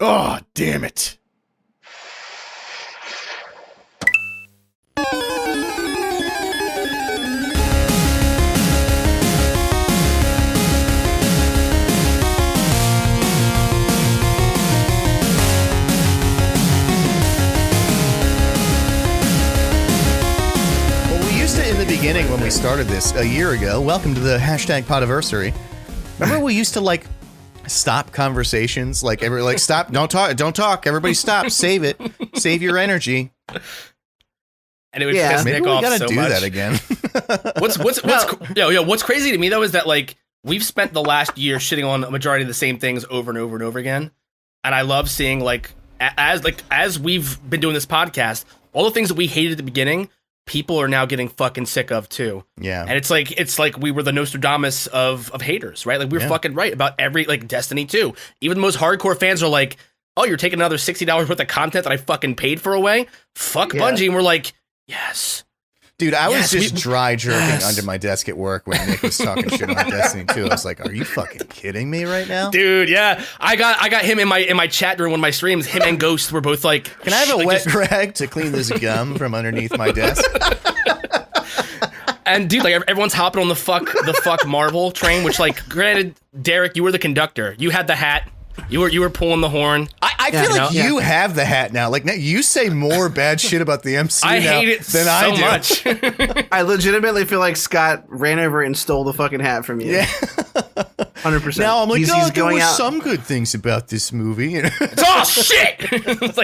Oh, damn it. In the beginning, when we started this a year ago, welcome to the hashtag Podiversary. Remember we used to like stop conversations, like stop, don't talk, everybody stop, save it, save your energy. And it would piss Nick off so much. Maybe we gotta do that again. What's crazy to me though is that like we've spent the last year shitting on a majority of the same things over and over and over again, and I love seeing like as we've been doing this podcast, all the things that we hated at the beginning, people are now getting fucking sick of too. Yeah. And it's like we were the Nostradamus of haters, right? Like we were fucking right about every, like Destiny 2. Even the most hardcore fans are like, oh, you're taking another $60 worth of content that I fucking paid for away? Fuck Bungie. And we're like, yes. Dude, I was just dry jerking under my desk at work when Nick was talking shit on Destiny 2. I was like, are you fucking kidding me right now? Dude, yeah. I got him in my chat during one of my streams. Him and Ghost were both like, can I have a wet rag to clean this gum from underneath my desk? And dude, like everyone's hopping on the fuck Marvel train, which like granted, Derek, you were the conductor. You had the hat. You were pulling the horn. I feel like you have the hat now. Like now you say more bad shit about the MCU I hate it than so I do. Much. I legitimately feel like Scott ran over and stole the fucking hat from you. Yeah. 100%. Now I'm like, he's there going were out. some good things about this movie. It's all shit. It's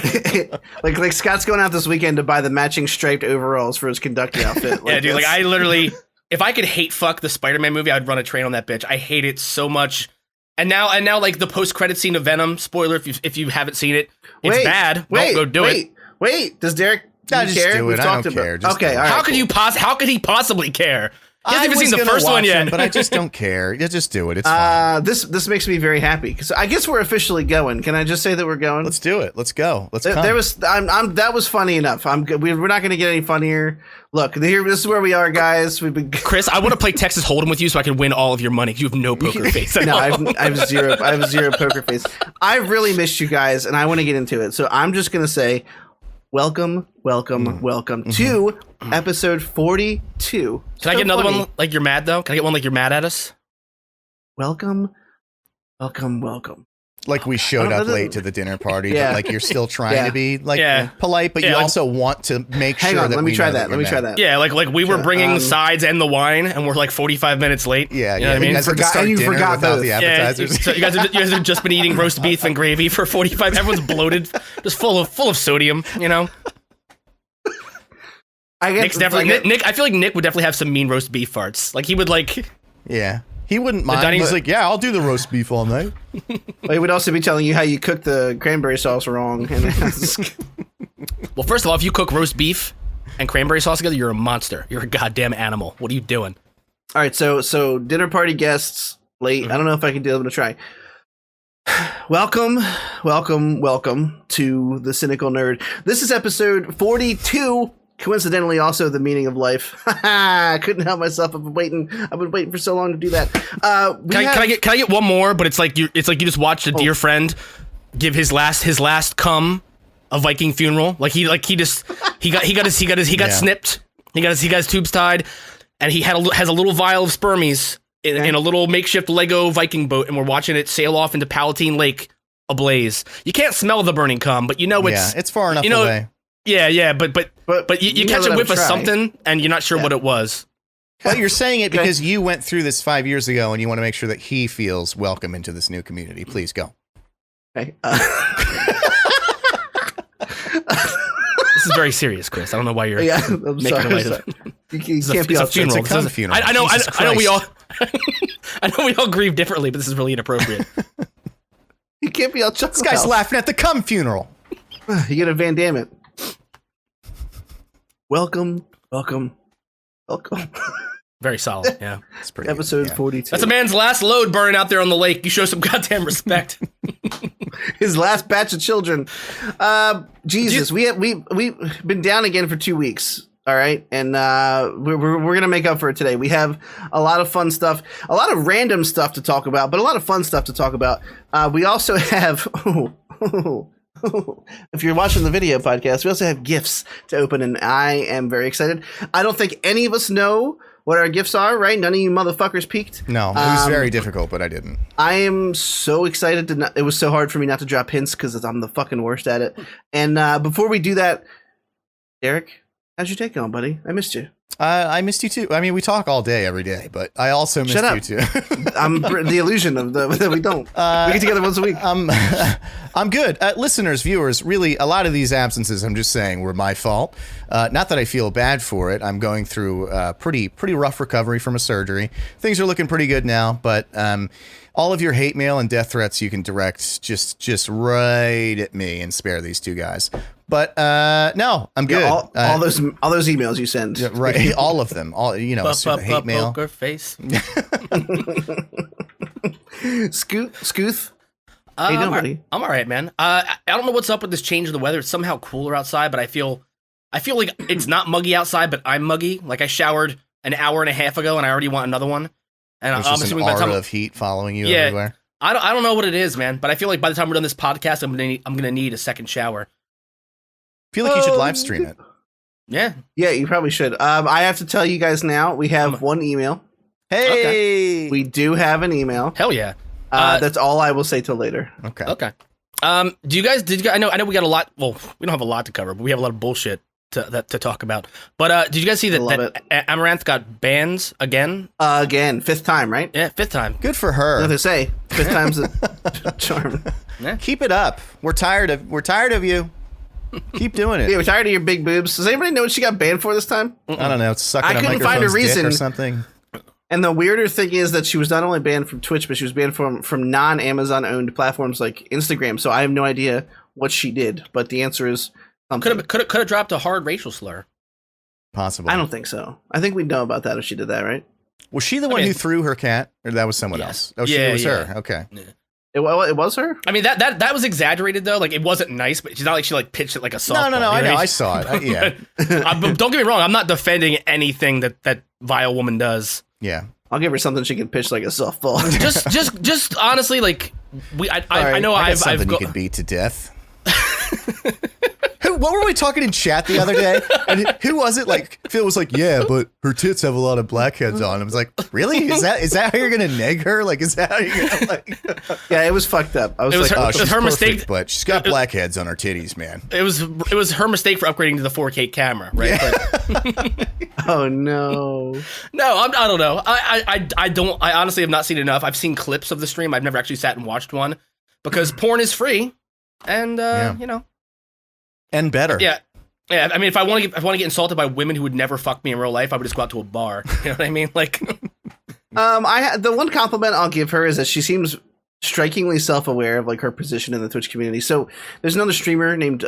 like Scott's going out this weekend to buy the matching striped overalls for his conductor outfit. Yeah, dude. Like I literally, if I could hate fuck the Spider-Man movie, I'd run a train on that bitch. I hate it so much. And now, like the post-credit scene of Venom. Spoiler: if you haven't seen it, it's bad. Don't go do it. Wait, does Derek just care? do it. I don't care. Just okay, do it. all right. How could he possibly care? He hasn't even seen the first one yet. But I just don't care. You just do it. It's fine. This makes me very happy because I guess we're officially going. Can I just say that we're going? Let's do it. Let's go. Let's come. That was funny enough. We're not going to get any funnier. Look, this is where we are, guys. We've been Chris, I want to play Texas Hold'em with you so I can win all of your money. You have no poker face. No, I have zero poker face. I've really missed you guys, and I want to get into it. So I'm just going to say, welcome to episode 42. Can I get another one like you're mad though? Can I get one like you're mad at us? Welcome. Like we showed up late to the dinner party, but like you're still trying to be like polite, but you also want to make sure that let me try that. Yeah, like we were bringing the sides and the wine, and we're like 45 minutes late. Yeah, you know what I mean? You forgot both. The appetizers. So you guys have just been eating roast beef and gravy for 45. Everyone's bloated, just full of sodium. You know. I guess Nick. I feel like Nick would definitely have some mean roast beef farts. Like he would like. Yeah. He wouldn't mind. He's like, yeah, I'll do the roast beef all night. Well, he would also be telling you how you cook the cranberry sauce wrong. Well, first of all, if you cook roast beef and cranberry sauce together, you're a monster. You're a goddamn animal. What are you doing? All right, so dinner party guests late. I don't know if I can do it. I'm gonna try. Welcome to the Cynical Nerd. This is episode 42. Coincidentally, also the meaning of life. I couldn't help myself. I've been waiting for so long to do that. Can I get one more? But it's like you just watched a dear friend give his last cum a Viking funeral. Like he got snipped. He got his tubes tied, and he has a little vial of spermies in a little makeshift Lego Viking boat, and we're watching it sail off into Palatine Lake ablaze. You can't smell the burning cum, but you know it's far enough away. Yeah, but you catch a whiff of something, and you're not sure what it was. But you're saying it because you went through this 5 years ago, and you want to make sure that he feels welcome into this new community. Please go. Okay. This is very serious, Chris. I don't know why you're I'm making sorry, light of it. You can't be all funeral. It's a cum funeral. I know we all I know we all grieve differently, but this is really inappropriate. You can't be all chuckle. This guy's laughing at the cum funeral. You get a Van Damme it. Welcome. Very solid, yeah. It's pretty episode 42. That's a man's last load burning out there on the lake. You show some goddamn respect. His last batch of children. Jesus, we've been down again for 2 weeks. All right, and we're gonna make up for it today. We have a lot of fun stuff, a lot of random stuff to talk about, but a lot of fun stuff to talk about. We also have If you're watching the video podcast, we also have gifts to open, and I am very excited. I don't think any of us know what our gifts are, right? None of you motherfuckers peeked. No, it was very difficult, but I didn't. I am so excited to it was so hard for me not to drop hints because I'm the fucking worst at it. And before we do that, Derek, how's your day going, buddy? I missed you. I missed you too. I mean, we talk all day, every day, but I also missed you too. I'm the illusion of that we don't. We get together once a week. I'm good. Listeners, viewers, really, a lot of these absences, I'm just saying, were my fault. Not that I feel bad for it. I'm going through pretty rough recovery from a surgery. Things are looking pretty good now, but all of your hate mail and death threats you can direct just right at me and spare these two guys. But no, I'm good. All those emails you send, right? All of them, all hate mail. Poker face. Scooth. How you doing, buddy? I'm all right, man. I don't know what's up with this change of the weather. It's somehow cooler outside, but I feel like it's not muggy outside, but I'm muggy. Like I showered an hour and a half ago, and I already want another one. And I'm assuming by the time of heat following you everywhere. I don't know what it is, man. But I feel like by the time we're done this podcast, I'm gonna need a second shower. I feel like you should live stream it. Yeah, you probably should. I have to tell you guys now, we have one email. Hey, okay. We do have an email. Hell yeah. That's all I will say till later. Okay. Did you guys? I know we got a lot. Well, we don't have a lot to cover, but we have a lot of bullshit to talk about. But did you guys see that Amaranth got bans again? Again, 5th time, right? Yeah, 5th time. Good for her. Nothing to say. 5th time's a charm. Yeah. Keep it up. We're tired of you. Keep doing it. Yeah, we're tired of your big boobs. Does anybody know what she got banned for this time? I don't know. It's sucking I a couldn't find a microphone's reason dick or something. And the weirder thing is that she was not only banned from Twitch, but she was banned from non-Amazon owned platforms like Instagram. So I have no idea what she did, but the answer is something. Could have dropped a hard racial slur. Possibly. I don't think so. I think we'd know about that if she did that, right? Was she the one who threw her cat, or that was someone else? Oh, it was her. Okay. Yeah. It was her? I mean, that was exaggerated, though. Like, it wasn't nice, but it's not like she, like, pitched it like a softball. No, I know. I saw it. Yeah. But don't get me wrong. I'm not defending anything that vile woman does. Yeah. I'll give her something she can pitch like a softball. just honestly, like, I know I've something you can beat to death. What were we talking in chat the other day? And who was it? Like, Phil was like, yeah, but her tits have a lot of blackheads on. I was like, really? Is that how you're gonna neg her? Like, is that how you're gonna like? Yeah, it was fucked up. I was it was like, her, she's her perfect, mistake, but she's got blackheads on her titties, man. It was her mistake for upgrading to the 4K camera, right? Yeah. But, oh no. No, I don't know. I honestly have not seen enough. I've seen clips of the stream. I've never actually sat and watched one because porn is free, and you know. And better. Yeah. I mean, if I want to get insulted by women who would never fuck me in real life, I would just go out to a bar. You know what I mean? Like, the one compliment I'll give her is that she seems strikingly self-aware of like her position in the Twitch community. So there's another streamer named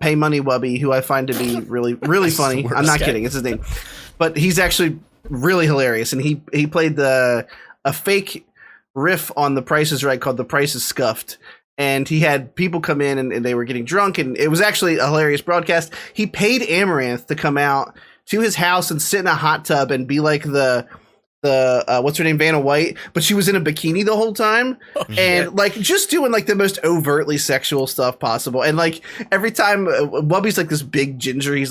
Pay Money Wubby who I find to be really funny. I'm not kidding, it's his name, but he's actually really hilarious. And he played a fake riff on The Price is Right called The Price is Scuffed. And he had people come in and they were getting drunk, and it was actually a hilarious broadcast. He paid Amaranth to come out to his house and sit in a hot tub and be like the what's her name, Vanna White, but she was in a bikini the whole time. And like just doing like the most overtly sexual stuff possible. And like every time Wubby's like this big ginger, he's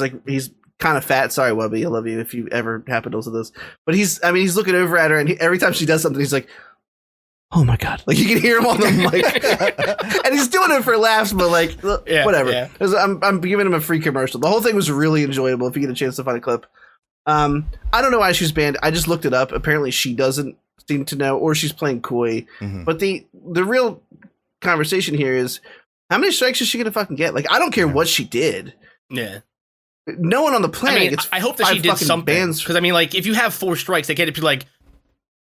kind of fat. Sorry, Wubby, I love you if you ever happen to listen to this. But he's looking over at her, and every time she does something, he's like, oh my god! Like you can hear him on the mic, and he's doing it for laughs, but like whatever. Yeah. I'm giving him a free commercial. The whole thing was really enjoyable. If you get a chance to find a clip, I don't know why she's banned. I just looked it up. Apparently, she doesn't seem to know, or she's playing coy. Mm-hmm. But the real conversation here is, how many strikes is she gonna fucking get? Like I don't care what she did. Yeah. No one on the planet. I mean, I hope that she did something, because I mean, like if you have 4 strikes, they can't be like,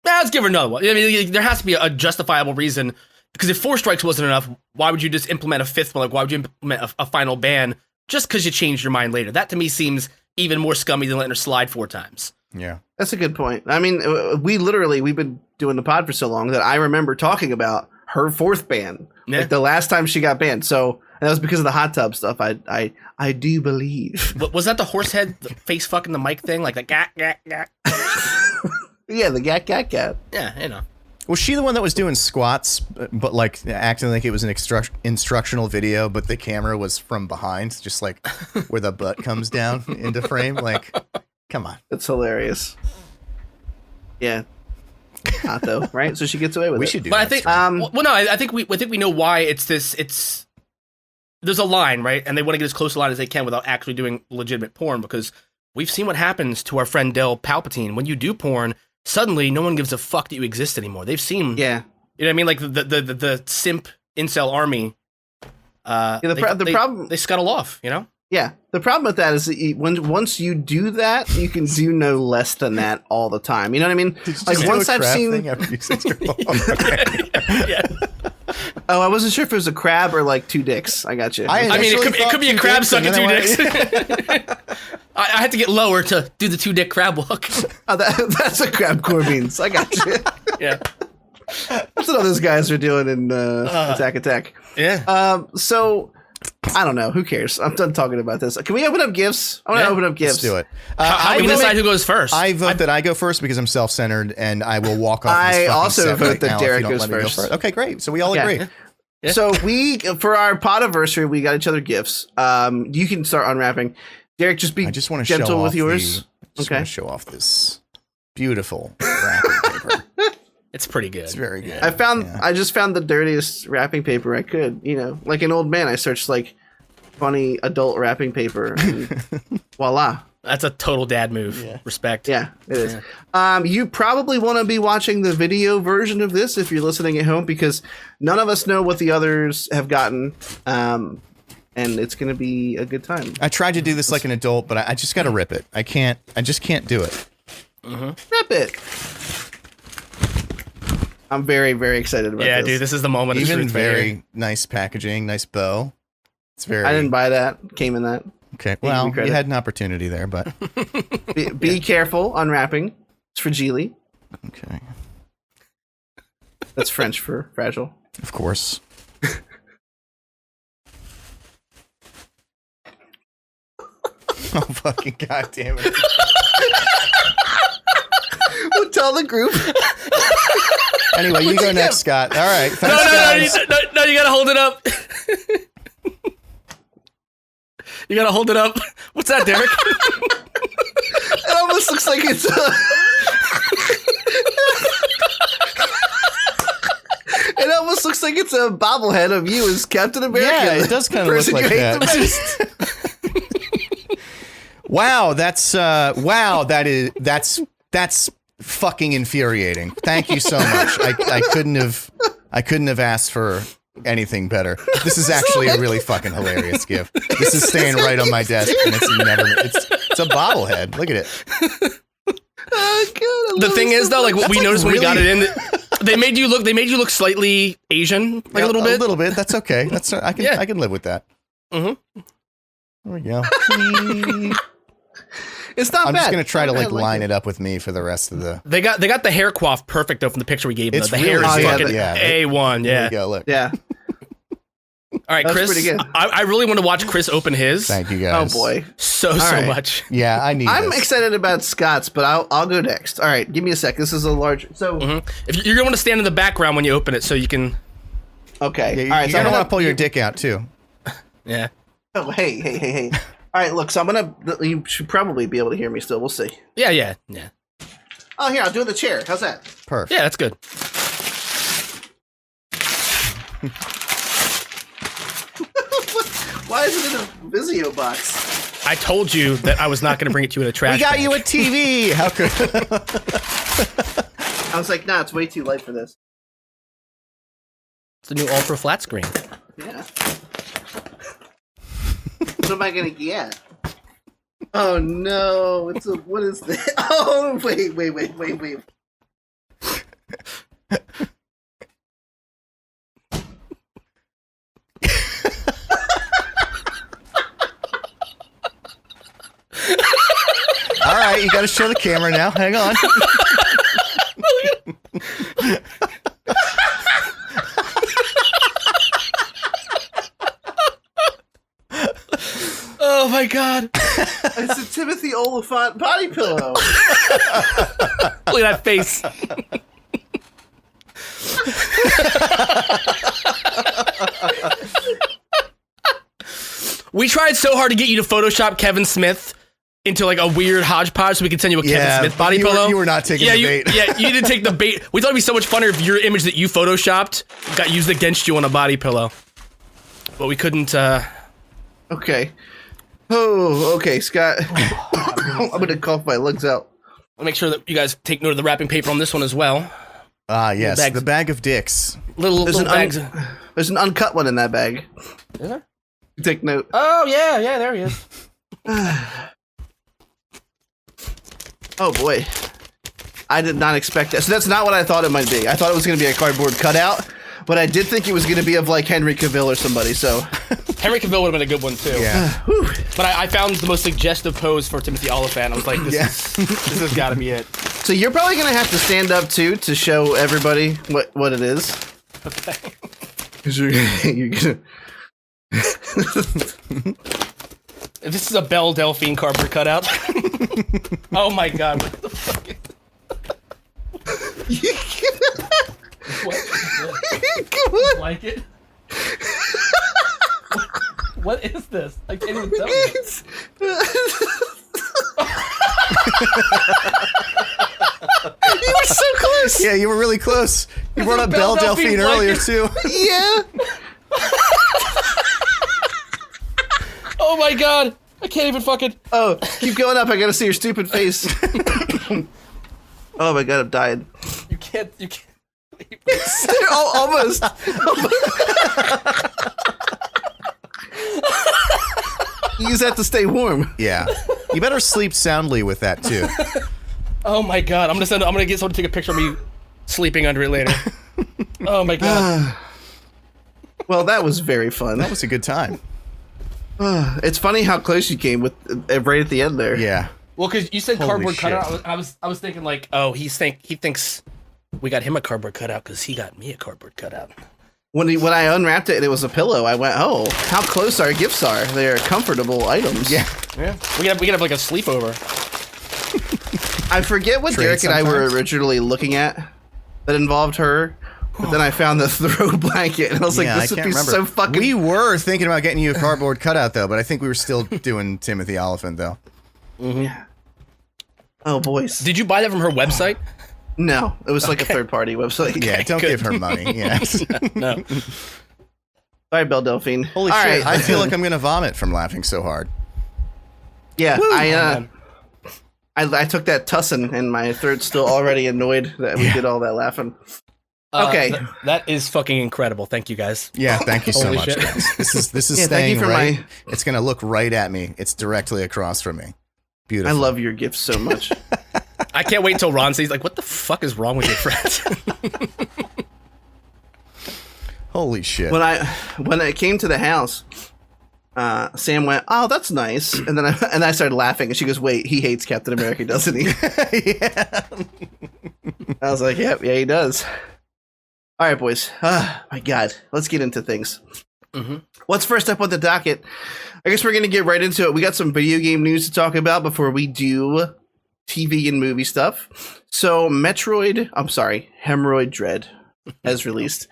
let's give her another one. I mean, there has to be a justifiable reason, because if 4 strikes wasn't enough, why would you just implement a 5th one? Like, why would you implement a final ban just because you changed your mind later? That to me seems even more scummy than letting her slide 4 times. Yeah, that's a good point. I mean, we've been doing the pod for so long that I remember talking about her 4th ban, like the last time she got banned. So and that was because of the hot tub stuff. I do believe. Was that the horse head face fucking the mic thing? Like the gak gak gak. Yeah, the gat. Yeah, you know. Was she the one that was doing squats, but like acting like it was an instructional video, but the camera was from behind, just like where the butt comes down into frame? Like, come on. That's hilarious. Yeah. Not though, right? So she gets away with it. We should do But that. I think we know why it's this. There's a line, right? And they want to get as close to the line as they can without actually doing legitimate porn, because we've seen what happens to our friend Del Palpatine. When you do porn, suddenly no one gives a fuck that you exist anymore. They've seen, you know what I mean? Like the simp incel army. The problem, they scuttle off, you know? Yeah, the problem with that is that once you do that, you can do no less than that all the time. You know what I mean? Like once I've seen, yeah. Oh, I wasn't sure if it was a crab or like two dicks. I got you. I mean, it could be a crab sucking two dicks. I had to get lower to do the 2-dick crab walk. Oh, that's a crab core beans. I got you. Yeah, that's what all those guys are doing in Attack. Yeah. So. I don't know. Who cares? I'm done talking about this. Can we open up gifts? I want to open up gifts. Let's do it. How do we decide who goes first? I vote that I go first because I'm self-centered and I will walk off. I this also set vote right that now Derek if you goes don't let me first. Okay, great. So we all agree. Yeah. So for our podiversary, we got each other gifts. You can start unwrapping. Derek, just be I just want to gentle show with off yours. want to show off this beautiful wrapping paper. It's pretty good. It's very good. I just found the dirtiest wrapping paper I could. You know, like an old man. I searched like funny adult wrapping paper, and voila. That's a total dad move. Yeah. Respect. Yeah, it is. You probably want to be watching the video version of this if you're listening at home, because none of us know what the others have gotten, and it's going to be a good time. I tried to do this like an adult, but I just got to rip it. I just can't do it. Rip it. I'm very, very excited about this. Yeah, dude, this is the moment. of Even truth very nice packaging, nice bow. It's very. I didn't buy that. Came in that. Okay, well, you had an opportunity there, but Be careful unwrapping. It's for Geely. okay, That's French for fragile. of course. Oh fucking goddamn it! Well, tell the group. Anyway, you go next, Scott. All right, thanks, guys. No, you gotta hold it up. You gotta hold it up. What's that, Derek? It almost looks like it's it almost looks like it's a bobblehead of you as Captain America. Yeah, it does kind of look like that. Wow, that's fucking infuriating. Thank you so much. I couldn't have asked for anything better. This is actually a really fucking hilarious gift. This is staying right on my desk, and it's a bobblehead. Look at it. Oh, God, The thing is, though, like what we noticed when we got it in, they made you look slightly Asian, like a little bit. A little bit. That's okay. I can live with that. Mm-hmm. There we go. It's not I'm bad. just gonna try to line it up with me for the rest of the. They got the hair coif perfect though from the picture we gave them. It's The hair really is good. fucking A1. There Yeah. you go. Look. Yeah. All right, That's Chris. pretty good. I really want to watch Chris open his. Thank you Oh guys. boy. So right. much. Yeah, I need. I'm this. excited about Scott's, but I'll go next. All right, give me a sec. This is a large. So If you're gonna want to stand in the background when you open it, so you can. okay. Yeah, All right. you So I'm don't gonna want to pull your dick out too. Yeah. Oh, hey. All right, look. So I'm gonna. You should probably be able to hear me still. We'll see. Yeah. Oh, here. I'll do it in the chair. How's that? Perfect. Yeah, that's good. Why is it in a Vizio box? I told you that I was not gonna bring it to you in a trash. We got bag. you a TV. How could? I was like, nah, it's way too light for this. It's the new ultra flat screen. Yeah. What am I gonna get? Oh no! What is this? Oh wait. All right, you got to show the camera now. Hang on. Oh my god! It's a Timothy Oly-Phun body pillow. Look at that face. We tried so hard to get you to Photoshop Kevin Smith into like a weird hodgepodge so we could send you a Kevin Smith body pillow. You were not taking the bait. You didn't take the bait. We thought it'd be so much funner if your image that you Photoshopped got used against you on a body pillow. But we couldn't, Okay. Oh, okay, Scott. I'm gonna cough my lungs out. I'll make sure that you guys take note of the wrapping paper on this one as well. Ah, yes, the bag of dicks. Little bags. There's an uncut one in that bag. Is there? Take note. Oh, yeah, there he is. Oh, boy. I did not expect that. So that's not what I thought it might be. I thought it was going to be a cardboard cutout, but I did think it was going to be of, like, Henry Cavill or somebody, so... Henry Cavill would have been a good one, too. Yeah. But I found the most suggestive pose for Timothy Oly-Phun. I was like, this has got to be it. So you're probably going to have to stand up, too, to show everybody what it is. Okay. 'Cause you're gonna... If this is a Belle Delphine cardboard cutout. Oh my god, what the fuck? What? Like it? What is this? I can't even tell you. You were so close. Yeah, you were really close. You brought up Belle Delphine earlier, too. Yeah. Oh my god! I can't even fucking... Oh, keep going up. I gotta see your stupid face. Oh my god, I'm dying. You can't... Oh, almost. You just have to stay warm. Yeah. You better sleep soundly with that, too. Oh my god, I'm gonna get someone to take a picture of me sleeping under it later. Oh my god. Well, that was very fun. That was a good time. It's funny how close you came with right at the end there. Yeah. Well, because you said Holy cardboard shit. cutout, I was thinking like, oh, he thinks we got him a cardboard cutout because he got me a cardboard cutout. When I unwrapped it and it was a pillow, I went, oh, how close our gifts are. They're comfortable items. Yeah. Yeah. We could have like a sleepover. I forget what Trade Derek and I were sometimes. originally looking at that involved her. But then I found the throw blanket, and I was like, Yeah, this I would can't be remember. so fucking... We were thinking about getting you a cardboard cutout, though, but I think we were still doing Timothy Oly-Phun, though. Mm-hmm. Oh, boys. Did you buy that from her website? No, it was like a third-party website. Yeah, don't good. give her money. Yeah. No. Sorry, Belle Delphine. Holy All shit, right. I feel like I'm going to vomit from laughing so hard. Yeah, man. I took that tussin, and my throat's still already annoyed that we did all that laughing. Okay. That is fucking incredible. Thank you, guys. Yeah, thank you so Holy much, shit. guys. This is Yeah, thank you staying for right. It's going to look right at me. It's directly across from me. I Beautiful. love your gifts so much. I can't wait until Ron says like, "What the fuck is wrong with your friends?" Holy shit. When it came to the house, Sam went, "Oh, that's nice," and then I started laughing, and she goes, "Wait, he hates Captain America, doesn't he?" Yeah. I was like, "Yep, yeah, he does." All right, boys. My God, let's get into things. Mm-hmm. What's first up on the docket? I guess we're gonna get right into it. We got some video game news to talk about before we do TV and movie stuff. So, Hemorrhoid Dread has released.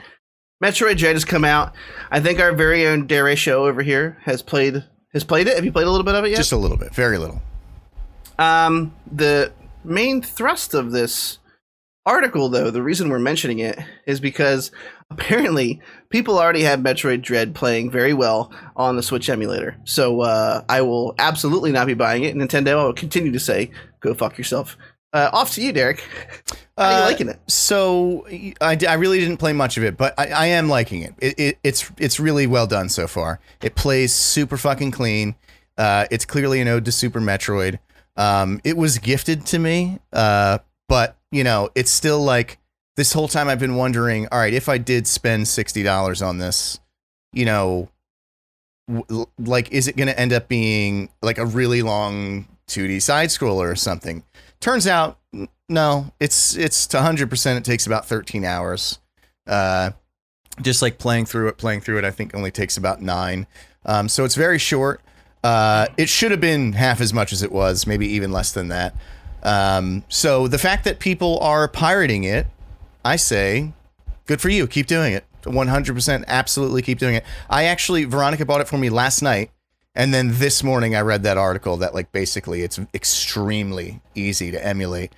Metroid Dread has come out. I think our very own Dare Show over here has played it. Have you played a little bit of it yet? Just a little bit. Very little. The main thrust of this article, though, the reason we're mentioning it is because apparently people already have Metroid Dread playing very well on the Switch emulator. So I will absolutely not be buying it. Nintendo, I will continue to say, go fuck yourself. Off to you, Derek. How are you liking it? So I really didn't play much of it, but I am liking it. It's really well done so far. It plays super fucking clean. It's clearly an ode to Super Metroid. It was gifted to me, but you know, it's still like this whole time I've been wondering, all right, if I did spend $60 on this, you know, like, is it going to end up being like a really long 2D side scroller or something? Turns out, no, it's 100%. It takes about 13 hours. Just like playing through it, I think only takes about 9. So it's very short. It should have been half as much as it was, maybe even less than that. So the fact that people are pirating it, I say, Good for you. Keep doing it. 100%. Absolutely keep doing it. Veronica bought it for me last night. And then this morning I read that article that like basically it's extremely easy to emulate.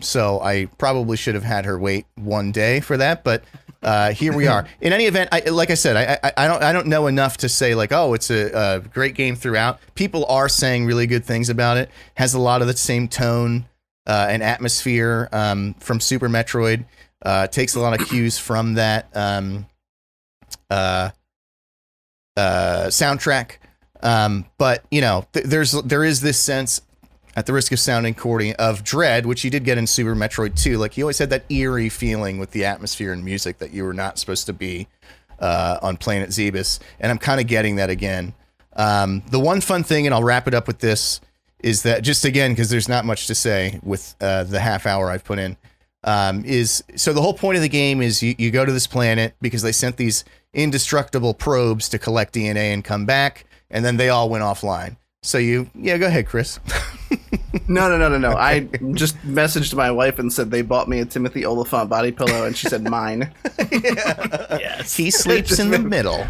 So I probably should have had her wait one day for that, but here we are. In any event, like I said, I don't know enough to say like, oh, it's a great game throughout. People are saying really good things about it. Has a lot of the same tone and atmosphere from Super Metroid. Takes a lot of cues from that soundtrack. But you know, there is this sense, at the risk of sounding corny, of dread, which you did get in Super Metroid 2. Like, you always had that eerie feeling with the atmosphere and music that you were not supposed to be on Planet Zebes, and I'm kind of getting that again. The one fun thing, and I'll wrap it up with this, is that, just again, because there's not much to say with the half hour I've put in, is, so the whole point of the game is you go to this planet because they sent these indestructible probes to collect DNA and come back, and then they all went offline. So go ahead, Chris. No. I just messaged my wife and said they bought me a Timothy Oly-Phun body pillow, and she said mine. Yes. He sleeps in the middle.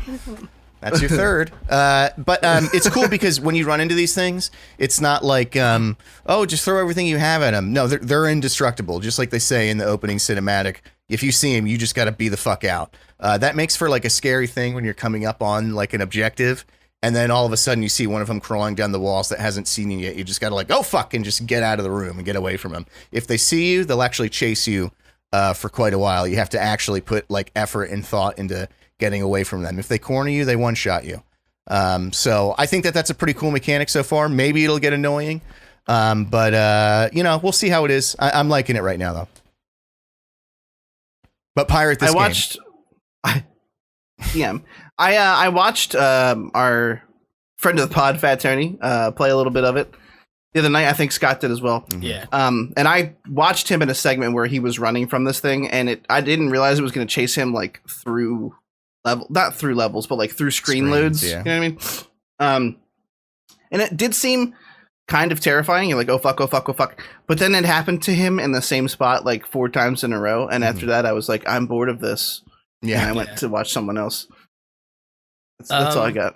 That's your third. But it's cool because when you run into these things, it's not like, just throw everything you have at them. No, they're indestructible. Just like they say in the opening cinematic, if you see them, you just got to be the fuck out. That makes for like a scary thing when you're coming up on like an objective. And then all of a sudden you see one of them crawling down the walls that hasn't seen you yet. You just got to like, oh, fuck, and just get out of the room and get away from them. If they see you, they'll actually chase you for quite a while. You have to actually put like effort and thought into getting away from them. If they corner you, they one-shot you. So I think that's a pretty cool mechanic so far. Maybe it'll get annoying. But we'll see how it is. I'm liking it right now, though. But pirate this game. I watched our friend of the pod, Fat Tony, play a little bit of it the other night. I think Scott did as well. Yeah. And I watched him in a segment where he was running from this thing, and I didn't realize it was going to chase him like through not through levels, but like through screens, loads. Yeah. You know what I mean? And it did seem kind of terrifying. You're like, oh fuck, oh fuck, oh fuck. But then it happened to him in the same spot like 4 times in a row. And after that, I was like, I'm bored of this. Yeah. And I went to watch someone else. That's all I got.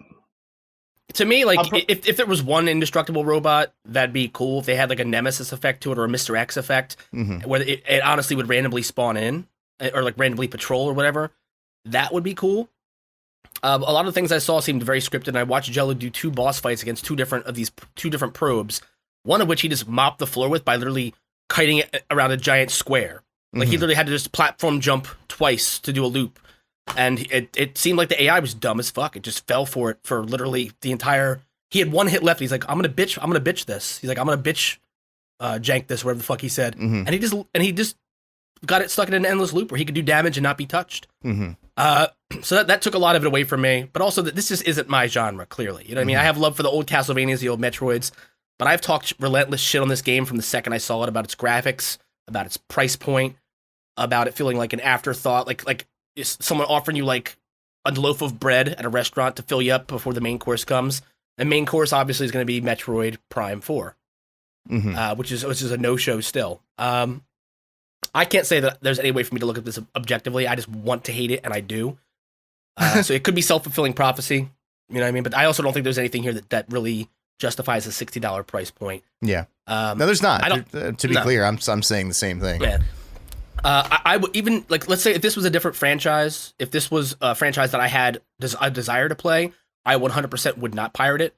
To me, like, if there was one indestructible robot, that'd be cool. If they had like a Nemesis effect to it or a Mr. X effect, where it honestly would randomly spawn in or like randomly patrol or whatever, that would be cool. A lot of the things I saw seemed very scripted, and I watched Jello do 2 boss fights against two different probes, one of which he just mopped the floor with by literally kiting it around a giant square. Like, he literally had to just platform jump twice to do a loop. And it seemed like the AI was dumb as fuck. It just fell for it for literally the entire. He had 1 hit left. He's like, I'm gonna bitch this. He's like, I'm gonna bitch jank this, whatever the fuck he said. And he just got it stuck in an endless loop where he could do damage and not be touched. So that took a lot of it away from me. But also that this just isn't my genre, clearly. You know what I mean? I have love for the old Castlevanias, the old Metroids, but I've talked relentless shit on this game from the second I saw it, about its graphics, about its price point, about it feeling like an afterthought, like is someone offering you like a loaf of bread at a restaurant to fill you up before the main course comes. And main course obviously is going to be Metroid Prime 4, which is a no-show still. I can't say that there's any way for me to look at this objectively. I just want to hate it, and I do. So it could be self-fulfilling prophecy, you know what I mean? But I also don't think there's anything here that really justifies a $60 price point. Yeah. No, there's not. To be clear, I'm saying the same thing. Yeah. I would even, like, let's say if this was a different franchise, if this was a franchise that I had a desire to play, I 100% would not pirate it.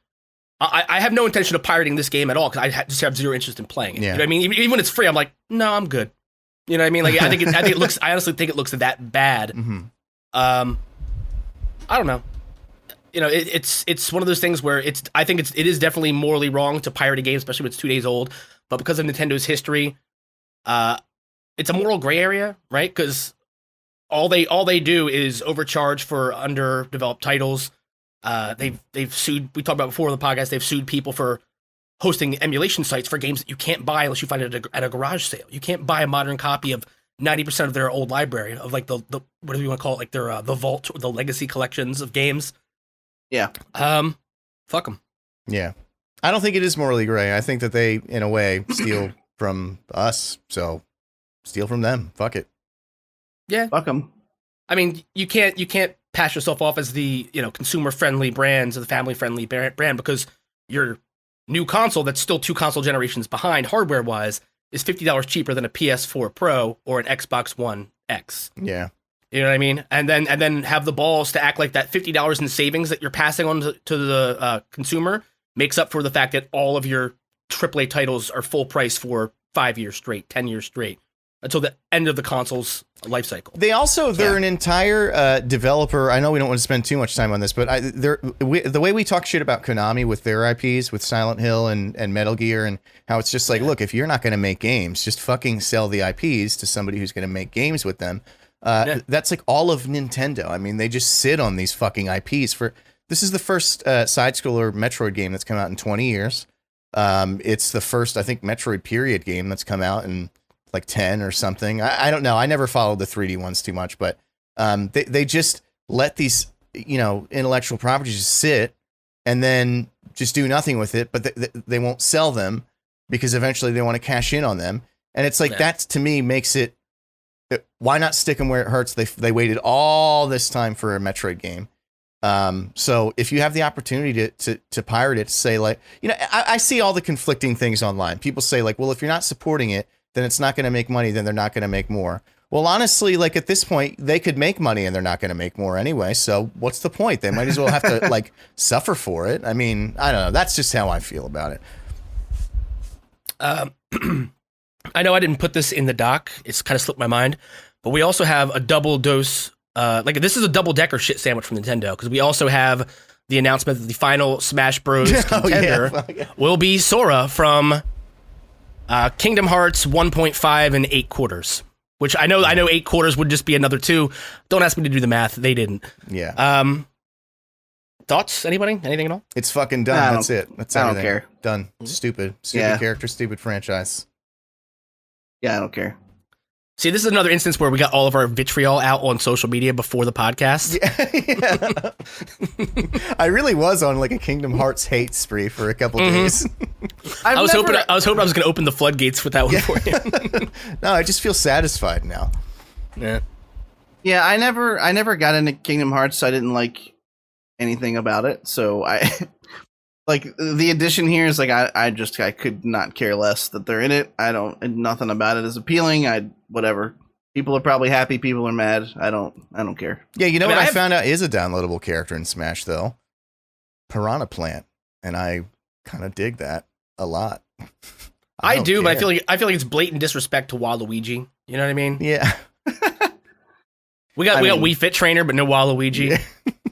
I have no intention of pirating this game at all, because I just have zero interest in playing it. Yeah. You know what I mean? Even when it's free, I'm like, no, I'm good. You know what I mean? Like, I honestly think it looks that bad. I don't know. You know, it's one of those things where I think it is definitely morally wrong to pirate a game, especially when it's 2 days old. But because of Nintendo's history, it's a moral gray area, right? Because all they do is overcharge for underdeveloped titles. They've sued. We talked about before on the podcast. They've sued people for hosting emulation sites for games that you can't buy unless you find it at a garage sale. You can't buy a modern copy of 90% of their old library of like the whatever you want to call it, like their the vault, or the legacy collections of games. Yeah. Fuck them. Yeah. I don't think it is morally gray. I think that they, in a way, steal from us. So steal from them. Fuck it. Yeah. Fuck them. I mean, you can't pass yourself off as the, consumer friendly brands or the family friendly brand because your new console that's still 2 console generations behind hardware wise is $50 cheaper than a PS4 Pro or an Xbox One X. Yeah. You know what I mean? And then have the balls to act like that $50 in savings that you're passing on to the consumer makes up for the fact that all of your AAA titles are full price for 5 years straight, 10 years straight, until the end of the console's life cycle. They're an entire developer. I know we don't want to spend too much time on this, but the way we talk shit about Konami with their IPs, with Silent Hill and Metal Gear, and how it's just like, look, if you're not going to make games, just fucking sell the IPs to somebody who's going to make games with them. That's like all of Nintendo. I mean, they just sit on these fucking IPs this is the first side-scroller Metroid game that's come out in 20 years. It's the first, I think, Metroid period game that's come out in like 10 or something. I don't know. I never followed the 3D ones too much, but they just let these, intellectual properties just sit and then just do nothing with it, but they won't sell them because eventually they want to cash in on them. And it's like, that to me makes it, why not stick them where it hurts? They waited all this time for a Metroid game. So if you have the opportunity to pirate it, say like, I see all the conflicting things online. People say like, well, if you're not supporting it, then it's not going to make money. Then they're not going to make more. Well, honestly, like at this point, they could make money and they're not going to make more anyway. So what's the point? They might as well have to like suffer for it. I mean, I don't know. That's just how I feel about it. I know I didn't put this in the doc. It's kind of slipped my mind, but we also have a double dose. This is a double-decker shit sandwich from Nintendo because we also have the announcement that the final Smash Bros. Contender will be Sora from Kingdom Hearts 1.5 and 8 quarters, which I know 8 quarters would just be another 2. Don't ask me to do the math. They didn't. Yeah. Thoughts? Anybody? Anything at all? It's fucking done. That's it. That's everything. I don't care. Done. Stupid character, stupid franchise. Yeah, I don't care. See, this is another instance where we got all of our vitriol out on social media before the podcast. Yeah. I really was on like a Kingdom Hearts hate spree for a couple days. I was hoping I was going to open the floodgates with that one for you. No, I just feel satisfied now. Yeah. Yeah, I never got into Kingdom Hearts, so I didn't like anything about it. So I like the addition here is like I could not care less that they're in it. Nothing about it is appealing. Whatever. People are probably happy. People are mad. I don't care. Yeah, you know what I found out is a downloadable character in Smash though? Piranha Plant, and I kind of dig that a lot. I do, but I feel like it's blatant disrespect to Waluigi. You know what I mean? Yeah. We got Wii Fit Trainer, but no Waluigi.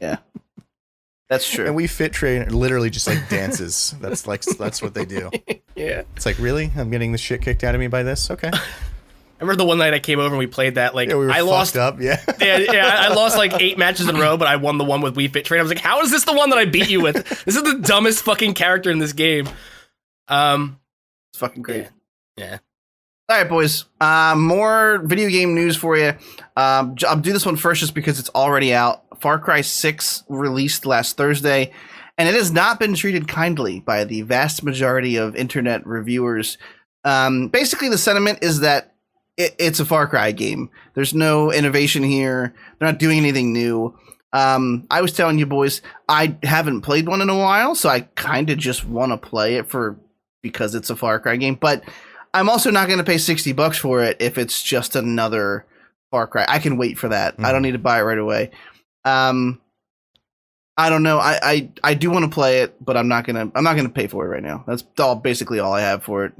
Yeah. That's true. And Wii Fit Trainer literally just like dances. That's what they do. Yeah. It's like, really? I'm getting the shit kicked out of me by this? Okay. I remember the one night I came over and we played that. Like, yeah, we were I lost up. Yeah. I lost like 8 matches in a row, but I won the one with Wii Fit Trainer. I was like, how is this the one that I beat you with? This is the dumbest fucking character in this game. It's fucking great. Yeah. All right, boys. More video game news for you. I'll do this one first just because it's already out. Far Cry 6 released last Thursday, and it has not been treated kindly by the vast majority of internet reviewers. Basically, the sentiment is that it's a Far Cry game. There's no innovation here. They're not doing anything new. I was telling you, boys, I haven't played one in a while, so I kind of just want to play it because it's a Far Cry game, but I'm also not going to pay $60 for it if it's just another Far Cry. I can wait for that. I don't need to buy it right away. I don't know. I do want to play it, but I'm not gonna pay for it right now. That's basically all I have for it.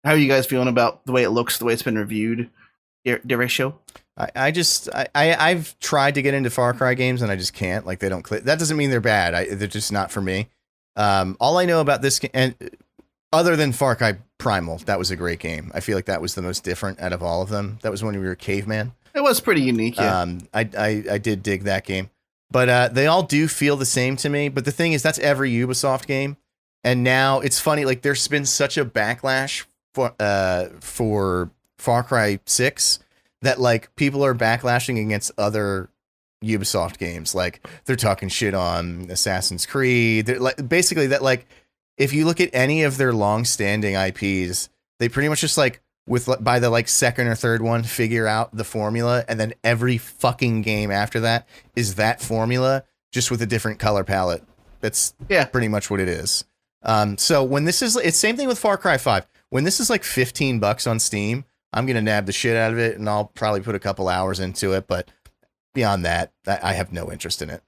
How are you guys feeling about the way it looks, the way it's been reviewed? Ratio? I've tried to get into Far Cry games and I just can't. Like, they don't click. That doesn't mean they're bad. They're just not for me. All I know about this game, and other than Far Cry Primal, that was a great game. I feel like that was the most different out of all of them. That was when we were a caveman. It was pretty unique. Yeah. I did dig that game, but they all do feel the same to me. But the thing is, that's every Ubisoft game, and now it's funny. Like, there's been such a backlash for Far Cry 6 that like people are backlashing against other Ubisoft games. Like, they're talking shit on Assassin's Creed. They're like, basically that, like, if you look at any of their long-standing IPs, they pretty much just like by the like second or third one, figure out the formula, and then every fucking game after that is that formula, just with a different color palette. That's pretty much what it is. So when this is, it's same thing with Far Cry 5. When this is like $15 on Steam, I'm gonna nab the shit out of it, and I'll probably put a couple hours into it. But beyond that, I have no interest in it.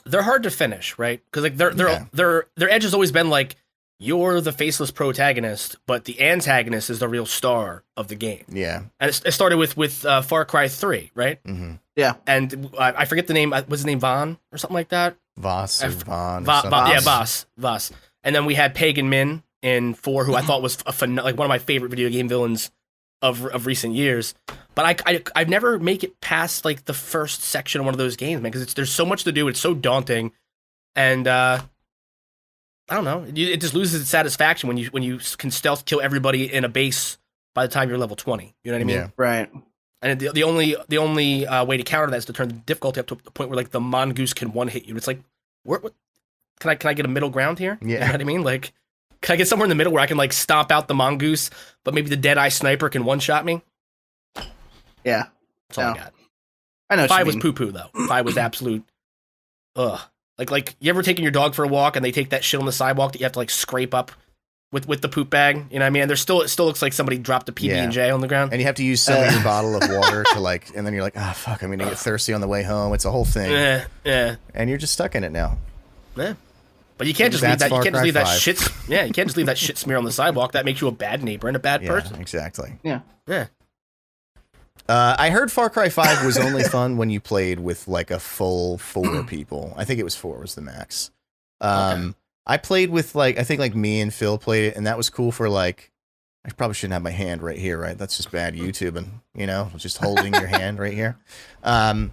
They're hard to finish, right? Because like their edge has always been like, you're the faceless protagonist, but the antagonist is the real star of the game. Yeah, and it started with Far Cry 3, right? Mm-hmm. Yeah, and I forget the name. Was his name Vaughn or something like that? Voss or Vaughn. Yeah, Voss. And then we had Pagan Min in 4, who I thought was like one of my favorite video game villains of recent years. But I've never make it past like the first section of one of those games, man, because there's so much to do. It's so daunting, and I don't know. It just loses its satisfaction when you can stealth kill everybody in a base by the time you're level 20. You know what I mean? Yeah. Right. And the only way to counter that is to turn the difficulty up to the point where like the mongoose can one hit you. It's like, what can I get a middle ground here? Yeah. You know what I mean? Like, can I get somewhere in the middle where I can like stomp out the mongoose, but maybe the Deadeye sniper can one shot me? Yeah. That's all I got. I know. 5 was poo poo though. 5 was absolute. Ugh. Like you ever taken your dog for a walk and they take that shit on the sidewalk that you have to like scrape up with the poop bag? You know what I mean? And it still looks like somebody dropped a PB&J on the ground. And you have to use some of your bottle of water to like, and then you're like, oh fuck, I'm gonna get thirsty on the way home. It's a whole thing. Yeah. And you're just stuck in it now. Yeah. But you can't just leave that. You can't just leave that shit. Yeah, you can't just leave that shit smear on the sidewalk. That makes you a bad neighbor and a bad person. Exactly. Yeah. I heard Far Cry 5 was only fun when you played with like a full 4 people. I think it was 4 was the max. Okay. I played with like, I think like me and Phil played it, and that was cool for like, I probably shouldn't have my hand right here, right? That's just bad YouTubing, you know, just holding your hand right here. And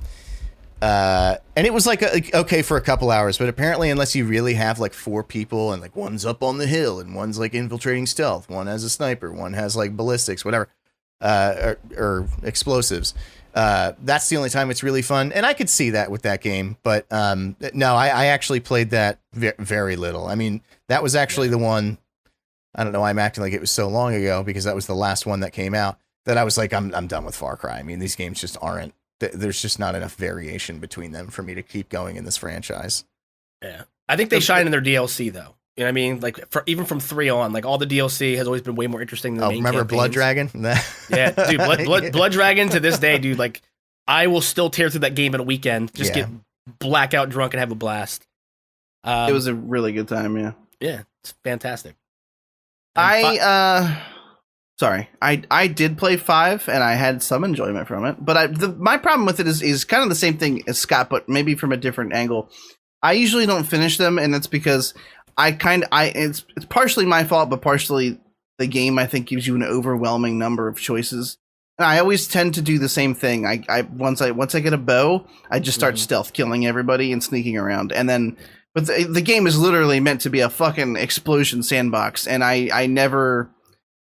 it was like okay for a couple hours, but apparently unless you really have like 4 people and like one's up on the hill and one's like infiltrating stealth, one has a sniper, one has like ballistics, whatever, or explosives. That's the only time it's really fun. And I could see that with that game, but no, I actually played that very little. I mean, that was actually the one, I don't know, I'm acting like it was so long ago because that was the last one that came out that I was like, I'm done with Far Cry. I mean, these games just aren't, there's just not enough variation between them for me to keep going in this franchise. Yeah. I think they shine in their DLC though. You know what I mean? Like even from 3 on, like all the DLC has always been way more interesting than the main remember campaigns. Blood Dragon? Yeah, dude, Blood Dragon to this day, dude, like I will still tear through that game in a weekend, just get blackout drunk and have a blast. It was a really good time, yeah. Yeah, it's fantastic. I did play 5 and I had some enjoyment from it, but my problem with it is kind of the same thing as Scott, but maybe from a different angle. I usually don't finish them, and that's because it's partially my fault, but partially the game I think gives you an overwhelming number of choices. And I always tend to do the same thing. Once I get a bow, I just start stealth killing everybody and sneaking around, and then. But the game is literally meant to be a fucking explosion sandbox, and I never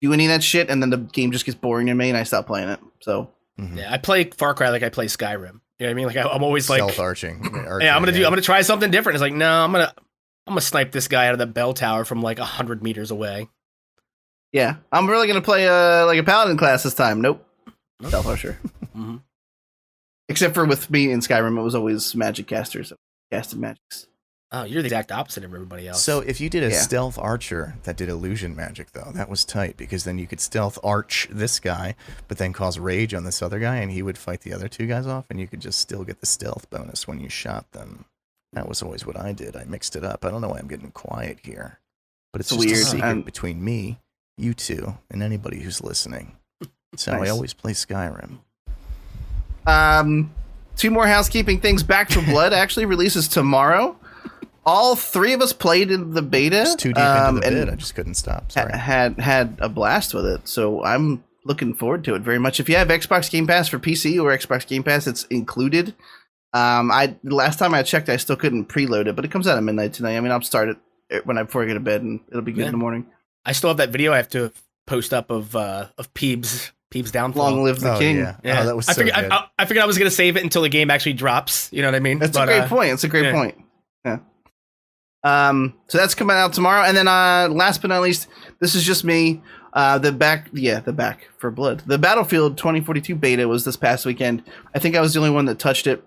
do any of that shit, and then the game just gets boring to me, and I stop playing it. So yeah, I play Far Cry like I play Skyrim. You know what I mean? Like I'm always like stealth arching. Yeah, I'm gonna try something different. It's like no, I'm gonna snipe this guy out of the bell tower from like 100 meters away. Yeah, I'm really gonna play like a paladin class this time. Nope, stealth archer. Except for with me in Skyrim, it was always magic casters, so casted magics. Oh, you're the exact opposite of everybody else. So if you did a stealth archer that did illusion magic, though, that was tight, because then you could stealth arch this guy, but then cause rage on this other guy, and he would fight the other 2 guys off, and you could just still get the stealth bonus when you shot them. That was always what I did. I mixed it up. I don't know why I'm getting quiet here, but it's just weird. A secret between me, you 2, and anybody who's listening. So nice. I always play Skyrim. 2 more housekeeping things. Back for Blood actually releases tomorrow. All 3 of us played in the beta. Just too deep into the bit. I just couldn't stop. Sorry. Had a blast with it. So I'm looking forward to it very much. If you have Xbox Game Pass for PC or Xbox Game Pass, it's included. Last time I checked, I still couldn't preload it, but it comes out at midnight tonight. I mean, I'll start it before I go to bed, and it'll be good in the morning. I still have that video I have to post up of Peebs downfall. Long live the king. Yeah. Oh, that was so good. I figured I was gonna save it until the game actually drops. You know what I mean? That's a great point. It's a great point. Yeah. So that's coming out tomorrow. And then last but not least, this is just me. The back for blood. The Battlefield 2042 beta was this past weekend. I think I was the only one that touched it.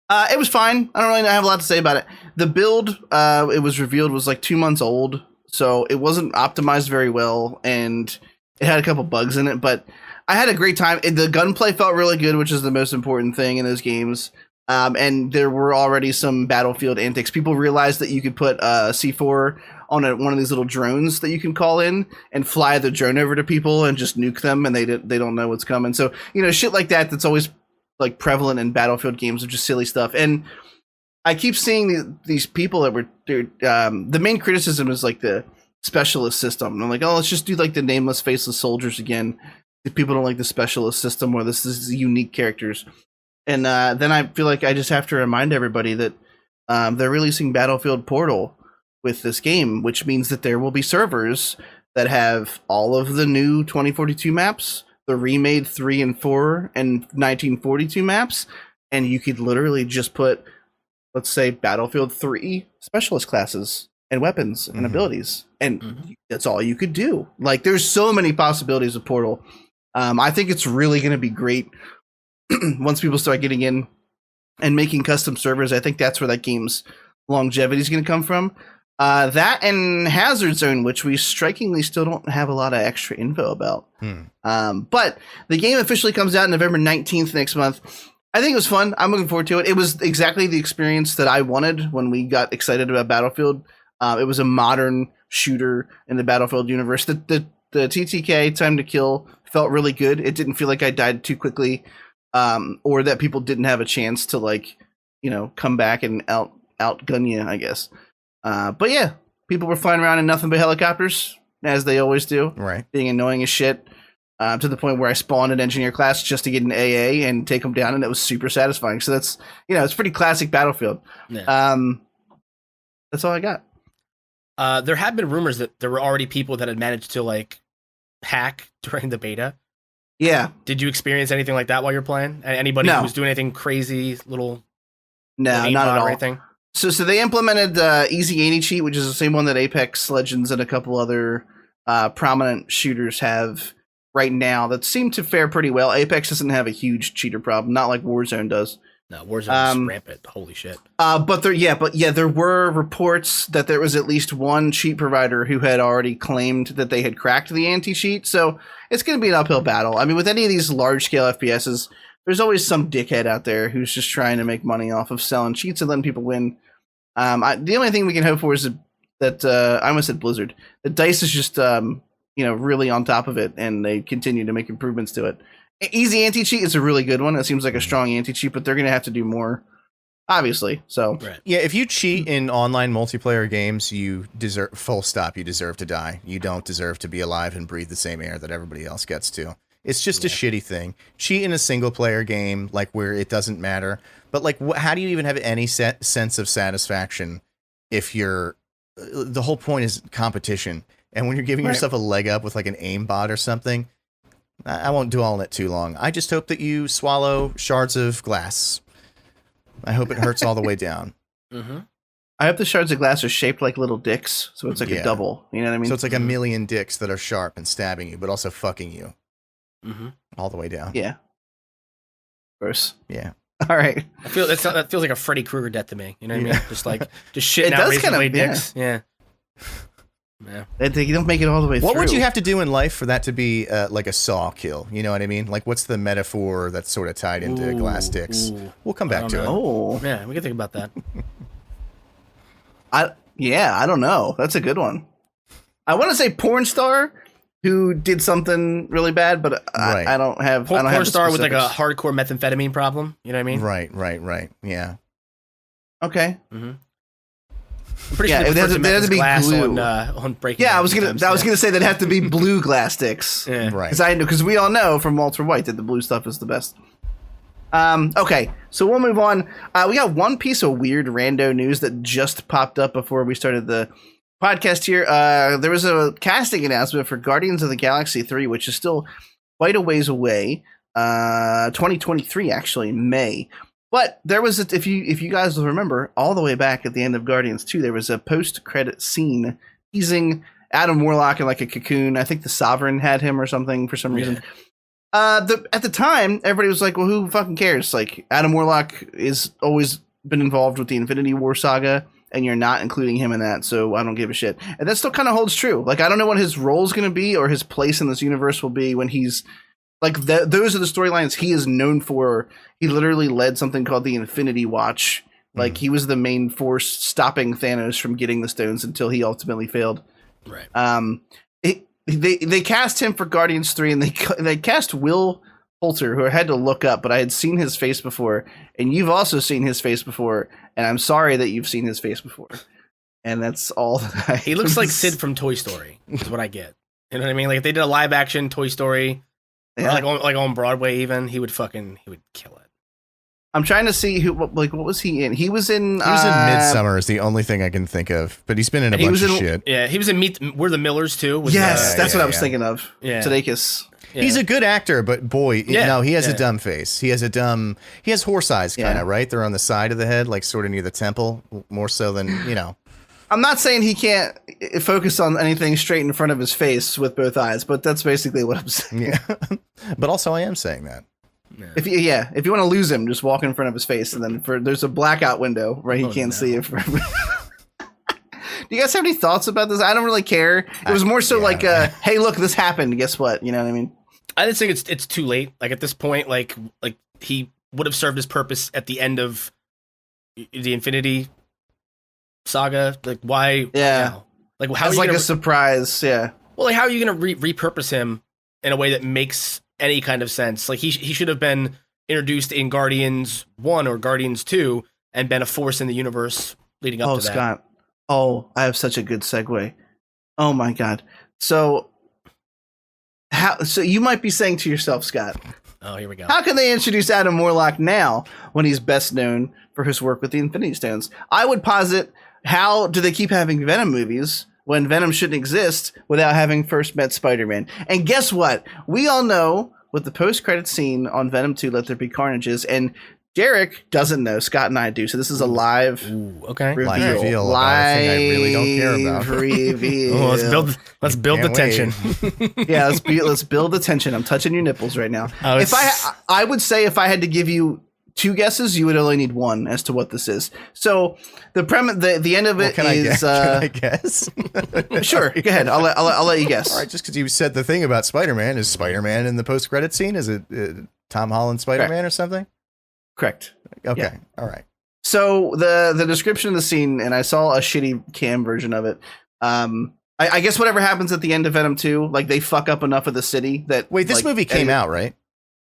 It was fine. I don't really have a lot to say about it. The build, it was revealed, was like 2 months old, so it wasn't optimized very well, and it had a couple bugs in it, but I had a great time. The gunplay felt really good, which is the most important thing in those games. And there were already some Battlefield antics. People realized that you could put C4 on one of these little drones that you can call in and fly the drone over to people and just nuke them, and they don't know what's coming. So, shit like that that's always like prevalent in Battlefield games of just silly stuff. And I keep seeing these people that were the main criticism is like the specialist system. And I'm like, oh, let's just do like the nameless, faceless soldiers again. If people don't like the specialist system where this is unique characters. And then I feel like I just have to remind everybody that they're releasing Battlefield Portal with this game, which means that there will be servers that have all of the new 2042 maps, the remade 3 and 4 and 1942 maps, and you could literally just put, let's say, Battlefield 3 specialist classes and weapons and abilities, and that's all you could do. Like, there's so many possibilities with Portal. I think it's really going to be great once people start getting in and making custom servers. I think that's where that game's longevity is going to come from. That and Hazard Zone, which we strikingly still don't have a lot of extra info about. But the game officially comes out November 19th next month. I think it was fun. I'm looking forward to it. It was exactly the experience that I wanted when we got excited about Battlefield. It was a modern shooter in the Battlefield universe. The TTK, Time to Kill, felt really good. It didn't feel like I died too quickly, or that people didn't have a chance to come back and outgun you, I guess. But yeah, people were flying around in nothing but helicopters, as they always do. Right. Being annoying as shit, to the point where I spawned an engineer class just to get an AA and take them down, and it was super satisfying. So that's, it's pretty classic Battlefield. Yeah. That's all I got. There have been rumors that there were already people that had managed to hack during the beta. Yeah. Did you experience anything like that while you're playing? Anybody who was doing anything crazy, No, not at all. Or anything? So they implemented Easy Anti-Cheat, which is the same one that Apex Legends and a couple other prominent shooters have right now that seem to fare pretty well. Apex doesn't have a huge cheater problem, not like Warzone does. No, Warzone is rampant. Holy shit. But there were reports that there was at least one cheat provider who had already claimed that they had cracked the anti-cheat. So it's going to be an uphill battle. I mean, with any of these large-scale FPSs, there's always some dickhead out there who's just trying to make money off of selling cheats and letting people win. The only thing we can hope for is that I almost said Blizzard. The DICE is just really on top of it, and they continue to make improvements to it. Easy Anti-Cheat is a really good one. It seems like a strong anti-cheat, but they're going to have to do more, obviously. So yeah, if you cheat in online multiplayer games, you deserve, full stop, you deserve to die. You don't deserve to be alive and breathe the same air that everybody else gets to. It's just a shitty thing. Cheat in a single player game, where it doesn't matter. But how do you even have any sense of satisfaction if the whole point is competition. And when you're giving yourself a leg up with an aimbot or something, I won't dwell on it too long. I just hope that you swallow shards of glass. I hope it hurts all the way down. Mm-hmm. I hope the shards of glass are shaped like little dicks, so it's a double. You know what I mean? So it's like a million dicks that are sharp and stabbing you, but also fucking you. Mm-hmm. All the way down. Yeah. Gross. Yeah. All right. That feels like a Freddy Krueger death to me. You know what I mean? Just shitting out razor blade dicks. Yeah. Yeah. They don't make it all the way through. What would you have to do in life for that to be like a saw kill? You know what I mean? What's the metaphor that's sort of tied into glass dicks? We'll come back to it. Oh. Yeah, we can think about that. I don't know. That's a good one. I want to say porn star who did something really bad, but I don't have. Porn star with a hardcore methamphetamine problem. You know what I mean? Right. Yeah. Okay. Mm-hmm. I'm pretty sure they have to be glue on Breaking. Yeah, I was gonna say they'd have to be blue glass sticks. Yeah. Right. Because we all know from Walter White that the blue stuff is the best. Okay, so we'll move on. We got one piece of weird rando news that just popped up before we started the podcast here. There was a casting announcement for Guardians of the Galaxy 3, which is still quite a ways away. 2023, actually, May. But there was if you guys will remember, all the way back at the end of Guardians 2, there was a post-credit scene teasing Adam Warlock in like a cocoon. I think the Sovereign had him or something for some reason. At the time, everybody was like, well, who fucking cares? Like, Adam Warlock is always been involved with the Infinity War saga, and you're not including him in that, so I don't give a shit. And that still kind of holds true. Like, I don't know what his role is going to be or his place in this universe will be when he's like, those are the storylines he is known for. He literally led something called the Infinity Watch. Like, he was the main force stopping Thanos from getting the stones until he ultimately failed. Right. They cast him for Guardians 3, and they cast Will Poulter, who I had to look up, but I had seen his face before, and you've also seen his face before, and I'm sorry that you've seen his face before. And that's all that He looks like Sid from Toy Story, is what I get. You know what I mean? Like, if they did a live action Toy Story, Yeah. or like on Broadway even, he would kill it. I'm trying to see what was he in? He was in Midsummer is the only thing I can think of, but he's been in a bunch of shit. Yeah, he was in We're the Millers too. Yes, that's what I was thinking of. Yeah. Sudeikis. Yeah. He's a good actor, but boy, no, he has a dumb face. He has horse eyes, kind of, right? They're on the side of the head, like sort of near the temple, more so than, I'm not saying he can't focus on anything straight in front of his face with both eyes, but that's basically what I'm saying. Yeah. But also I am saying that. Yeah. If you want to lose him, just walk in front of his face, and then there's a blackout window where he can't see it. Do you guys have any thoughts about this? I don't really care. It was more so like, hey, look, this happened. Guess what? You know what I mean? I just think it's too late. Like, at this point, like he would have served his purpose at the end of the Infinity Saga. Like, why? Yeah. Now? Like, how? It's like a surprise. Yeah. Well, like, how are you going to repurpose him in a way that makes any kind of sense? Like, he should have been introduced in Guardians 1 or Guardians 2 and been a force in the universe leading up to that. Oh, Scott. Oh, I have such a good segue. Oh my God. So you might be saying to yourself, Scott, oh, here we go. How can they introduce Adam Warlock now when he's best known for his work with the Infinity Stones? I would posit, how do they keep having Venom movies when Venom shouldn't exist without having first met Spider-Man? And guess what? We all know what the post-credit scene on Venom 2 Let There Be Carnage is, and Derek doesn't know. Scott and I do. So this is a live reveal. Live reveal about a thing I really don't care about. Reveal. Oh, let's build the tension. Yeah, let's build the tension. I'm touching your nipples right now. Oh, I would say if I had to give you two guesses, you would only need one as to what this is. So the end of it can is. I guess? Sure, go ahead. I'll let you guess. All right, just because you said the thing about Spider-Man, is Spider-Man in the post-credit scene? Is it Tom Holland Spider-Man or something? Correct. Okay. Yeah. All right. So the description of the scene, and I saw a shitty cam version of it. I guess whatever happens at the end of Venom 2, like they fuck up enough of the city that. Wait, this movie came out, right?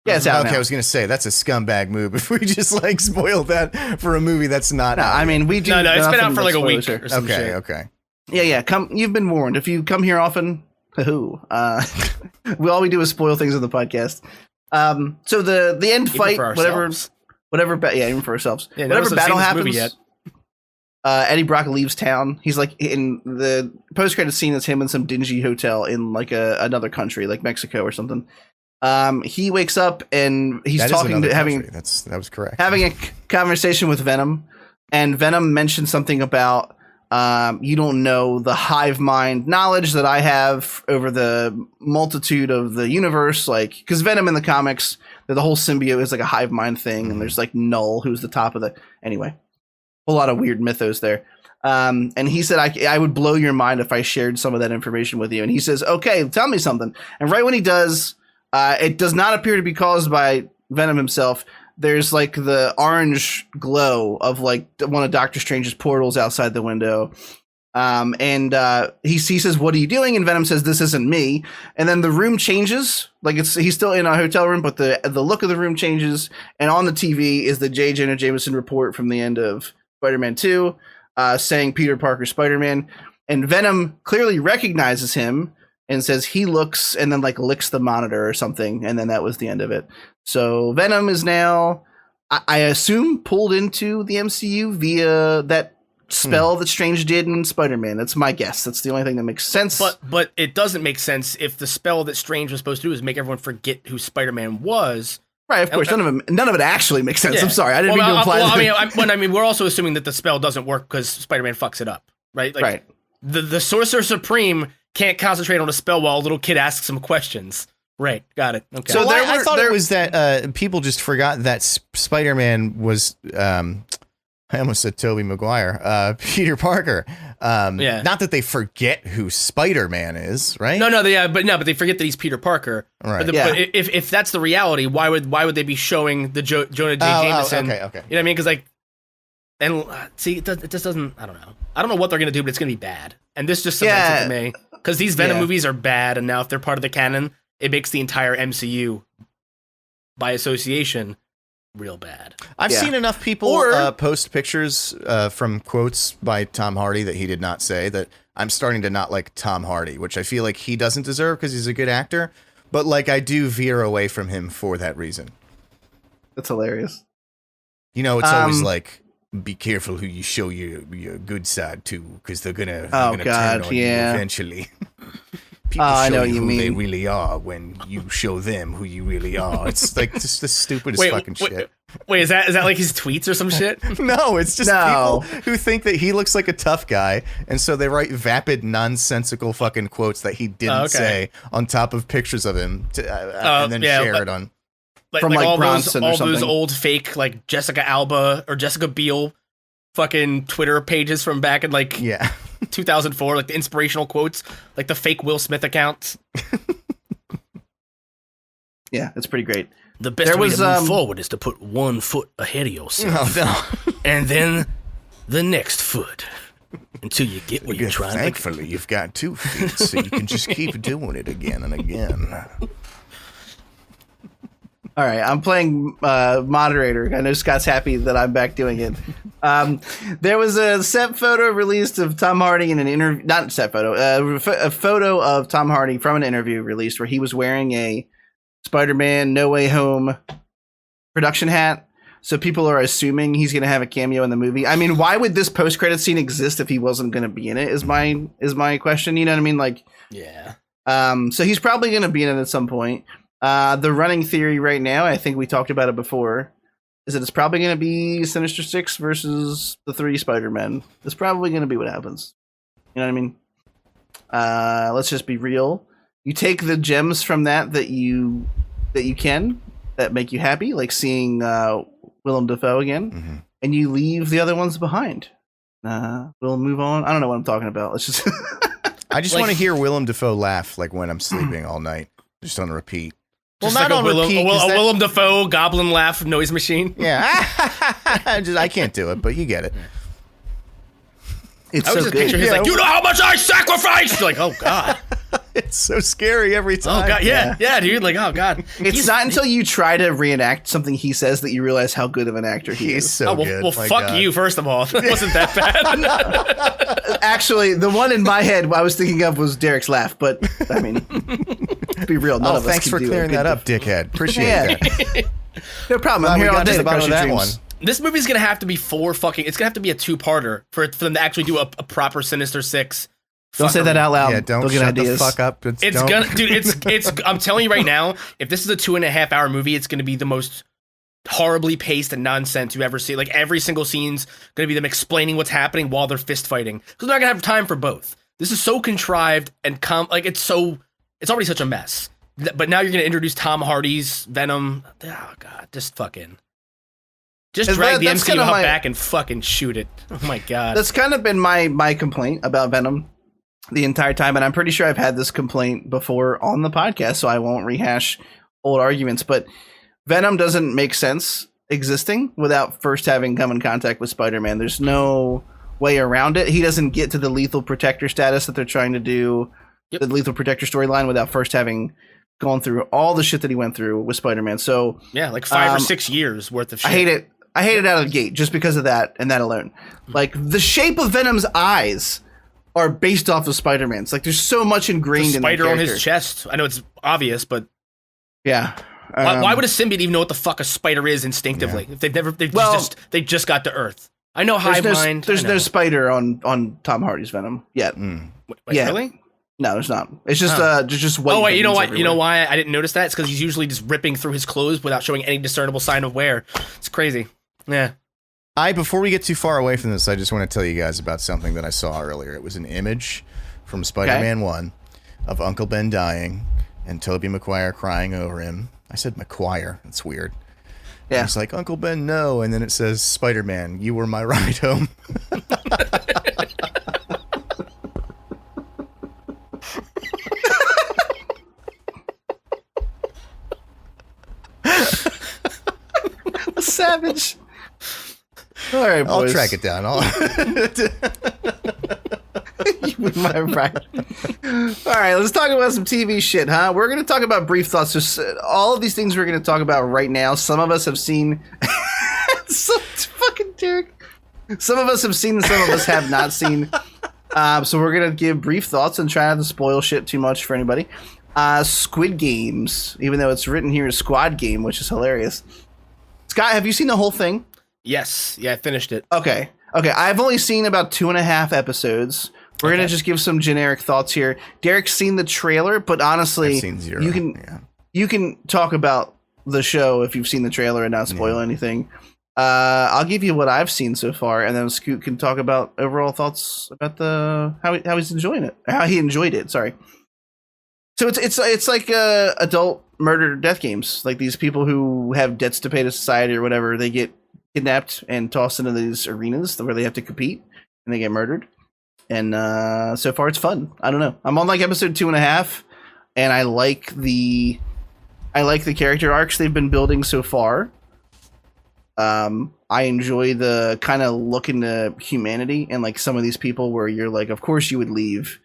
Yeah, it's out okay, now. I was gonna say that's a scumbag move if we just like spoiled that for a movie that's not. No, out I mean we do. No, it's been out for like a week or some shit. Okay. Yeah. You've been warned. If you come here often, we do is spoil things on the podcast. So the end fight, even for ourselves. Yeah, whatever battle happens. Yet. Eddie Brock leaves town. He's like in the post-credit scene is him in some dingy hotel in like another country, like Mexico or something. He wakes up and he's that was correct. Having a conversation with Venom, and Venom mentioned something about you don't know the hive mind knowledge that I have over the multitude of the universe, like because Venom in the comics, the whole symbiote is like a hive mind thing, and there's like Null, who's the top of the anyway. A lot of weird mythos there. And he said, I would blow your mind if I shared some of that information with you. And he says, okay, tell me something. And right when he does, it does not appear to be caused by Venom himself. There's like the orange glow of like one of Doctor Strange's portals outside the window. And he says, what are you doing? And Venom says, this isn't me. And then the room changes. Like he's still in a hotel room, but the look of the room changes. And on the TV is the J. Jonah Jameson report from the end of Spider-Man 2, saying Peter Parker Spider-Man, and Venom clearly recognizes him and says he looks, and then like licks the monitor or something, and then that was the end of it. So Venom is now, I assume, pulled into the MCU via that spell that Strange did in Spider-Man. That's my guess. That's the only thing that makes sense. But it doesn't make sense if the spell that Strange was supposed to do is make everyone forget who Spider-Man was. Right, of course. None of it actually makes sense. Yeah. I'm sorry. I didn't mean to imply that. I mean, we're also assuming that the spell doesn't work because Spider-Man fucks it up, right? Like, right. The Sorcerer Supreme can't concentrate on a spell while a little kid asks him questions. Right, got it. Okay. So I thought it was that people just forgot that Spider-Man was. I almost said Tobey Maguire. Peter Parker. Not that they forget who Spider-Man is, right? No, but they forget that he's Peter Parker. Right. But if that's the reality, why would they be showing the Jonah J. Jameson? Okay. You know what I mean? Because it just doesn't. I don't know. I don't know what they're gonna do, but it's gonna be bad. And this just cements it to me because these Venom movies are bad, and now if they're part of the canon, it makes the entire MCU by association real bad. I've seen enough people post pictures from quotes by Tom Hardy that he did not say that I'm starting to not like Tom Hardy, which I feel like he doesn't deserve because he's a good actor. But like I do veer away from him for that reason. That's hilarious. You know, it's always like, be careful who you show your good side to because they're gonna turn on you eventually. People show I know you you who mean. they really are when you show them who you really are. It's like just the stupidest fucking shit. Wait, is that like his tweets or some shit? No, it's just people who think that he looks like a tough guy, and so they write vapid, nonsensical fucking quotes that he didn't say on top of pictures of him, and then share it on. From like all Bronson or something. those old fake like Jessica Alba or Jessica Biel fucking Twitter pages from back in 2004, like the inspirational quotes, like the fake Will Smith accounts. Yeah, it's pretty great. The best way to move forward is to put one foot ahead of yourself. Oh, no. And then the next foot until you get where you're trying. Thankfully, you've got 2 feet, so you can just keep doing it again and again. All right, I'm playing moderator. I know Scott's happy that I'm back doing it. There was a set photo released of Tom Hardy in an interview. Not set photo. A photo of Tom Hardy from an interview released where he was wearing a Spider-Man No Way Home production hat. So people are assuming he's going to have a cameo in the movie. I mean, why would this post-credit scene exist if he wasn't going to be in it? Is my question. You know what I mean? Like, yeah. So he's probably going to be in it at some point. The running theory right now, I think we talked about it before, is that it's probably going to be Sinister Six versus the 3 Spider-Men. It's probably going to be what happens. You know what I mean? Let's just be real. You take the gems from that you can, that make you happy, like seeing Willem Dafoe again, and you leave the other ones behind. We'll move on. I don't know what I'm talking about. Let's just... I just want to hear Willem Dafoe laugh like when I'm sleeping all night, just on repeat. Well, not on repeat. Willem Dafoe goblin laugh noise machine. Yeah, I can't do it, but you get it. It's I was so just good. picture he's like, you know how much I sacrificed? Like, oh god, it's so scary every time. Oh god, yeah, dude. Like, oh god. It's not until you try to reenact something he says that you realize how good of an actor he is. So good. Well, fuck you. First of all, it wasn't that bad. Actually, the one in my head I was thinking of was Derek's laugh, but I mean, to be real, none of us thanks can for do clearing that up, dickhead. Appreciate that. No problem. I'm here all day to crush your dreams. This movie's gonna have to be it's gonna have to be a 2-parter for them to actually do a proper Sinister Six. Don't say that out loud. Yeah, don't get shut ideas. the fuck up. It's I'm telling you right now, if this is a 2.5-hour movie, it's gonna be the most horribly paced and nonsense you ever see. Like every single scene's gonna be them explaining what's happening while they're fist fighting. Because they're not gonna have time for both. This is so contrived and it's already such a mess. But now you're gonna introduce Tom Hardy's Venom. Oh god, just drag the MCU back and fucking shoot it. Oh my god. That's kind of been my complaint about Venom the entire time, and I'm pretty sure I've had this complaint before on the podcast, so I won't rehash old arguments, but Venom doesn't make sense existing without first having come in contact with Spider-Man. There's no way around it. He doesn't get to the lethal protector status that they're trying to do, the lethal protector storyline, without first having gone through all the shit that he went through with Spider-Man. So yeah, like 5 or 6 years worth of shit. I hate it out of the gate just because of that and that alone. Like the shape of Venom's eyes are based off of Spider-Man's. Like there's so much ingrained in that character. Spider on his chest. I know it's obvious, but yeah. Why would a symbiote even know what the fuck a spider is instinctively? Yeah. If they just got to Earth. I know hive mind. There's no spider on Tom Hardy's Venom yet. Wait, really? No, there's not. It's just just white. Oh wait, you know what? everywhere. You know why I didn't notice that? It's because he's usually just ripping through his clothes without showing any discernible sign of wear. It's crazy. Yeah. Before we get too far away from this, I just want to tell you guys about something that I saw earlier. It was an image from Spider-Man 1 of Uncle Ben dying and Tobey Maguire crying over him. I said McGuire. That's weird. Yeah. He's like, Uncle Ben, no. And then it says, Spider-Man, you were my ride home. Savage. All right, boys. I'll track it down. You were my ride. All right, let's talk about some TV shit, huh? We're going to talk about brief thoughts. Just all of these things we're going to talk about right now. Some of us have seen. So fucking Derek. Some of us have seen and some of us have not seen. So we're going to give brief thoughts and try not to spoil shit too much for anybody. Squid Games, even though it's written here as Squad Game, which is hilarious. Scott, have you seen the whole thing? Yes. Yeah, I finished it. Okay. I've only seen about 2.5 episodes. We're gonna just give some generic thoughts here. Derek's seen the trailer, but honestly, I've seen 0. You can talk about the show if you've seen the trailer and not spoil anything. I'll give you what I've seen so far, and then Scoot can talk about overall thoughts about how he's enjoying it, how he enjoyed it. Sorry. So it's like adult murder death games, like these people who have debts to pay to society or whatever. They get kidnapped and tossed into these arenas where they have to compete, and they get murdered. And so far, it's fun. I don't know. I'm on like episode 2.5, and I like the character arcs they've been building so far. I enjoy the kind of look into humanity and like some of these people where you're like, of course you would leave.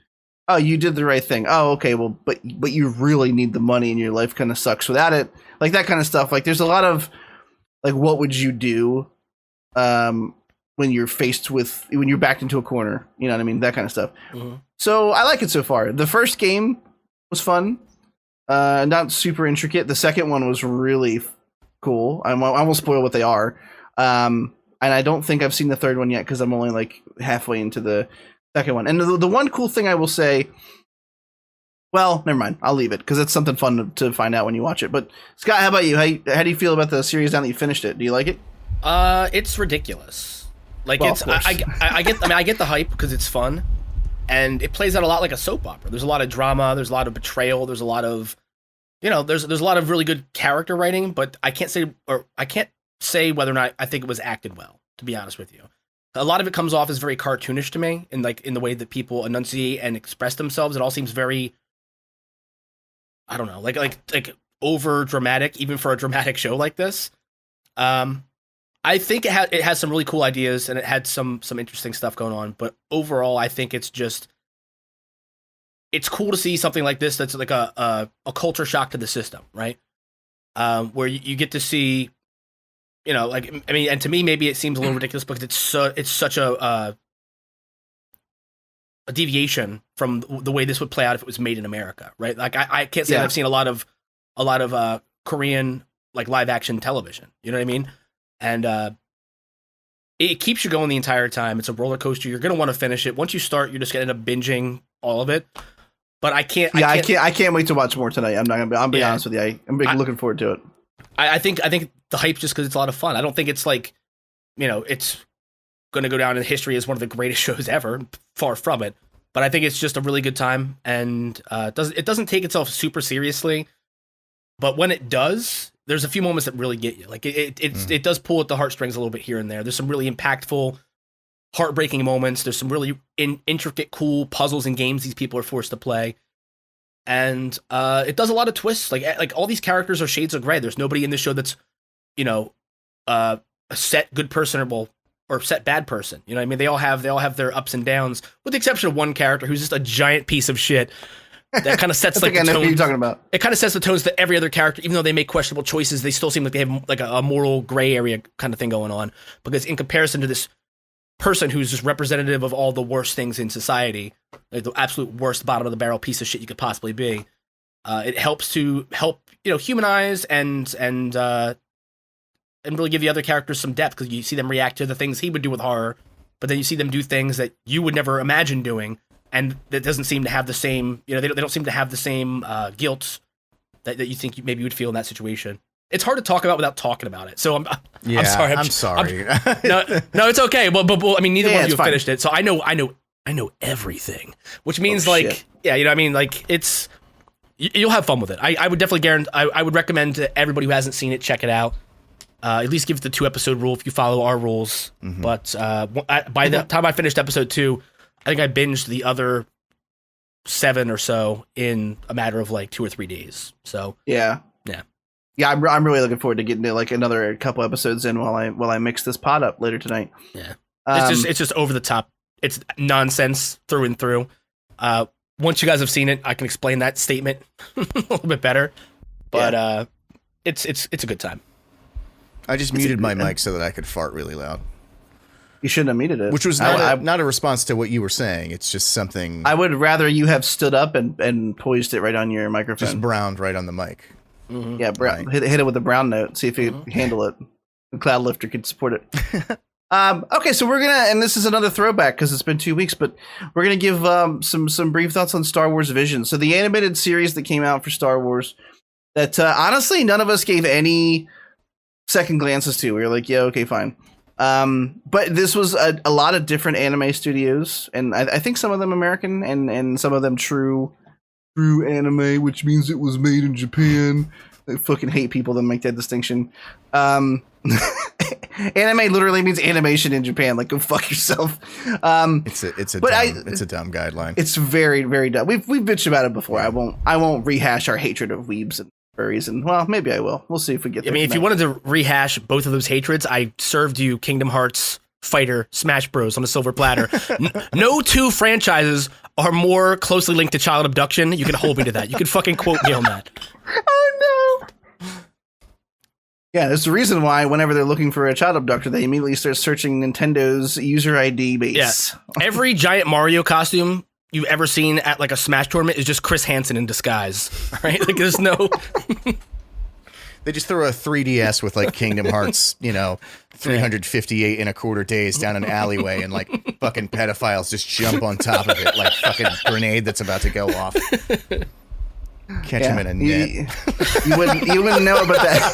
Oh, you did the right thing. Oh, okay. Well, but you really need the money and your life kind of sucks without it. Like that kind of stuff. Like there's a lot of like, what would you do when you're when you're backed into a corner? You know what I mean? That kind of stuff. Mm-hmm. So I like it so far. The first game was fun. Not super intricate. The second one was really cool. I won't spoil what they are. And I don't think I've seen the third one yet because I'm only like halfway into the second one. And the one cool thing I will say, well, never mind. I'll leave it because it's something fun to find out when you watch it. But Scott, how about you? How do you feel about the series now that you finished it? Do you like it? It's ridiculous. Like well, it's I get the hype because it's fun, and it plays out a lot like a soap opera. There's a lot of drama. There's a lot of betrayal. There's a lot of, there's a lot of really good character writing. But I can't say whether or not I think it was acted well. To be honest with you. A lot of it comes off as very cartoonish to me, in the way that people enunciate and express themselves. It all seems very, I don't know, like over dramatic, even for a dramatic show like this. I think it has some really cool ideas and it had some interesting stuff going on. But overall, I think it's cool to see something like this that's like a culture shock to the system, right? Where you get to see. And to me, maybe it seems a little ridiculous because it's such a deviation from the way this would play out if it was made in America, right? Like I can't say that I've seen a lot of Korean like live action television. You know what I mean? And it keeps you going the entire time. It's a roller coaster. You're gonna want to finish it. Once you start, you're just gonna end up binging all of it. But I can't wait to watch more tonight. I'll be honest with you. I'm looking forward to it. I think the hype's just because it's a lot of fun. I don't think it's like, it's going to go down in history as one of the greatest shows ever. Far from it. But I think it's just a really good time, and it doesn't take itself super seriously. But when it does, there's a few moments that really get you. Like it does pull at the heartstrings a little bit here and there. There's some really impactful, heartbreaking moments. There's some really intricate, cool puzzles and games these people are forced to play. And it does a lot of twists. Like all these characters are shades of gray. There's nobody in this show that's, a set good person or set bad person. You know what I mean? They all have their ups and downs, with the exception of one character who's just a giant piece of shit. That kind of sets like the tone. I know who you're talking about. It kind of sets the tones that every other character, even though they make questionable choices, they still seem like they have like a moral gray area kind of thing going on. Because in comparison to this person who's just representative of all the worst things in society, like the absolute worst bottom of the barrel piece of shit you could possibly be, it helps humanize and really give the other characters some depth, because you see them react to the things he would do with horror, but then you see them do things that you would never imagine doing, and that doesn't seem to have the same, they don't seem to have the same guilt that you think maybe you would feel in that situation. It's hard to talk about without talking about it. So I'm sorry. I'm sorry. No, it's okay. But I mean, neither one of you have fine. finished it, so I know everything, which means shit. it's you'll have fun with it. I would definitely guarantee. I would recommend to everybody who hasn't seen it, check it out. At least give it the 2-episode rule if you follow our rules. Mm-hmm. But by the time I finished episode 2, I think I binged the other 7 or so in a matter of like 2 or 3 days. So Yeah. I'm really looking forward to getting to like another couple episodes in while I mix this pod up later tonight. Yeah, it's just over the top. It's nonsense through and through. Once you guys have seen it, I can explain that statement a little bit better. But it's a good time. I just muted my mic so that I could fart really loud. You shouldn't have muted it. Which was not a response to what you were saying. It's just something. I would rather you have stood up and poised it right on your microphone. Just browned right on the mic. Mm-hmm. Yeah, brown. Right. Hit it with a brown note. See if you can handle it. The cloud lifter could support it. Okay, so we're gonna, and this is another throwback because it's been 2 weeks, but we're gonna give some brief thoughts on Star Wars Vision. So the animated series that came out for Star Wars that honestly none of us gave any second glances to. We were like, yeah, okay, fine. But this was a lot of different anime studios, and I think some of them American and some of them true anime, which means it was made in Japan. I fucking hate people that make that distinction. Anime literally means animation in Japan. Like, go fuck yourself. It's a dumb guideline. It's very, very dumb. We've bitched about it before. I won't rehash our hatred of weebs and furries, and well, maybe I will. We'll see if we get there. I mean, if you wanted to rehash both of those hatreds, I served you Kingdom Hearts Fighter Smash Bros on a silver platter. No two franchises are more closely linked to child abduction. You can hold me to that. You can fucking quote me on that. Oh no. Yeah, there's the reason why whenever they're looking for a child abductor, they immediately start searching Nintendo's user ID base. Yeah. Every giant Mario costume you've ever seen at like a Smash tournament is just Chris Hansen in disguise. Right? Like there's no. They just throw a 3DS with like Kingdom Hearts, 358 and a quarter days down an alleyway, and like fucking pedophiles just jump on top of it like fucking grenade that's about to go off. Catch him in a net. You wouldn't know about that.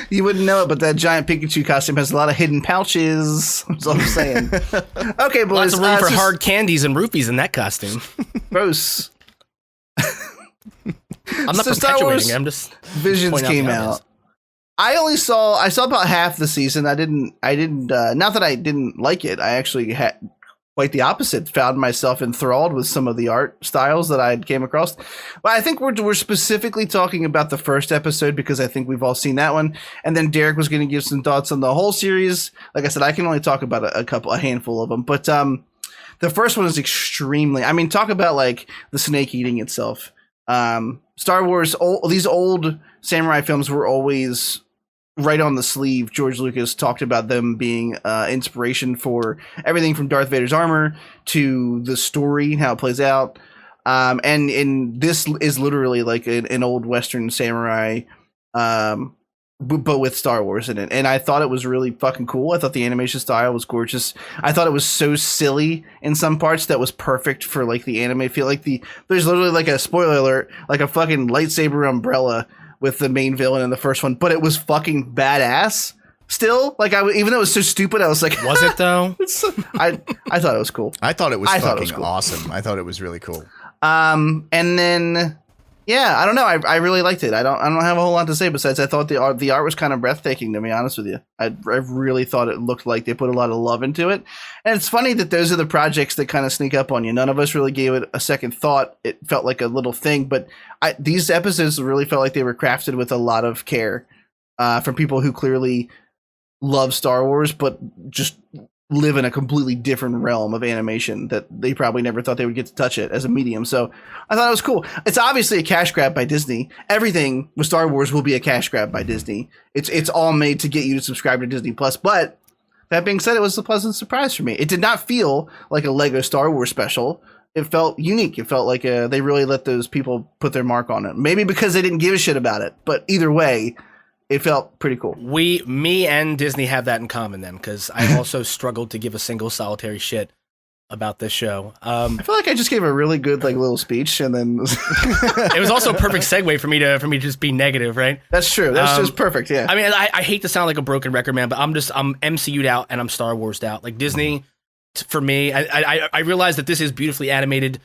You wouldn't know it, but that giant Pikachu costume has a lot of hidden pouches. That's all I'm saying. Okay, boys. Lots of room for hard candies and roofies in that costume. Gross. I'm not So Star perpetuating Wars it. I'm just Visions pointing came how it out. is. I saw about half the season. I didn't not that I didn't like it. I actually had quite the opposite. Found myself enthralled with some of the art styles that I came across. But I think we're specifically talking about the first episode because I think we've all seen that one. And then Derek was going to give some thoughts on the whole series. Like I said, I can only talk about a handful of them. But the first one is extremely. I mean, talk about like the snake eating itself. Star Wars, these old samurai films were always right on the sleeve. George Lucas talked about them being inspiration for everything from Darth Vader's armor to the story, how it plays out. And this is literally like an old Western samurai, but with Star Wars in it. And I thought it was really fucking cool. I thought the animation style was gorgeous. I thought it was so silly in some parts that was perfect for like the anime feel. Like there's literally like a spoiler alert, like a fucking lightsaber umbrella with the main villain in the first one, but it was fucking badass. Still, like even though it was so stupid, I was like, was it though? I thought it was cool. I thought it was cool. Awesome. I thought it was really cool. And then, yeah, I don't know. I really liked it. I don't have a whole lot to say besides I thought the art was kind of breathtaking, to be honest with you. I really thought it looked like they put a lot of love into it. And it's funny that those are the projects that kind of sneak up on you. None of us really gave it a second thought. It felt like a little thing, but these episodes really felt like they were crafted with a lot of care from people who clearly love Star Wars, but just live in a completely different realm of animation that they probably never thought they would get to touch it as a medium. So I thought it was cool. It's obviously a cash grab by Disney. Everything with Star Wars will be a cash grab by Disney. It's all made to get you to subscribe to Disney Plus. But that being said, it was a pleasant surprise for me. It did not feel like a Lego Star Wars special. It felt unique. It felt like they really let those people put their mark on it. Maybe because they didn't give a shit about it. But either way, it felt pretty cool. Me and Disney have that in common then, because I also struggled to give a single solitary shit about this show. I feel like I just gave a really good like little speech, and then It was also a perfect segue for me to just be negative, right? That's true. That's just perfect. Yeah. I mean, I hate to sound like a broken record, man, but I'm MCU'd out and I'm Star Wars'd out. Like Disney, for me, I realize that this is beautifully animated.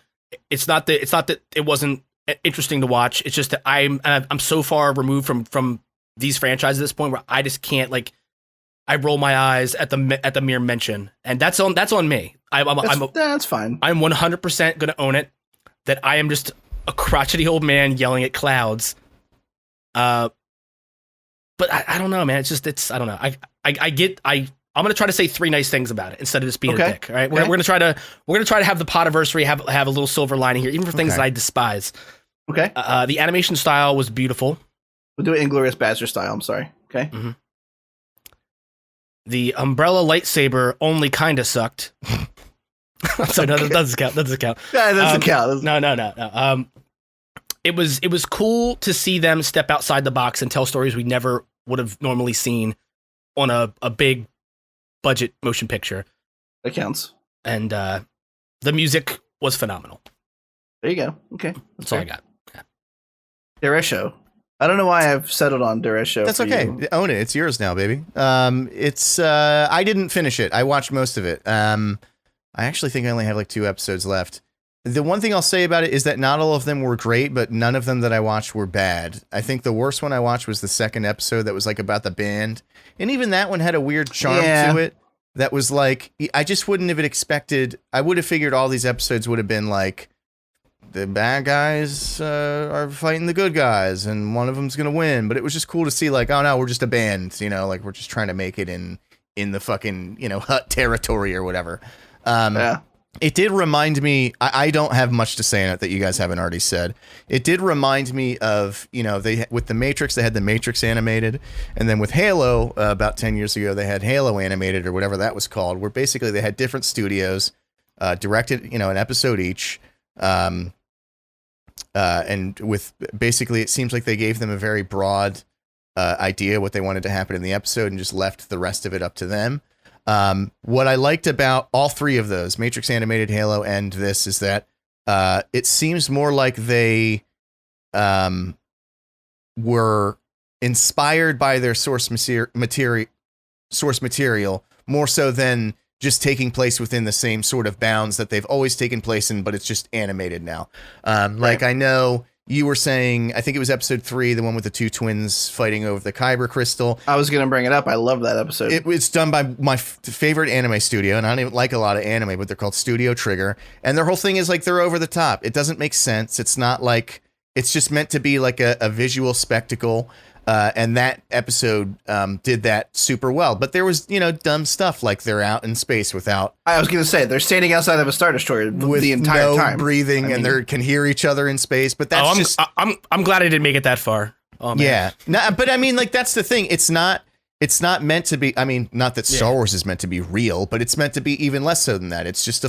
It's not that it wasn't interesting to watch. It's just that I'm so far removed from these franchises at this point where I just can't like. I roll my eyes at the mere mention, and that's on me. That's fine. I'm 100% gonna own it. That I am just a crotchety old man yelling at clouds. But I don't know, man. I don't know. I'm gonna try to say 3 nice things about it instead of just being a dick. All right, we're gonna try to have the Podiversary have a little silver lining here, even for things that I despise. Okay. The animation style was beautiful. We'll do it Inglourious Bastard style. I'm sorry. Okay. Mm-hmm. The umbrella lightsaber only kind of sucked. So no, that doesn't count. That doesn't count. Yeah, that doesn't count. No. It was cool to see them step outside the box and tell stories we never would have normally seen on a big budget motion picture. That counts. And the music was phenomenal. There you go. Okay. That's all I got. Yeah. Derecho. I don't know why I've settled on Derecho. That's okay. You. Own it. It's yours now, baby. It's I didn't finish it. I watched most of it. I actually think I only have like 2 episodes left. The one thing I'll say about it is that not all of them were great, but none of them that I watched were bad. I think the worst one I watched was the second episode that was like about the band. And even that one had a weird charm to it that was like, I just wouldn't have expected. I would have figured all these episodes would have been like, the bad guys are fighting the good guys and one of them's going to win. But it was just cool to see like, oh no, we're just a band, like we're just trying to make it in the fucking, hut territory or whatever. It did remind me, I don't have much to say in it that you guys haven't already said. It did remind me of, they with the Matrix, they had the Matrix animated. And then with Halo, about 10 years ago, they had Halo animated or whatever that was called, where basically they had different studios directed, an episode each. And with basically, it seems like they gave them a very broad idea what they wanted to happen in the episode and just left the rest of it up to them. What I liked about all 3 of those, Matrix Animated, Halo, and this, is that it seems more like they were inspired by their source material more so than just taking place within the same sort of bounds that they've always taken place in, but it's just animated now. Like I know you were saying, I think it was episode 3, the one with the 2 twins fighting over the Kyber crystal. I was going to bring it up. I love that episode. It's done by my favorite anime studio, and I don't even like a lot of anime, but they're called Studio Trigger. And their whole thing is like they're over the top. It doesn't make sense. It's not like, it's just meant to be like a visual spectacle. And that episode did that super well. But there was, dumb stuff like they're out in space without... I was going to say, they're standing outside of a Star Destroyer with the entire time. Breathing, and they can hear each other in space. But that's I'm glad I didn't make it that far. Oh, man. Yeah. No, but I mean, like, that's the thing. It's not meant to be... I mean, not that Star Wars is meant to be real, but it's meant to be even less so than that. It's just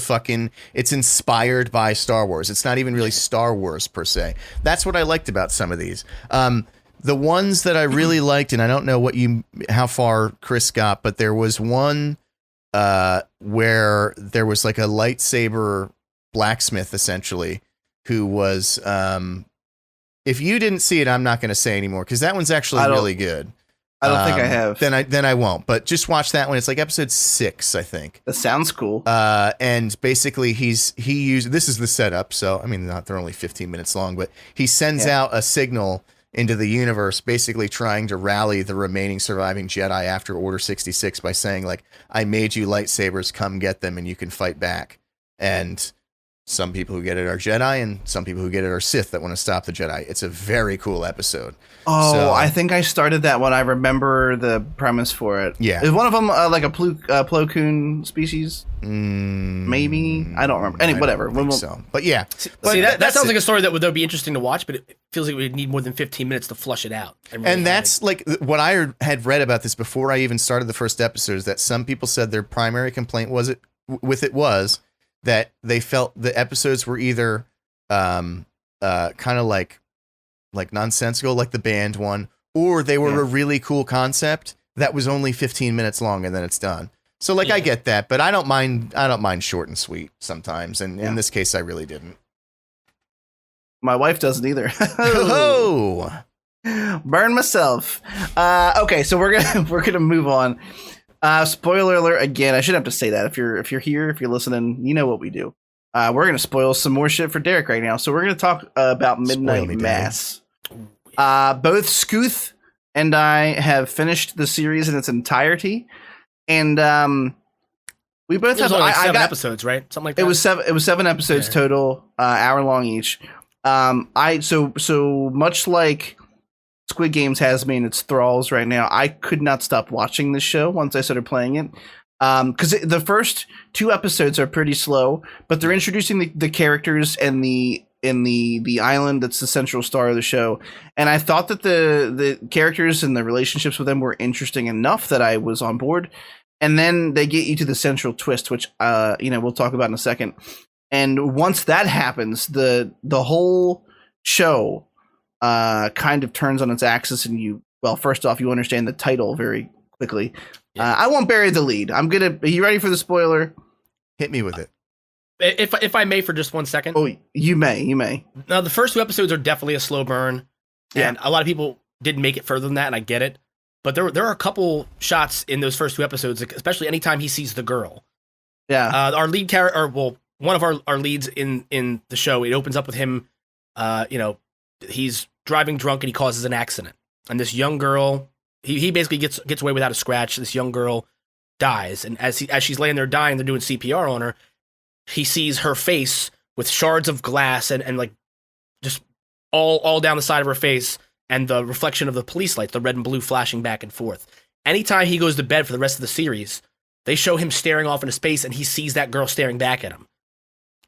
it's inspired by Star Wars. It's not even really Star Wars, per se. That's what I liked about some of these. The ones that I really liked, and I don't know how far Chris got, but there was one where there was like a lightsaber blacksmith, essentially, who was, if you didn't see it, I'm not going to say anymore, because that one's actually really good. I don't think I have. Then I won't, but just watch that one. It's like episode 6, I think. That sounds cool. And basically he used, this is the setup, so, I mean, they're only 15 minutes long, but he sends out a signal into the universe, basically trying to rally the remaining surviving Jedi after Order 66 by saying, like, I made you lightsabers, come get them, and you can fight back. And some people who get it are Jedi, and some people who get it are Sith that want to stop the Jedi. It's a very cool episode. Oh, I think I started that one. I remember the premise for it. Yeah. Is one of them like a Plo Koon species? Maybe? I don't remember. Whatever. I don't think so. But yeah. See, that sounds like a story that would be interesting to watch, but it feels like we'd need more than 15 minutes to flush it out. And that's like what I had read about this before I even started the first episode, is that some people said their primary complaint was that they felt the episodes were either kind of like nonsensical, like the band one, or they were a really cool concept that was only 15 minutes long and then it's done. So like I get that, but I don't mind short and sweet sometimes, and in this case I really didn't. My wife doesn't either. Oh, burn myself. Okay, so we're gonna move on. Spoiler alert again. I shouldn't have to say that. If you're here, if you're listening, you know what we do. We're gonna spoil some more shit for Derek right now. So we're gonna talk about Midnight Mass. Both Scooth and I have finished the series in its entirety, and we both have like 7 episodes, right? Something like that. It was 7 episodes total, hour long each. So much like Squid Games has me in its thralls right now, I could not stop watching this show once I started playing it. Because the first 2 episodes are pretty slow, but they're introducing the characters and the island that's the central star of the show. And I thought that the characters and the relationships with them were interesting enough that I was on board. And then they get you to the central twist, which we'll talk about in a second. And once that happens, the whole show kind of turns on its axis, and first off, you understand the title very quickly. I won't bury the lead. Are you ready for the spoiler? Hit me with it. If I may for just 1 second. Oh, you may. Now, the first 2 episodes are definitely a slow burn. Yeah. And a lot of people didn't make it further than that, and I get it. But there are a couple shots in those first 2 episodes, especially anytime he sees the girl. Yeah. Our lead character, one of our leads in the show, it opens up with him, he's driving drunk and he causes an accident. And this young girl, he basically gets away without a scratch. This young girl dies. And as she's laying there dying, they're doing CPR on her. He sees her face with shards of glass and like just all down the side of her face, and the reflection of the police lights, the red and blue flashing back and forth. Anytime he goes to bed for the rest of the series, they show him staring off into space, and he sees that girl staring back at him.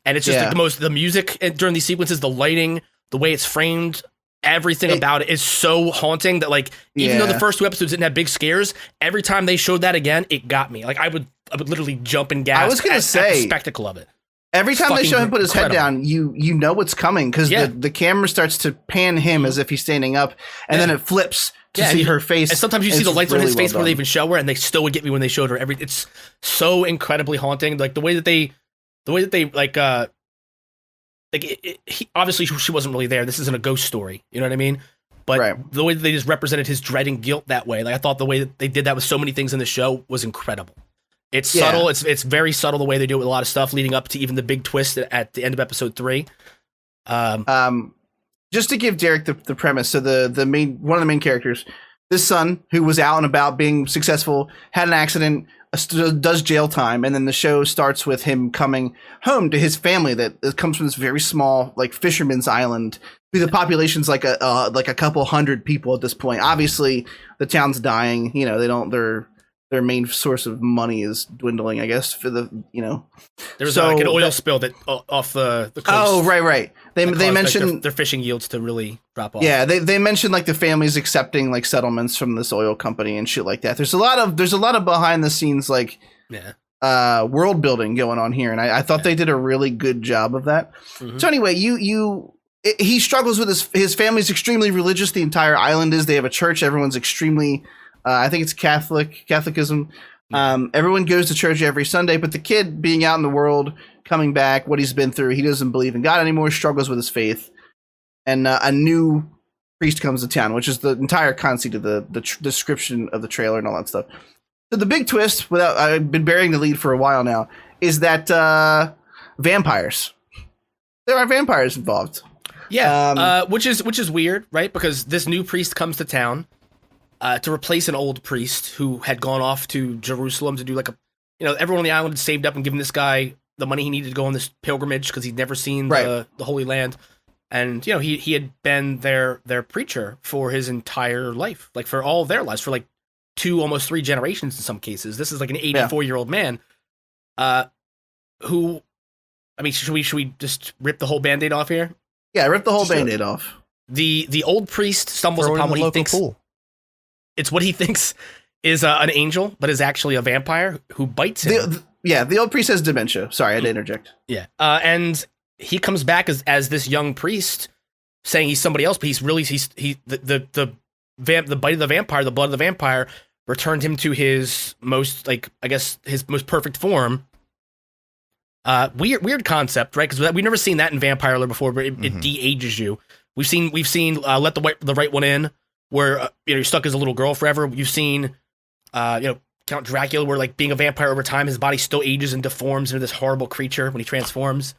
And it's just the music during these sequences, the lighting, the way it's framed, everything about it is so haunting that, like, even though the first 2 episodes didn't have big scares, every time they showed that again, it got me. Like, I would literally jump and gasp. I was gonna say, at the spectacle of it. Every time they show him put his head down, you know what's coming, because the camera starts to pan him as if he's standing up, and then it flips to see her face. And sometimes you see the lights on his face before they even show her, and they still would get me when they showed her. It's so incredibly haunting. Like the way that they obviously she wasn't really there. This isn't a ghost story. You know what I mean? But the way that they just represented his dread and guilt that way, like I thought the way that they did that with so many things in the show was incredible. It's subtle. It's very subtle the way they do it with a lot of stuff leading up to even the big twist at the end of episode 3. Just to give Derek the premise, so one of the main characters, this son who was out and about being successful, had an accident, does jail time, and then the show starts with him coming home to his family that comes from this very small, like, fisherman's island. The population's like a couple hundred people at this point. Obviously, the town's dying. You know, their main source of money is dwindling, I guess, for the, There's like an oil spill that off the coast. Oh, right. They mentioned like their fishing yields to really drop off. Yeah, they mentioned like the families accepting like settlements from this oil company and shit like that. There's a lot of behind the scenes like world building going on here, and I thought they did a really good job of that. Mm-hmm. So anyway, he struggles with his family's extremely religious. The entire island is. They have a church. Everyone's extremely I think it's Catholicism. Everyone goes to church every Sunday, but the kid being out in the world, coming back, what he's been through, he doesn't believe in God anymore, struggles with his faith. And a new priest comes to town, which is the entire conceit of the description of the trailer and all that stuff. So the big twist, I've been burying the lead for a while now, is that vampires. There are vampires involved. Yeah, which is weird, right? Because this new priest comes to town to replace an old priest who had gone off to Jerusalem to do like everyone on the island had saved up and given this guy the money he needed to go on this pilgrimage because he'd never seen the Holy Land. And, he had been their preacher for his entire life, like for all of their lives, for like 2, almost 3 generations in some cases. This is like an 84-year-old man who, I mean, should we just rip the whole Band-Aid off here? Yeah, rip the whole Band-Aid off. The old priest stumbles upon what he thinks. It's what he thinks is an angel, but is actually a vampire who bites him. The old priest has dementia. Sorry, I had to interject. Yeah, and he comes back as this young priest, saying he's somebody else, but the bite of the vampire, the blood of the vampire, returned him to his most, like, I guess, his most perfect form. Weird concept, right? Because we've never seen that in vampire lore before, but it de-ages you. We've seen Let the Right One In, where you're stuck as a little girl forever. You've seen Count Dracula, where like being a vampire over time, his body still ages and deforms into this horrible creature when he transforms.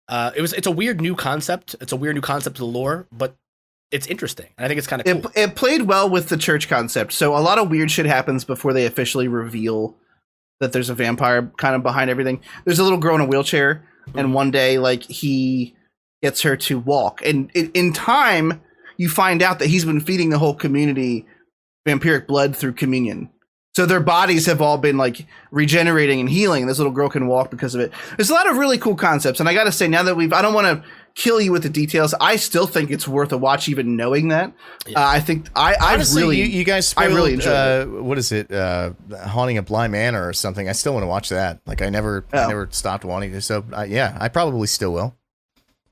It's a weird new concept. It's a weird new concept to the lore, but it's interesting. I think it's kind of cool. It played well with the church concept. So a lot of weird shit happens before they officially reveal that there's a vampire kind of behind everything. There's a little girl in a wheelchair, and one day, like, he gets her to walk. And in time, you find out that he's been feeding the whole community vampiric blood through communion. So their bodies have all been, like, regenerating and healing. And this little girl can walk because of it. There's a lot of really cool concepts. And I got to say, now that I don't want to kill you with the details, I still think it's worth a watch even knowing that. Yeah. I think honestly, you guys spoiled, I really enjoyed it. What is it? Haunting of Bly Manor or something. I still want to watch that. Like, I never stopped wanting to. So yeah, I probably still will.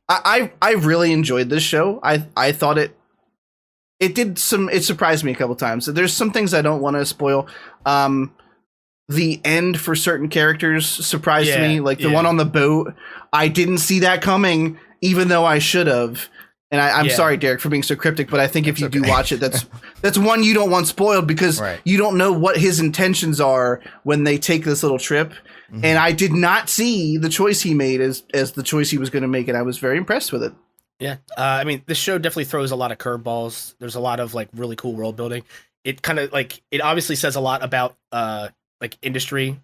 I really enjoyed this show. I thought it surprised me a couple times. There's some things I don't want to spoil. The end for certain characters surprised me. Like the one on the boat. I didn't see that coming, even though I should have. And I'm sorry, Derek, for being so cryptic, but I think if you do watch it, that's one you don't want spoiled, because you don't know what his intentions are when they take this little trip. Mm-hmm. And I did not see the choice he made as the choice he was going to make, and I was very impressed with it. Yeah, I mean, this show definitely throws a lot of curveballs. There's a lot of like really cool world building. It kind of like, it obviously says a lot about like industry,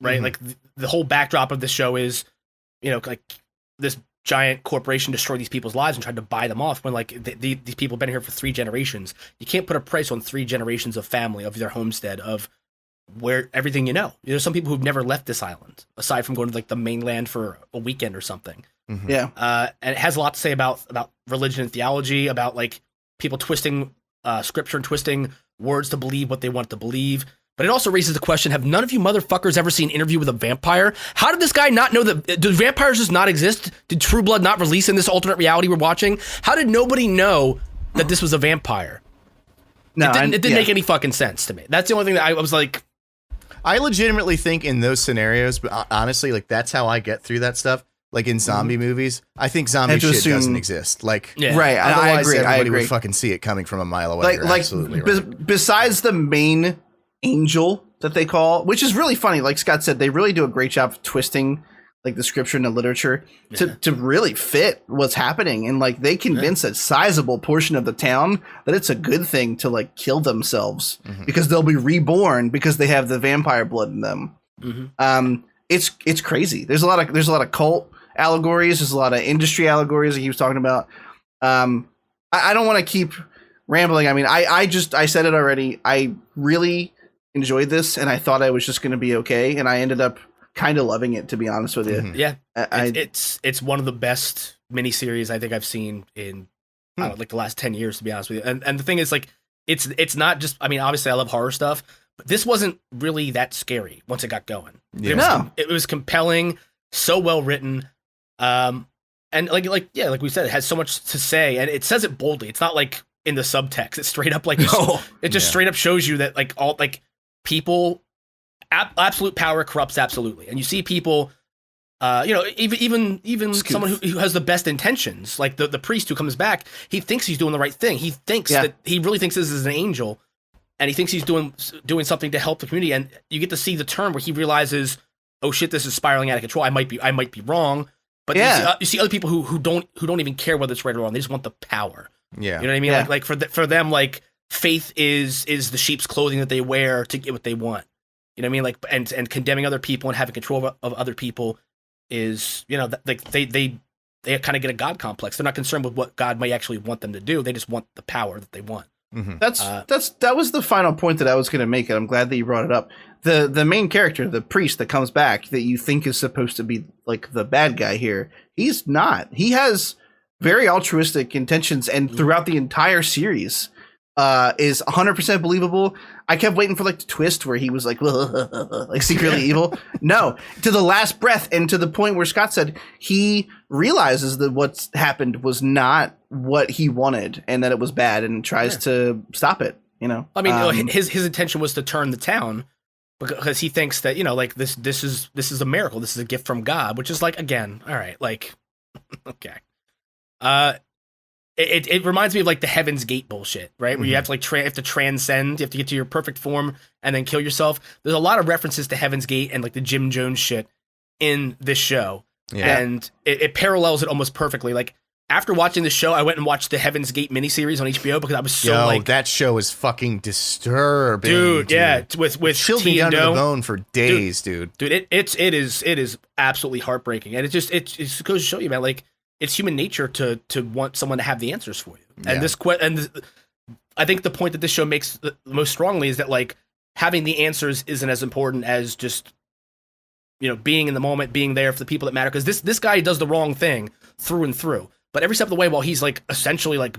right? Mm-hmm. Like the whole backdrop of the show is, like this giant corporation destroyed these people's lives and tried to buy them off when like these people have been here for 3 generations. You can't put a price on 3 generations of family, of their homestead, of where everything There's some people who've never left this island, aside from going to like the mainland for a weekend or something. Mm-hmm. Yeah. And it has a lot to say about religion and theology, about like people twisting scripture and twisting words to believe what they want to believe. But it also raises the question, have none of you motherfuckers ever seen Interview with a Vampire? How did this guy not know that? Do vampires just not exist? Did True Blood not release in this alternate reality we're watching? How did nobody know that this was a vampire? No, it didn't make any fucking sense to me. That's the only thing that I was like... I legitimately think in those scenarios, but honestly, like that's how I get through that stuff. Like in zombie movies, I think zombie shit doesn't exist. Like, right? Otherwise, I agree. Everybody would fucking see it coming from a mile away. Like absolutely right. Besides the main angel that they call, which is really funny. Like Scott said, they really do a great job of twisting like the scripture and the literature to really fit what's happening, and like they convince a sizable portion of the town that it's a good thing to like kill themselves because they'll be reborn because they have the vampire blood in them. Mm-hmm. It's crazy. There's a lot of cult allegories. There's a lot of industry allegories that he was talking about. I don't want to keep rambling. I mean, I said it already. I really enjoyed this, and I thought I was just going to be okay, and I ended up kind of loving it, to be honest with you. Mm-hmm. Yeah, it's one of the best miniseries I think I've seen in like the last 10 years, to be honest with you. And the thing is, like, it's not just. I mean, obviously, I love horror stuff, but this wasn't really that scary once it got going. Yeah. It was compelling, so well written. And like we said, it has so much to say, and it says it boldly. It's not like in the subtext. It's straight up like it just straight up shows you that like all like people, absolute power corrupts absolutely, and you see people, even someone who has the best intentions, like the priest who comes back, he thinks he's doing the right thing. He thinks that he really thinks this is an angel, and he thinks he's doing something to help the community. And you get to see the turn where he realizes, oh shit, this is spiraling out of control. I might be wrong. But you see other people who don't even care whether it's right or wrong. They just want the power. Yeah, you know what I mean. Yeah. Like for them, like faith is the sheep's clothing that they wear to get what they want. You know what I mean? Like and condemning other people and having control of other people is, like they kind of get a God complex. They're not concerned with what God might actually want them to do. They just want the power that they want. Mm-hmm. That was the final point that I was going to make, and I'm glad that you brought it up. The main character, the priest that comes back, that you think is supposed to be like the bad guy here, he's not. He has very altruistic intentions, and throughout the entire series, is 100% believable. I kept waiting for like the twist where he was like, like secretly evil. No, to the last breath, and to the point where Scott said he realizes that what's happened was not what he wanted, and that it was bad, and tries to stop it. you know. I mean, his intention was to turn the town because he thinks that, you know, like this is a miracle. This is a gift from God, which is like, again, all right, like, okay. It reminds me of like the Heaven's Gate bullshit, right? Where you have to like have to transcend, you have to get to your perfect form and then kill yourself. There's a lot of references to Heaven's Gate and like the Jim Jones shit in this show. Yeah. And it parallels it almost perfectly. Like after watching the show, I went and watched the Heaven's Gate miniseries on HBO because I was so like, that show is fucking disturbing, dude. Yeah, with chilled me under the bone for days, dude. It is absolutely heartbreaking, and it just goes to show you, man. Like it's human nature to want someone to have the answers for you. And I think the point that this show makes the most strongly is that like having the answers isn't as important as just, you know, being in the moment, being there for the people that matter. Because this guy does the wrong thing through and through. But every step of the way, while he's like essentially like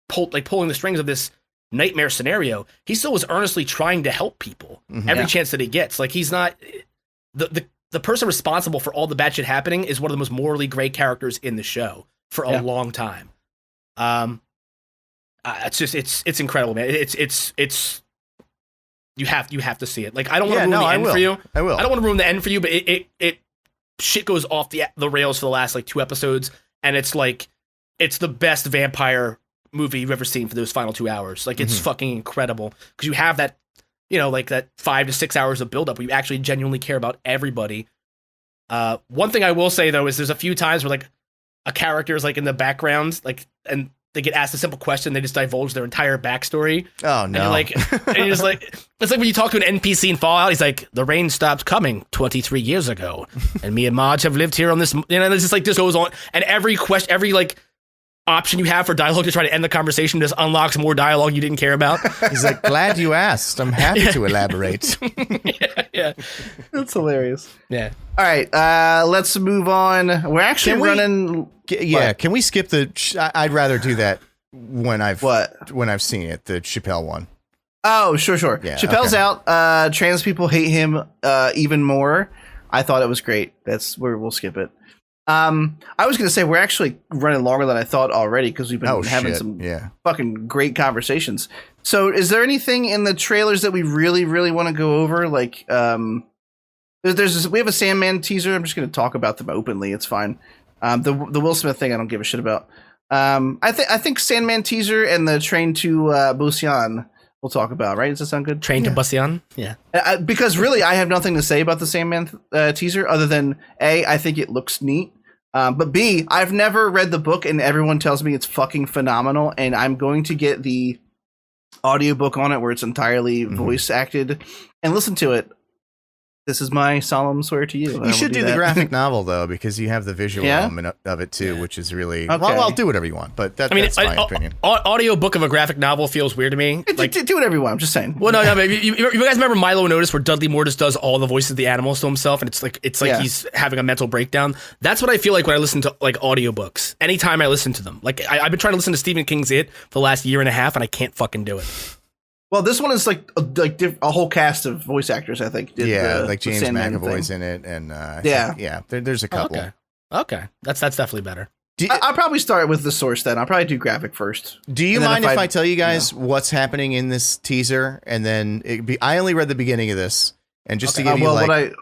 pulling the strings of this nightmare scenario, he still was earnestly trying to help people every chance that he gets. Like he's not the person responsible for all the bad shit happening is one of the most morally great characters in the show for a long time. It's incredible, man. It's you have to see it. Like I don't want to ruin the end for you. I will. I don't want to ruin the end for you, but it shit goes off the rails for the last like 2 episodes. And it's like, it's the best vampire movie you've ever seen for those final 2 hours. Like, it's fucking incredible. Because you have that, you know, like that 5 to 6 hours of buildup where you actually genuinely care about everybody. One thing I will say, though, is there's a few times where, like, a character is, like, in the background, like, and they get asked a simple question, they just divulge their entire backstory. Oh, no. And you're like, it's like when you talk to an NPC in Fallout, he's like, the rain stopped coming 23 years ago, and me and Marge have lived here on this, you know, it's just like, this goes on, and every question, every, like, option you have for dialogue to try to end the conversation just unlocks more dialogue you didn't care about. He's like, glad you asked. I'm happy to elaborate. yeah. That's hilarious. Yeah. All right, let's move on. We're actually running... Can we skip I'd rather do that when I've seen it, the Chappelle one. Oh, sure. Yeah, Chappelle's out. Trans people hate him even more. I thought it was great. That's where we'll skip it. I was gonna say we're actually running longer than I thought already because we've been having some fucking great conversations. So, is there anything in the trailers that we really, really want to go over? Like, we have a Sandman teaser. I'm just gonna talk about them openly. It's fine. The Will Smith thing I don't give a shit about. I think Sandman teaser and the Train to Busan we'll talk about, right? Does that sound good? Train to Busan? Yeah. Because really I have nothing to say about the Sandman teaser other than A, I think it looks neat. But B, I've never read the book and everyone tells me it's fucking phenomenal, and I'm going to get the audiobook on it where it's entirely voice acted and listen to it. This is my solemn swear to you. You should do the graphic novel, though, because you have the visual element of it, too, which is really... Okay. Well, I'll do whatever you want, but that's my opinion. Audio book of a graphic novel feels weird to me. Like, do whatever you want, I'm just saying. Well, no, but you guys remember Milo and Otis where Dudley Moore just does all the voices of the animals to himself, and it's like he's having a mental breakdown? That's what I feel like when I listen to, like, audiobooks. Anytime I listen to them. Like, I've been trying to listen to Stephen King's It for the last year and a half, and I can't fucking do it. Well, this one is like a whole cast of voice actors, I think. Like James McAvoy's in it, and there's a couple. Okay, that's definitely better. I'll probably start with the source then. I'll probably do graphic first. Do you mind if I tell you guys what's happening in this teaser, and then I only read the beginning of this, and just to give you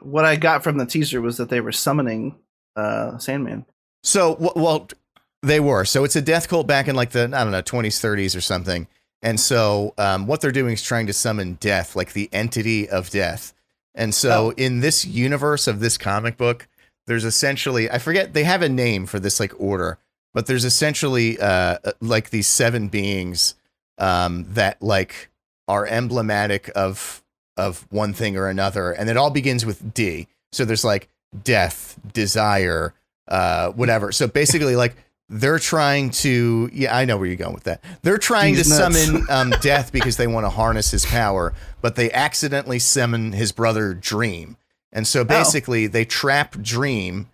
what I got from the teaser was that they were summoning Sandman. So they were. So it's a death cult back in like the 20s, 30s or something. And so what they're doing is trying to summon death, like the entity of death. And so in this universe of this comic book, there's essentially, I forget, they have a name for this like order, but there's essentially like these 7 beings that like are emblematic of one thing or another. And it all begins with D. So there's like death, desire, whatever. So basically like, they're trying to, I know where you're going with that. They're trying to summon death because they want to harness his power, but they accidentally summon his brother Dream. And so basically they trap Dream,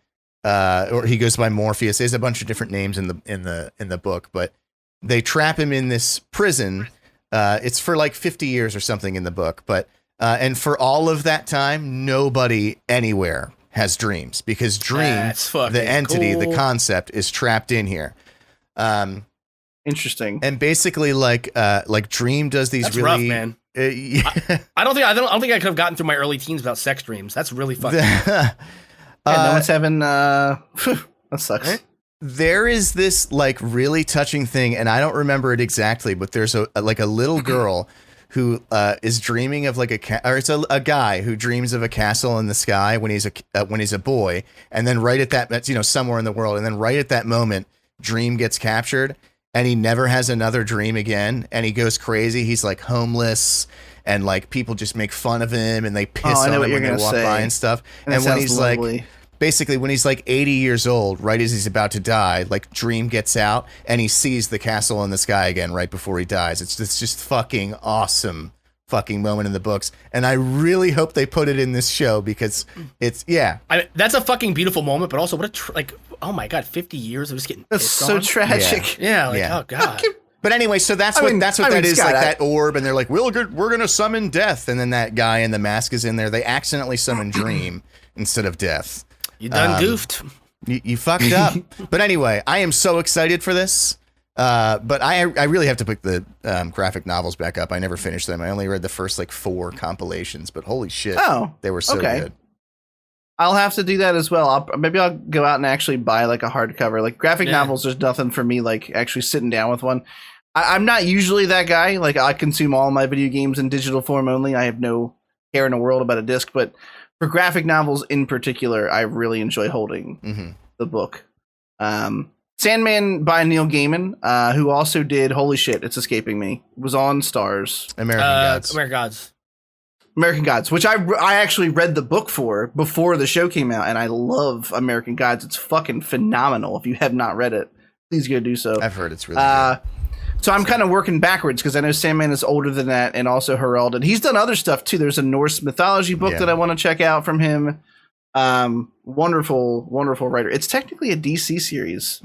or he goes by Morpheus. There's a bunch of different names in the book, but they trap him in this prison. It's for like 50 years or something in the book, but and for all of that time, nobody anywhere has dreams, because Dream, the entity, the concept, is trapped in here. Interesting. And basically, like Dream does these That's really rough, man. Yeah. I don't think I could have gotten through my early teens without sex dreams. That's really fucking. Yeah, no one's having. That sucks. Right? There is this like really touching thing, and I don't remember it exactly, but there's a little girl who is dreaming of like or it's a guy who dreams of a castle in the sky when he's a boy, and then right at that's somewhere in the world, and then right at that moment, Dream gets captured, and he never has another dream again, and he goes crazy. He's like homeless, and like people just make fun of him, and they piss on him when they walk by and stuff. And when he's lovely. like. Basically, when he's like 80 years old, right as he's about to die, like Dream gets out and he sees the castle in the sky again right before he dies. It's just fucking awesome fucking moment in the books. And I really hope they put it in this show because it's, that's a fucking beautiful moment, but also what oh my God, 50 years of just getting That's pissed so on. tragic. Oh God. But anyway, so that's what that is, Scott, like that orb, and they're like, we're going to summon death. And then that guy in the mask is in there. They accidentally summon Dream instead of death. You done goofed. You fucked up. But anyway, I am so excited for this. But I really have to pick the graphic novels back up. I never finished them. I only read the first like 4 compilations, but holy shit. They were so good. I'll have to do that as well. Maybe I'll go out and actually buy like a hardcover. Like graphic novels, there's nothing for me like actually sitting down with one. I'm not usually that guy. Like I consume all my video games in digital form only. I have no care in the world about a disc, but for graphic novels in particular, I really enjoy holding the book. Sandman by Neil Gaiman, who also did, holy shit, it's escaping me, was on Stars. American Gods, which I actually read the book before the show came out, and I love American Gods. It's fucking phenomenal. If you have not read it, please go do so. I've heard it's really good. So I'm kind of working backwards because I know Sandman is older than that, and also heralded. He's done other stuff too. There's a Norse mythology book that I want to check out from him. Wonderful writer. It's technically a DC series.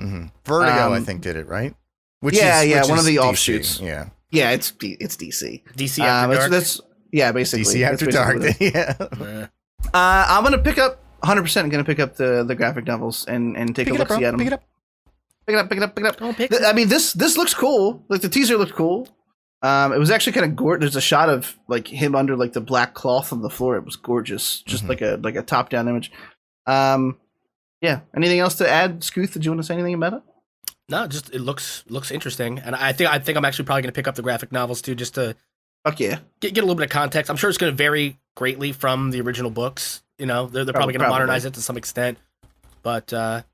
Vertigo, I think, did it, right? Which one of the DC. offshoots. Yeah, it's DC. DC After Dark. Basically DC After Dark. Yeah. I'm gonna pick up 100%. Gonna pick up the graphic novels and take a look see at them. Pick it up. I mean, this looks cool. Like the teaser looked cool. It was actually kind of gorgeous. There's a shot of like him under like the black cloth on the floor. It was gorgeous, just like a top down image. Anything else to add, Scooth? Did you want to say anything about it? No, just it looks interesting, and I think I'm actually probably going to pick up the graphic novels too, just to get a little bit of context. I'm sure it's going to vary greatly from the original books. You know, they're probably going to modernize it to some extent, but I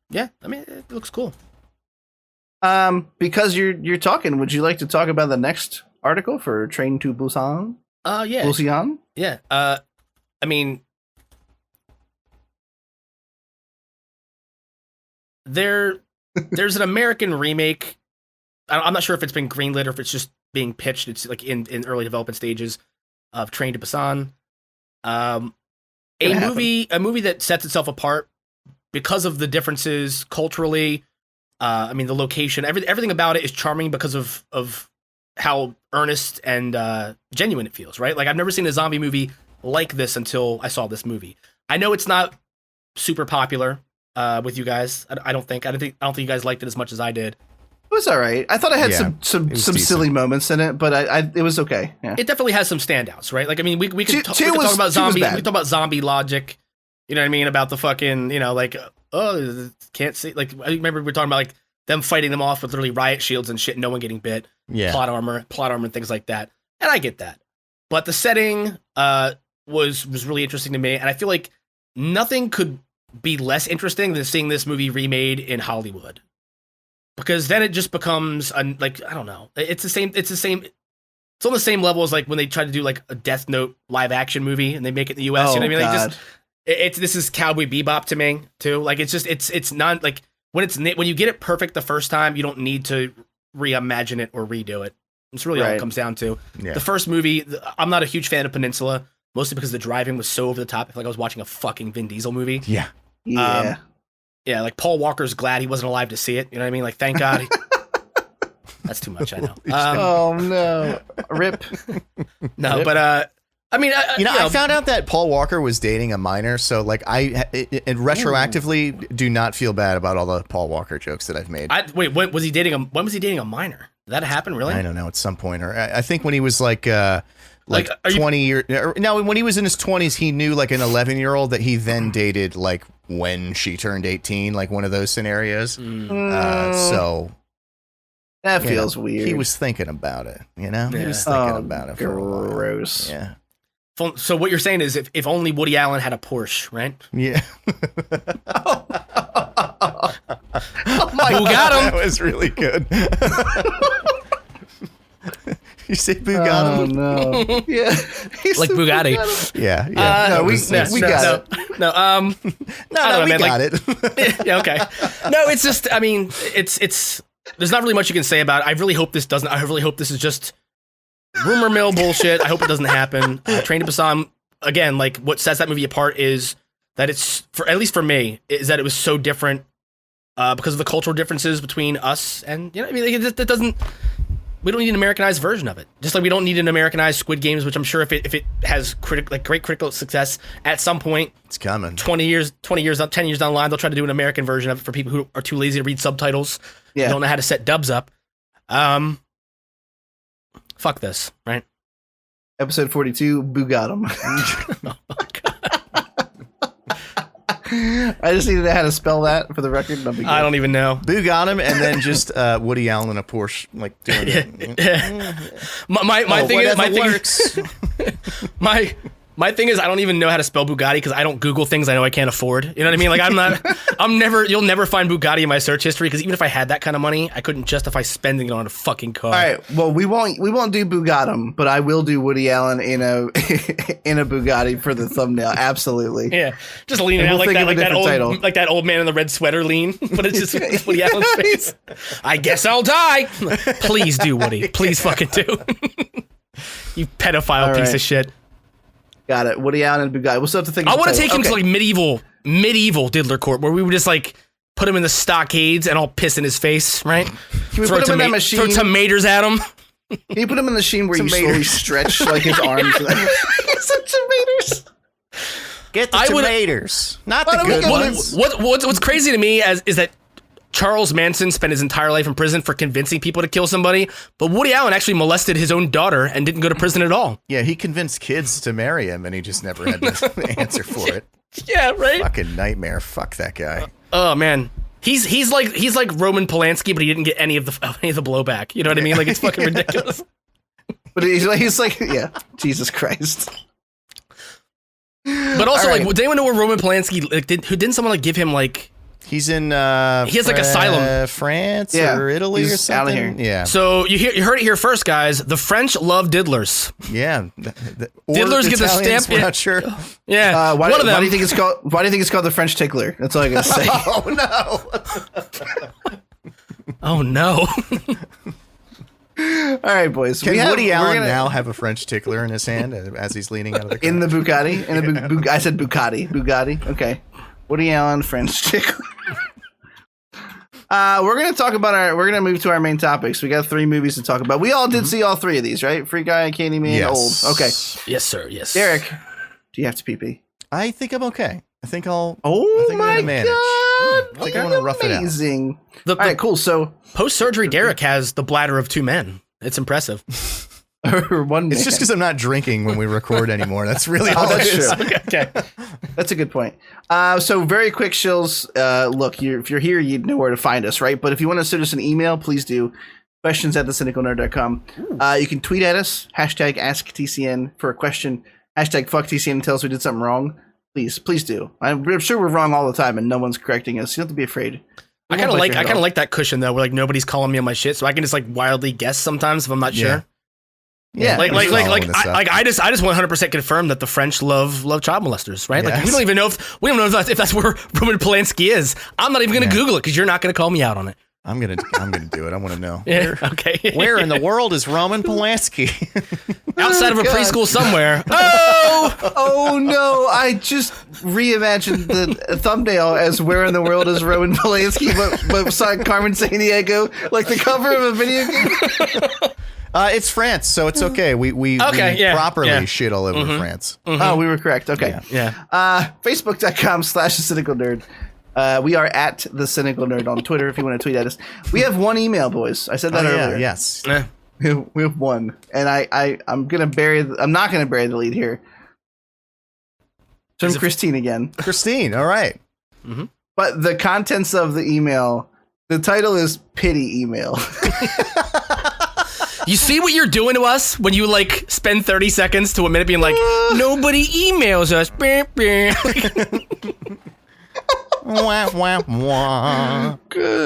mean, it looks cool. Because you're talking, would you like to talk about the next article for Train to Busan? Yeah. Busan? Yeah. I mean, there's an American remake. I'm not sure if it's been greenlit or if it's just being pitched. It's like in early development stages of Train to Busan. A movie that sets itself apart because of the differences culturally. I mean, the location, everything about it is charming because of how earnest and genuine it feels, right? Like, I've never seen a zombie movie like this until I saw this movie. I know it's not super popular with you guys. I don't think you guys liked it as much as I did. It was all right. I thought it had some silly moments in it, but it was okay. Yeah. It definitely has some standouts, right? Like, I mean, we could talk about zombie. We could talk about zombie logic. You know what I mean? About the fucking, can't see. Like, I remember we were talking about like them fighting them off with literally riot shields and shit. No one getting bit. Yeah. Plot armor, and things like that. And I get that, but the setting was really interesting to me, and I feel like nothing could be less interesting than seeing this movie remade in Hollywood. Because then it just becomes I don't know. It's on the same level as like when they try to do like a Death Note live action movie and they make it in the US. You know what I mean? Like this is Cowboy Bebop to me too. Like it's not like when you get it perfect the first time, you don't need to reimagine it or redo it. It's really all it comes down to. Yeah. The first movie, I'm not a huge fan of Peninsula, mostly because the driving was so over the top. I feel like I was watching a fucking Vin Diesel movie. Yeah. Yeah, like Paul Walker's glad he wasn't alive to see it. You know what I mean? Like, thank God. That's too much, I know. Oh no, rip. No, rip. But I mean, I found out that Paul Walker was dating a minor, so like I retroactively do not feel bad about all the Paul Walker jokes that I've made. Wait, when was he dating a minor? Did that happen, really? I don't know, at some point, or I think when he was like 20 years. No, when he was in his 20s, he knew like an 11-year-old that he then dated like when she turned 18, like one of those scenarios. So that feels weird. He was thinking about it, He was thinking about it for a while. Gross. Yeah. So what you're saying is if only Woody Allen had a Porsche, right? Yeah. Oh my Who got him? That was really good. You say Bugatti? Oh no! Yeah, like Bugatti. Yeah. No, we got it. No, we got it. Yeah, okay. No, it's just. I mean, it's. There's not really much you can say about it. I really hope this doesn't. I really hope this is just rumor mill bullshit. I hope it doesn't happen. Train to Busan, again, like what sets that movie apart is that it's at least for me, is that it was so different because of the cultural differences between us and I mean, it doesn't. We don't need an Americanized version of it. Just like we don't need an Americanized Squid Games, which I'm sure if it has great critical success at some point, it's coming. 10 years down the line, they'll try to do an American version of it for people who are too lazy to read subtitles. Yeah. Don't know how to set dubs up. Fuck this, right? Episode 42, Bugatum. Oh my God. I just needed to know how to spell that for the record. I don't even know. Bugatti and then just Woody Allen in a Porsche, like doing it. My thing is I don't even know how to spell Bugatti because I don't Google things I know I can't afford. You know what I mean? Like you'll never find Bugatti in my search history because even if I had that kind of money, I couldn't justify spending it on a fucking car. All right. Well, we won't do Bugatum, but I will do Woody Allen in a Bugatti for the thumbnail. Absolutely. Yeah. Just leaning out like that old man in the red sweater lean, but it's just Woody Allen's face. I guess I'll die. Please do, Woody. Please fucking do. You pedophile piece of shit. Got it. Woody Allen and Bugatti. We'll still have to think. I want to take him to like medieval Diddler Court where we would just like put him in the stockades and all piss in his face, right? Can we put him in that machine? Throw tomatoes at him. Can you put him in the machine where you slowly stretch like his arms? Some tomatoes. Get the tomatoes. Not the good ones. What's crazy to me is that Charles Manson spent his entire life in prison for convincing people to kill somebody, but Woody Allen actually molested his own daughter and didn't go to prison at all. Yeah, he convinced kids to marry him, and he just never had the answer for it. Yeah, right? Fucking nightmare. Fuck that guy. Oh, man. He's like Roman Polanski, but he didn't get any of the blowback. You know what I mean? Like, it's fucking ridiculous. But he's like, yeah, Jesus Christ. But also, right. Like, did anyone know where Roman Polanski, like, didn't someone, like, give him, like... He's in he has like asylum, France or Italy or something. Out of here. Yeah. So you heard it here first, guys. The French love diddlers. Yeah. Diddlers get the stamp. We're not sure. Yeah. Why do you think it's called? Why do you think it's called the French tickler? That's all I gotta say. Oh no. All right, boys. Can Woody Allen now have a French tickler in his hand as he's leaning out of the car? In the Bugatti? I said Bugatti. Bugatti. Okay. Woody Allen, French tickler. We're gonna move to our main topics. We got 3 movies to talk about. We all did see all 3 of these, right? Free Guy, Candyman, yes. Old. Okay. Yes, sir. Yes. Derek, do you have to pee? I think I'm okay. I think Oh I'm my gonna manage. God! I think I'm gonna rough it out. Amazing. All right, cool. So post-surgery, Derek has the bladder of 2 men. It's impressive. Or one man. It's just because I'm not drinking when we record anymore. That's really all that's it is. true. Okay. That's a good point. So very quick, shills. Look, if you're here, you know where to find us, right? But if you want to send us an email, please do. questions@thecynicalnerd.com. You can tweet at us, #AskTCN for a question, #FuckTCN and tell us we did something wrong. Please do. I'm sure we're wrong all the time and no one's correcting us. You don't have to be afraid. I kind of like that cushion though, where like nobody's calling me on my shit, so I can just like wildly guess sometimes if I'm not sure. Yeah, I just 100% confirm that the French love child molesters, right? Yes. Like we don't even know if that's where Roman Polanski is. I'm not even going to Google it because you're not going to call me out on it. I'm gonna do it. I want to know. Yeah. Okay. Where in the world is Roman Polanski? Outside of a preschool somewhere. Oh no! I just reimagined the thumbnail as "Where in the world is Roman Polanski?" but saw Carmen Sandiego like the cover of a video game. It's France, so it's okay. We properly shit all over France. Oh, we were correct. Okay. Yeah. Facebook.com/thecynicalnerd. We are at The Cynical Nerd on Twitter if you want to tweet at us. We have one email, boys. I said that earlier. Yes. We have one. And I'm going to I'm not going to bury the lead here. It's from Christine again. Christine, all right. Mm-hmm. But the contents of the email, the title is Pity Email. You see what you're doing to us when you like spend 30 seconds to a minute being like, nobody emails us. Wah, wah, wah.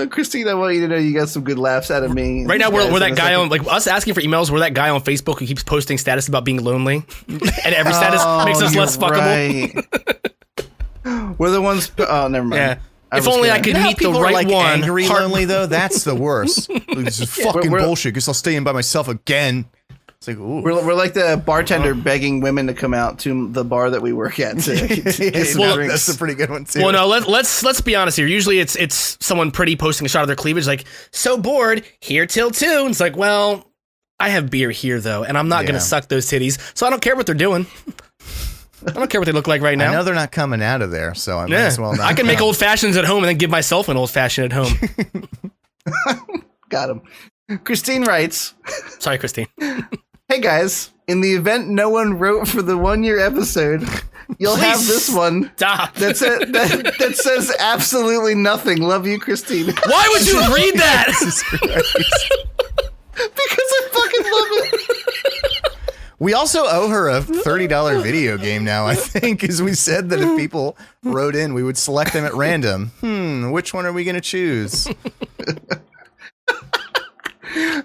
Christine, I want you to know you got some good laughs out of me. Right now, we're that guy on, like, us asking for emails, we're that guy on Facebook who keeps posting status about being lonely. And every status makes us less fuckable. Right. We're the ones. Oh, never mind. Yeah. If only I could meet the right one. Angry, lonely, though? That's the worst. This is fucking bullshit. Guess I'll stay in by myself again. It's like, ooh. We're like the bartender begging women to come out to the bar that we work at. That's a pretty good one too. Well, no, let's be honest here. Usually it's someone pretty posting a shot of their cleavage, like, so bored, here till 2. And it's like, well, I have beer here though, and I'm not gonna suck those titties, so I don't care what they're doing. I don't care what they look like right now. I know they're not coming out of there, so I might as well not. I can make old fashions at home and then give myself an old fashioned at home. Got him. Christine writes. Sorry, Christine. Hey guys, in the event no one wrote for the 1-year episode, you'll have this one. Stop. That says absolutely nothing. Love you, Christine. Why would you read that? Because I fucking love it. We also owe her a $30 video game now, I think, because we said that if people wrote in, we would select them at random. Which one are we going to choose?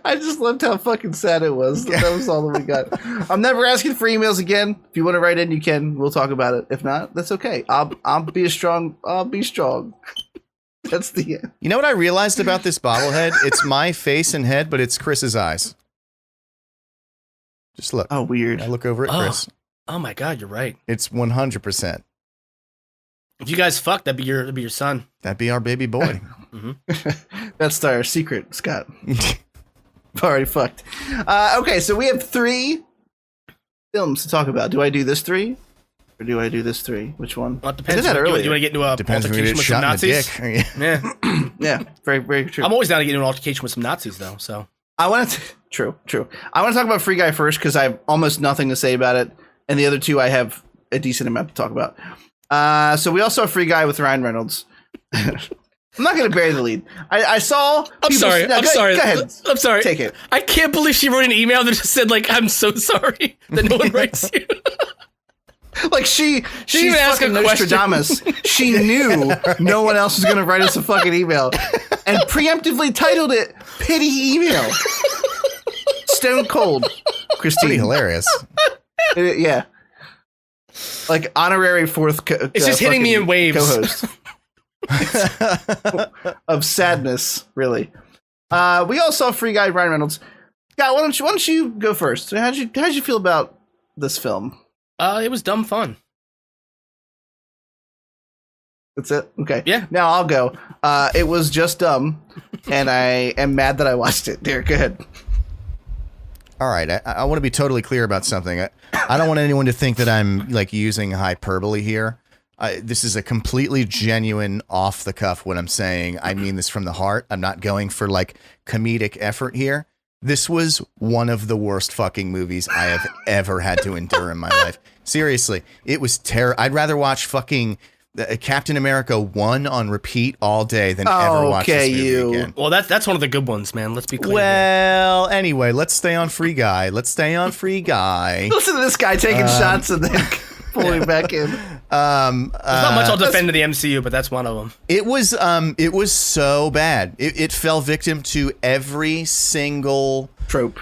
I just loved how fucking sad it was. That was all that we got. I'm never asking for emails again. If you want to write in, you can. We'll talk about it. If not, that's okay. I'll be strong. That's the end. You know what I realized about this bobblehead? It's my face and head, but it's Chris's eyes. Just look. Oh, weird. I look over at Chris. Oh my God, you're right. It's 100%. If you guys fuck, that'd be your son. That'd be our baby boy. That's our secret, Scott. Already fucked. Okay, so we have 3 films to talk about. Do I do this 3? Or do I do this 3? Which one? Well, it depends. I did that earlier. You want to get into a Depends altercation with some Nazis? Yeah. Yeah, very, very true. I'm always down to get into an altercation with some Nazis, though. So I want to. True. I want to talk about Free Guy first because I have almost nothing to say about it, and the other 2 I have a decent amount to talk about. So we also have Free Guy with Ryan Reynolds. I'm not going to bury the lead. I saw. I'm sorry. Go ahead. I'm sorry. Take it. I can't believe she wrote an email that just said, like, I'm so sorry that no one writes you. Like she's even asked a fucking Nostradamus. She knew no one else was going to write us a fucking email and preemptively titled it Pity Email. Stone cold, Christine. Pretty hilarious. Yeah. Like honorary 4th. It's just hitting me in waves. Co-host. Of sadness, really. We all saw Free Guy, Ryan Reynolds. Scott, why don't you go first? How'd you feel about this film? It was dumb fun. That's it? Okay. Yeah. Now I'll go. It was just dumb, and I am mad that I watched it. Derek, go ahead. All right. I want to be totally clear about something. I don't want anyone to think that I'm like using hyperbole here. This is a completely genuine off the cuff what I'm saying. I mean this from the heart. I'm not going for like comedic effort here. This was one of the worst fucking movies I have ever had to endure in my life. Seriously, it was terrible. I'd rather watch fucking Captain America 1 on repeat all day than ever watch this movie again. Well, that's one of the good ones, man. Let's be clear. Well, anyway, let's stay on Free Guy. Listen to this guy taking shots and then pulling back in. There's not much I'll defend to the MCU, but that's one of them. It was so bad. It fell victim to every single trope,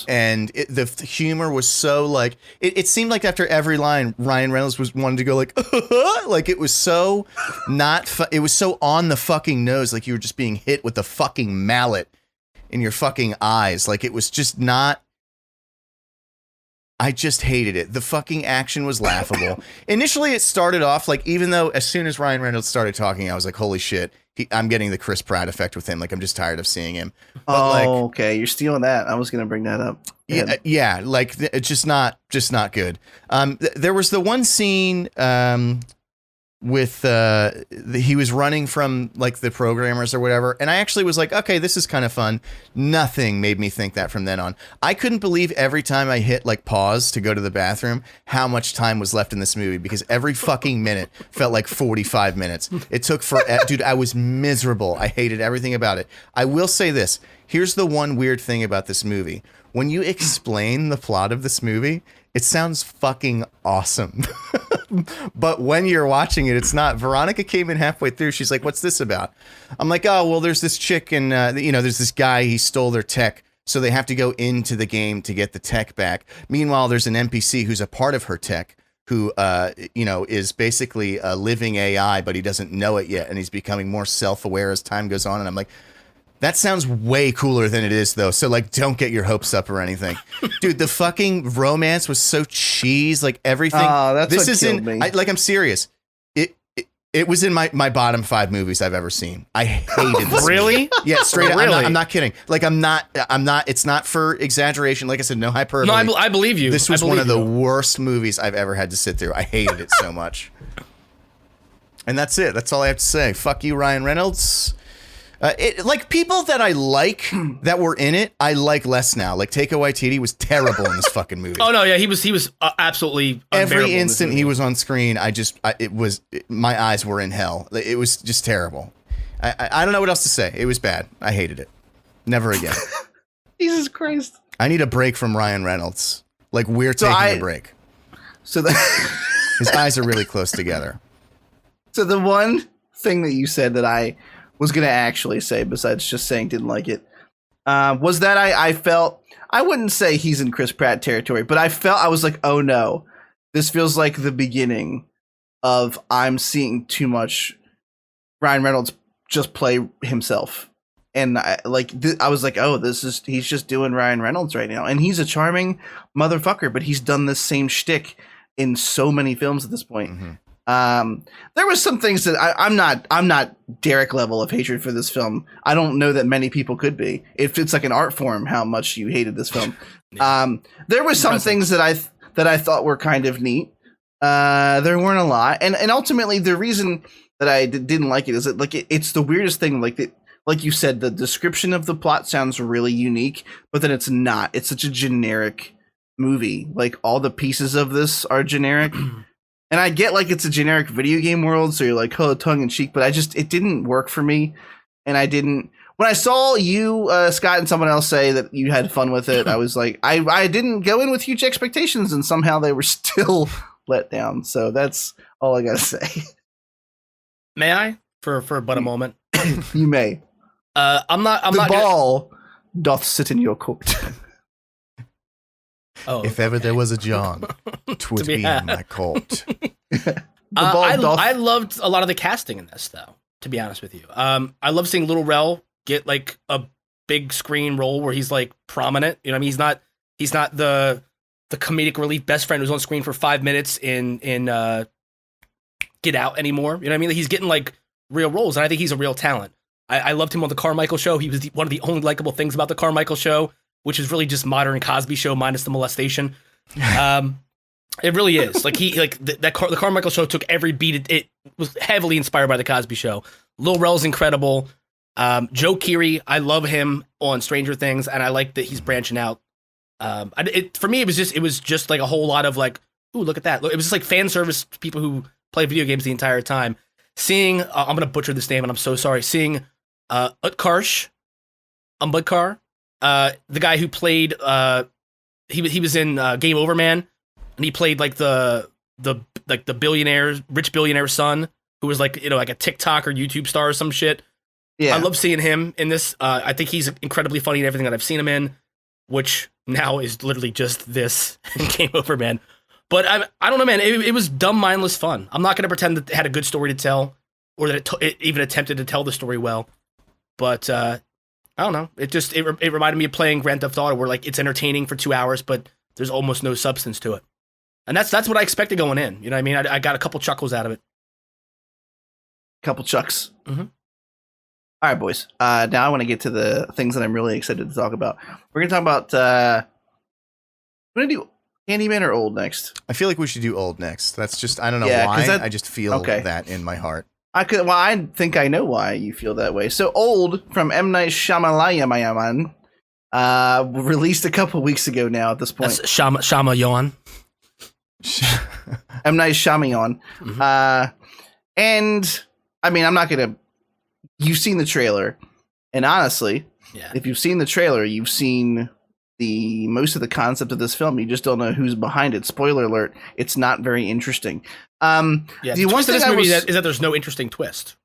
and the humor was so like it seemed like after every line Ryan Reynolds wanted to go like like it was so it was so on the fucking nose, like you were just being hit with the fucking mallet in your fucking eyes. Like it was just not I just hated it. The fucking action was laughable. Initially, it started off like, even though as soon as Ryan Reynolds started talking, I was like, holy shit, I'm getting the Chris Pratt effect with him. Like, I'm just tired of seeing him. But okay. You're stealing that. I was going to bring that up. Yeah. Like, it's just not good. There was the one scene with he was running from like the programmers or whatever, and I actually was like, okay, this is kind of fun. Nothing made me think that from then on. I couldn't believe every time I hit like pause to go to the bathroom how much time was left in this movie, because every fucking minute felt like 45 minutes. It took for dude, I was miserable. I hated everything about it. I will say this, here's the one weird thing about this movie. When you explain the plot of this movie, it sounds fucking awesome. But when you're watching it, it's not. Veronica came in halfway through. She's like, what's this about? I'm like, oh, well, there's this chick and, there's this guy. He stole their tech. So they have to go into the game to get the tech back. Meanwhile, there's an NPC who's a part of her tech who, is basically a living AI, but he doesn't know it yet. And he's becoming more self-aware as time goes on. And I'm like, that sounds way cooler than it is, though. So, like, don't get your hopes up or anything. Dude, the fucking romance was so cheese. Like, everything. Oh, that's what killed me. I'm serious. It was in my bottom 5 movies I've ever seen. I hated this. Really? Movie. Yeah, straight up. Really? I'm not kidding. Like, I'm not. It's not for exaggeration. Like I said, no hyperbole. No, I believe you. This was one of the worst movies I've ever had to sit through. I hated it so much. And that's it. That's all I have to say. Fuck you, Ryan Reynolds. Like, people that I like that were in it, I like less now. Like, Taika Waititi was terrible in this fucking movie. Oh no, yeah, he was absolutely every instant he was on screen. My eyes were in hell. It was just terrible. I don't know what else to say. It was bad. I hated it. Never again. Jesus Christ. I need a break from Ryan Reynolds. Like, we're taking a break. So his eyes are really close together. So the one thing that you said that I was going to actually say, besides just saying didn't like it, was that I felt, I wouldn't say he's in Chris Pratt territory, but I was like, oh no, this feels like the beginning of I'm seeing too much Ryan Reynolds just play himself. And I was like, oh, he's just doing Ryan Reynolds right now. And he's a charming motherfucker, but he's done this same shtick in so many films at this point. Mm-hmm. There was some things that I'm not Derek level of hatred for this film. I don't know that many people could be. If it's like an art form, how much you hated this film. There were some things that I thought were kind of neat. There weren't a lot, and ultimately the reason that I didn't like it is that it's the weirdest thing. Like you said, the description of the plot sounds really unique, but then it's not. It's such a generic movie. Like, all the pieces of this are generic. And I get like it's a generic video game world, so you're like, oh, tongue in cheek, but it didn't work for me. And when I saw you, Scott, and someone else say that you had fun with it, I was like, I didn't go in with huge expectations, and somehow they were still let down. So that's all I gotta say. May I? For but a moment. You may. I'm not the ball doth sit in your court. Oh, if ever there was a John, 'twould be in my court. I loved a lot of the casting in this, though, to be honest with you. I love seeing Little Rel get like a big screen role where he's like prominent. You know what I mean? He's not the comedic relief best friend who's on screen for 5 minutes in Get Out anymore. You know what I mean? He's getting like real roles, and I think he's a real talent. I loved him on the Carmichael Show. He was one of the only likable things about the Carmichael Show, which is really just modern Cosby Show minus the molestation. It really is. Like, the Carmichael Show took every beat. It was heavily inspired by the Cosby Show. Lil Rel's incredible. Joe Keery, I love him on Stranger Things, and I like that he's branching out. For me, it was just like a whole lot of like, ooh, look at that. It was just like fan service to people who play video games the entire time. Seeing, I'm gonna butcher this name, and I'm so sorry. Seeing Utkarsh Ambudkar, the guy who played he was in Game Over Man, and he played like the rich billionaire's son, who was like, like a TikTok or YouTube star or some shit. Yeah, I love seeing him in this. I think he's incredibly funny in everything that I've seen him in, which now is literally just this Game Over Man. But I don't know, man. It was dumb, mindless fun. I'm not gonna pretend that it had a good story to tell, or that it even attempted to tell the story well. But I don't know. It reminded me of playing Grand Theft Auto, where like it's entertaining for 2 hours, but there's almost no substance to it. And that's what I expected going in. You know what I mean? I got a couple chuckles out of it. Couple chucks. Mm-hmm. All right, boys. Now I want to get to the things that I'm really excited to talk about. We're going to talk about... we're going to do Candyman or Old next? I feel like we should do Old next. That's just, I don't know Yeah, why. 'cause I just feel that in my heart. I think I know why you feel that way. So Old from M. Night Shyamalan released a couple weeks ago now at this point. That's Shama Yawn. M. Night Shyamalan. Mm-hmm. And I mean, I'm not going to... You've seen the trailer. And honestly, if you've seen the trailer, you've seen the most of the concept of this film. You just don't know who's behind it. Spoiler alert, it's not very interesting. The twist of this movie is that there's no interesting twist.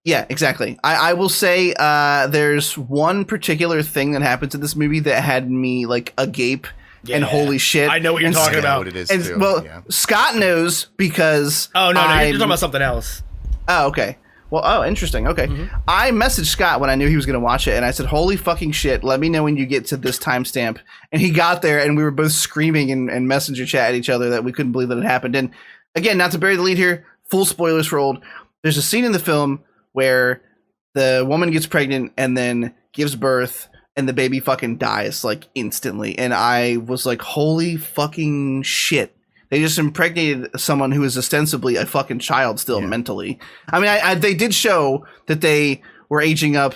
Yeah, exactly. I will say there's one particular thing that happens in this movie that had me like agape and holy shit. I know what you're talking about. What it is and, too. well, Scott knows because Oh, no, you're talking about something else. Oh, okay. Well, interesting. Okay. Mm-hmm. I messaged Scott when I knew he was going to watch it, and I said, holy fucking shit, let me know when you get to this timestamp. And he got there, and we were both screaming and messenger chat at each other that we couldn't believe that it happened. And again, not to bury the lead here, full spoilers for Old. There's a scene in the film where the woman gets pregnant and then gives birth, and the baby fucking dies, like, instantly. And I was like, holy fucking shit. They just impregnated someone who is ostensibly a fucking child still mentally. I mean, they did show that they were aging up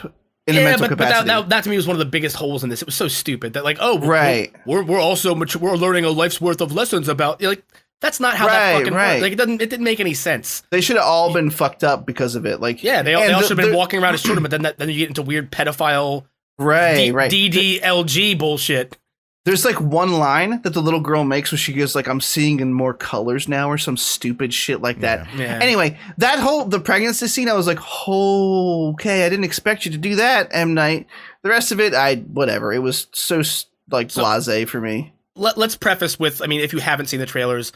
in a mental capacity. But that to me was one of the biggest holes in this. It was so stupid that like, we're also we're learning a life's worth of lessons about like that's not how that fucking works. Like it didn't make any sense. They should have all been fucked up because of it. Like they all should have been walking around as children, but then you get into weird pedophile DDLG bullshit. There's like one line that the little girl makes where she goes like, I'm seeing in more colors now or some stupid shit like that. Yeah. Anyway, the pregnancy scene, I was like, okay, I didn't expect you to do that, M. Night. The rest of it, whatever. It was so like blasé for me. Let's preface with, I mean, if you haven't seen the trailers,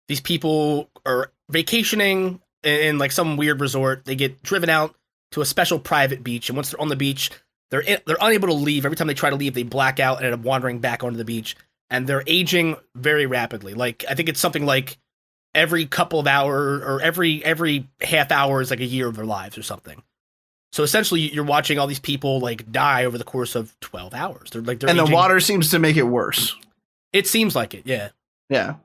these people are vacationing in like some weird resort. They get driven out to a special private beach. And once they're on the beach, they're unable to leave. Every time they try to leave, they black out and end up wandering back onto the beach. And they're aging very rapidly. Like I think it's something like every couple of hours or every half hour is like a year of their lives or something. So essentially, you're watching all these people like die over the course of 12 hours. They're and aging. The water seems to make it worse. It seems like it, yeah. Yeah.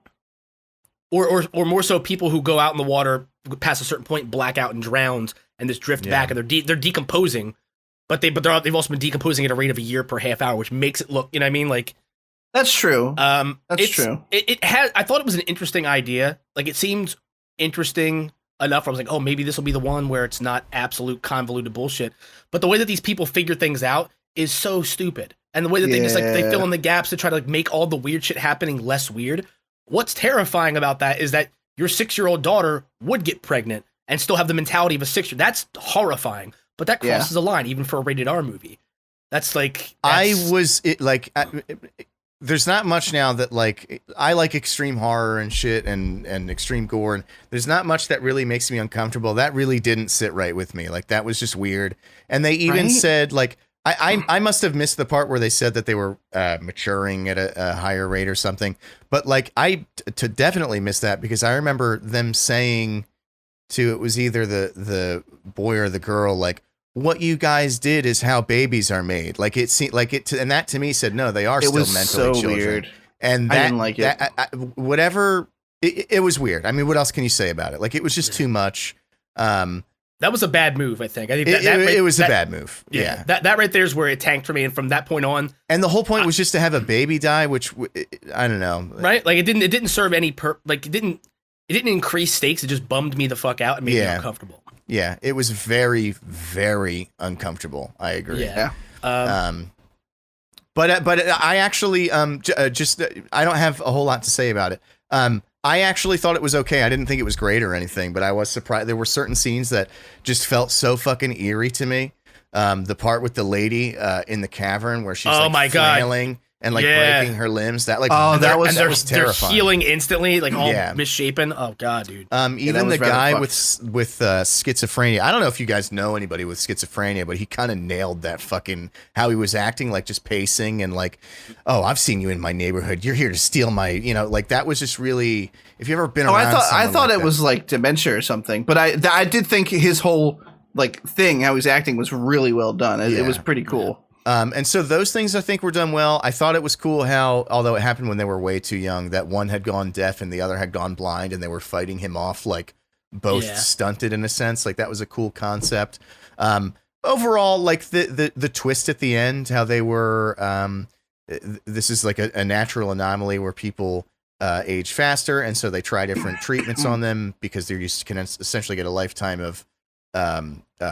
Or more so, people who go out in the water past a certain point, black out and drowned, and just drift back, and they're decomposing. But they've also been decomposing at a rate of a year per half hour, which makes it look, you know what I mean? Like that's true. That's true. I thought it was an interesting idea. Like it seemed interesting enough where I was like, oh, maybe this will be the one where it's not absolute convoluted bullshit. But the way that these people figure things out is so stupid. And the way that they just like they fill in the gaps to try to like make all the weird shit happening less weird. What's terrifying about that is that your 6-year-old daughter would get pregnant and still have the mentality of a 6-year. That's horrifying. But that crosses a line, even for a rated R movie. That's like... there's not much now that, like... I like extreme horror and shit and extreme gore. And there's not much that really makes me uncomfortable. That really didn't sit right with me. Like, that was just weird. And they even said, like... I must have missed the part where they said that they were maturing at a higher rate or something. But, like, I definitely missed that because I remember them saying... it was either the boy or the girl, like, what you guys did is how babies are made. Like it seemed like it, and that to me said, no, they are still mentally so children. Weird. And I didn't like it. Whatever, it was weird. I mean, what else can you say about it? Like, it was just too much. That was a bad move, I think. I think it was a bad move. Yeah. That right there is where it tanked for me. And from that point on. And the whole point was just to have a baby die, which I don't know. Right? Like, it didn't serve any like, it didn't increase stakes. It just bummed me the fuck out and made me uncomfortable. Yeah, it was very, very uncomfortable. I agree. Yeah. But I actually just I don't have a whole lot to say about it. I actually thought it was okay. I didn't think it was great or anything, but I was surprised. There were certain scenes that just felt so fucking eerie to me. The part with the lady in the cavern where she's flailing and like breaking her limbs. That like that was terrifying. They're healing instantly, like all misshapen. Oh god, dude. Even the guy with schizophrenia. I don't know if you guys know anybody with schizophrenia, but he kind of nailed that fucking how he was acting, like just pacing and like, oh, I've seen you in my neighborhood. You're here to steal my, like that was just really. If you've ever been around, I thought like it was like dementia or something, but I did think his whole like thing, how he's acting, was really well done. It was pretty cool. And so those things I think were done well. I thought it was cool how, although it happened when they were way too young, that one had gone deaf and the other had gone blind, and they were fighting him off like both stunted in a sense. Like that was a cool concept. Overall, like the twist at the end, how they were. This is like a natural anomaly where people age faster, and so they try different treatments on them because they're can essentially get a lifetime of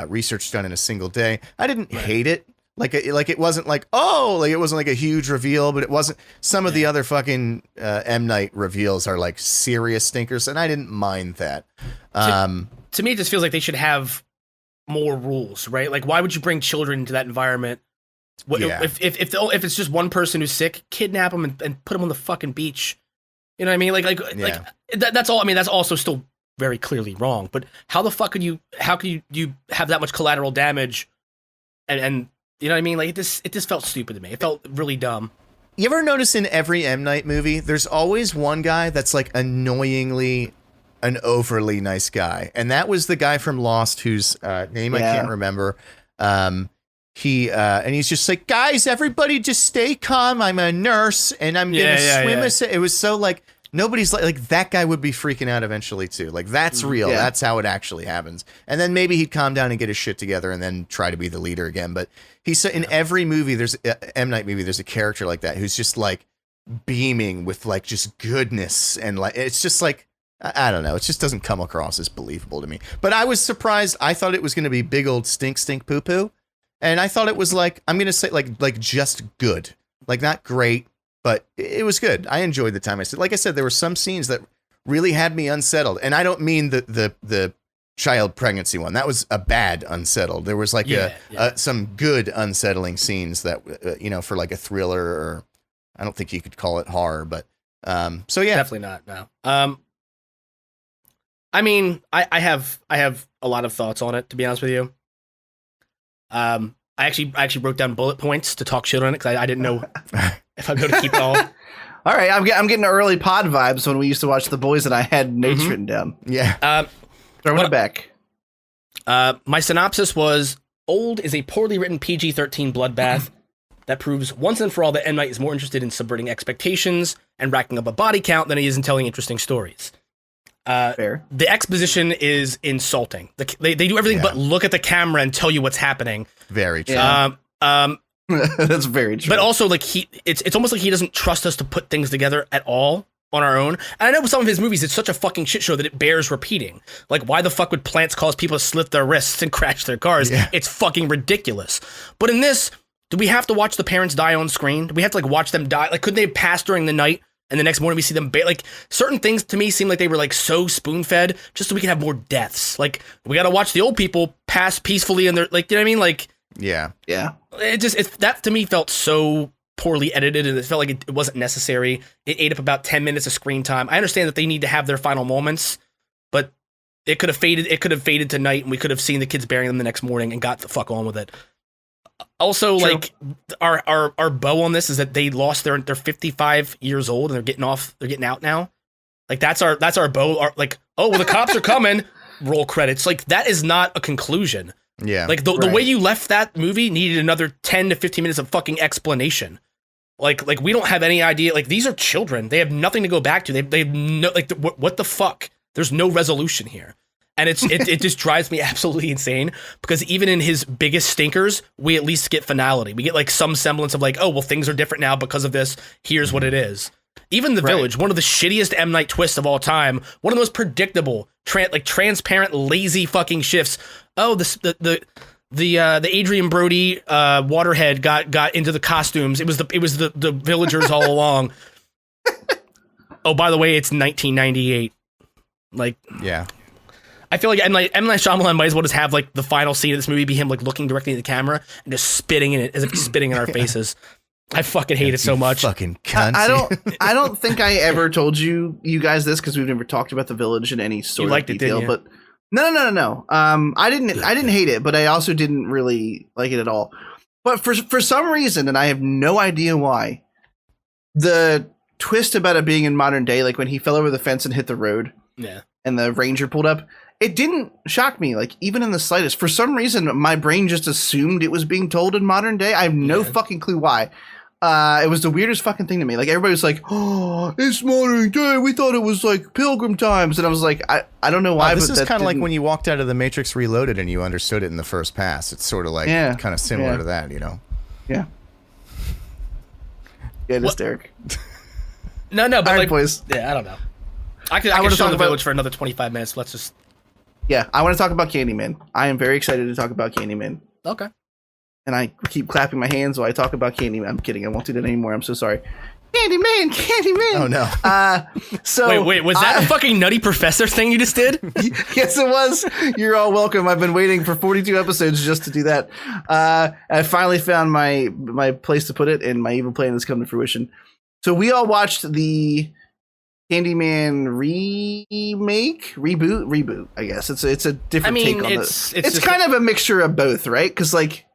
research done in a single day. I didn't hate it. Like it wasn't like, oh, like it wasn't like a huge reveal, but it wasn't. Some of the other fucking M. Night reveals are like serious stinkers, and I didn't mind that. To me, it just feels like they should have more rules, right? Like, why would you bring children into that environment? If it's just one person who's sick, kidnap them and put them on the fucking beach. You know what I mean? Like that's all. I mean, that's also still very clearly wrong. But how the fuck could you have that much collateral damage? And you know what I mean? Like it just felt stupid to me. It felt really dumb. You ever notice in every M. Night movie, there's always one guy that's like annoyingly an overly nice guy, and that was the guy from Lost whose name I can't remember. He and he's just like, guys, everybody just stay calm. I'm a nurse and I'm gonna swim. It was so like nobody's like that guy would be freaking out eventually too. Like that's real. Yeah. That's how it actually happens. And then maybe he'd calm down and get his shit together and then try to be the leader again. But he's in every movie. There's M. Night movie. There's a character like that who's just like beaming with like just goodness and like it's just like. I don't know. It just doesn't come across as believable to me. But I was surprised. I thought it was going to be big old stink poo poo. And I thought it was like, I'm going to say like just good, like not great, but it was good. I enjoyed the time. Like I said, there were some scenes that really had me unsettled. And I don't mean the child pregnancy one. That was a bad unsettled. There was like some good unsettling scenes that, for like a thriller or I don't think you could call it horror, but so yeah. Definitely not. No. I mean, I have a lot of thoughts on it, to be honest with you. I actually wrote down bullet points to talk shit on it because I didn't know if I'm going to keep it all. All right, I'm getting early pod vibes when we used to watch The Boys and I had notes written down. Yeah. Throwing it back. My synopsis was, Old is a poorly written PG-13 bloodbath that proves once and for all that M. Night is more interested in subverting expectations and racking up a body count than he is in telling interesting stories. Fair. The exposition is insulting. They do everything but look at the camera and tell you what's happening. Very true. That's very true. But also, like it's almost like he doesn't trust us to put things together at all on our own. And I know with some of his movies, it's such a fucking shit show that it bears repeating. Like, why the fuck would plants cause people to slit their wrists and crash their cars? Yeah. It's fucking ridiculous. But in this, do we have to watch the parents die on screen? Do we have to like watch them die? Like, couldn't they have passed during the night? And the next morning we see them, like certain things to me seem like they were like so spoon fed just so we can have more deaths. Like we got to watch the old people pass peacefully and they're like, you know what I mean? Like, yeah. That to me felt so poorly edited and it felt like it wasn't necessary. It ate up about 10 minutes of screen time. I understand that they need to have their final moments, but it could have faded. It could have faded to night and we could have seen the kids burying them the next morning and got the fuck on with it. Also, true. Like our bow on this is that they lost they're 55 years old and they're getting out now. Like that's our bow. Like, oh well, the cops are coming. Roll credits. Like that is not a conclusion. Yeah. Like the way you left that movie needed another 10 to 15 minutes of fucking explanation. Like we don't have any idea. Like these are children. They have nothing to go back to. They have no like what the fuck. There's no resolution here. And it just drives me absolutely insane because even in his biggest stinkers, we at least get finality. We get like some semblance of like, oh, well, things are different now because of this. Here's what it is. Even The Village, one of the shittiest M. Night twists of all time, one of the most predictable, transparent, lazy fucking shifts. Oh, the Adrian Brody waterhead got into the costumes. It was the villagers all along. Oh, by the way, it's 1998. Like, yeah. I feel like M. Night Shyamalan might as well just have like the final scene of this movie be him like looking directly at the camera and just spitting in it as if he's spitting in our faces. I fucking hate it so much. Fucking cunt. I don't think I ever told you guys this because we've never talked about The Village in any sort of detail. But no. I didn't hate it, but I also didn't really like it at all. But for some reason, and I have no idea why, the twist about it being in modern day, like when he fell over the fence and hit the road, and the ranger pulled up, it didn't shock me, like even in the slightest. For some reason, my brain just assumed it was being told in modern day. I have no fucking clue why. It was the weirdest fucking thing to me. Like everybody was like, "Oh, it's modern day. We thought it was like Pilgrim times," and I was like, "I don't know why." This is kind of like when you walked out of the Matrix Reloaded and you understood it in the first pass. It's sort of like kind of similar to that, you know? Yeah. Yeah, it is, Derek. No, but all right, like, boys. Yeah, I don't know. I could show The Village for another 25 minutes. Let's just. Yeah, I want to talk about Candyman. I am very excited to talk about Candyman. Okay. And I keep clapping my hands while I talk about Candyman. I'm kidding. I won't do that anymore. I'm so sorry. Candyman. Oh, no. So Wait, was that a fucking Nutty Professor thing you just did? Yes, it was. You're all welcome. I've been waiting for 42 episodes just to do that. I finally found my place to put it, and my evil plan has come to fruition. So we all watched the Candyman reboot. I guess it's a different take on this. It's kind of a mixture of both, right? Because like,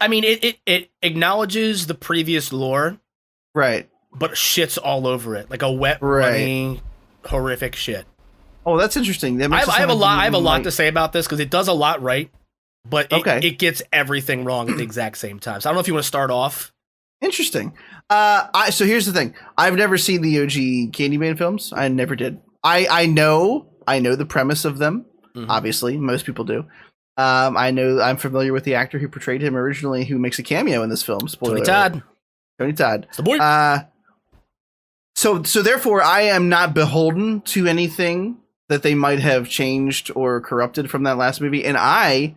I mean, it acknowledges the previous lore, right? But shits all over it, like a wet, runny, horrific shit. Oh, that's interesting. That I have a lot to say about this because it does a lot right, but it gets everything wrong at the exact same time. So I don't know if you want to start off. Interesting. So here's the thing. I've never seen the OG Candyman films. I never did. I know the premise of them. Mm-hmm. Obviously, most people do. I'm familiar with the actor who portrayed him originally, who makes a cameo in this film. Spoiler alert. Tony Todd. It's the boy. So therefore, I am not beholden to anything that they might have changed or corrupted from that last movie, and I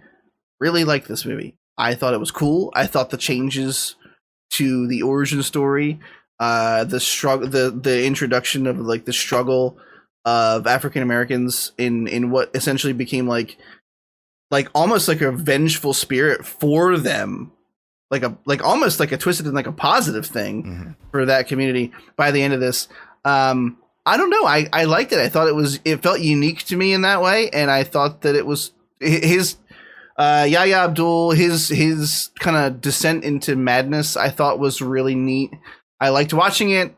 really like this movie. I thought it was cool. I thought the changes to the origin story, the struggle, the introduction of like the struggle of African Americans in what essentially became like almost like a vengeful spirit for them, like almost like a twisted and like a positive thing for that community. By the end of this, I don't know. I liked it. I thought it felt unique to me in that way, and I thought that it was his. Yahya Abdul, his kind of descent into madness, I thought was really neat. I liked watching it.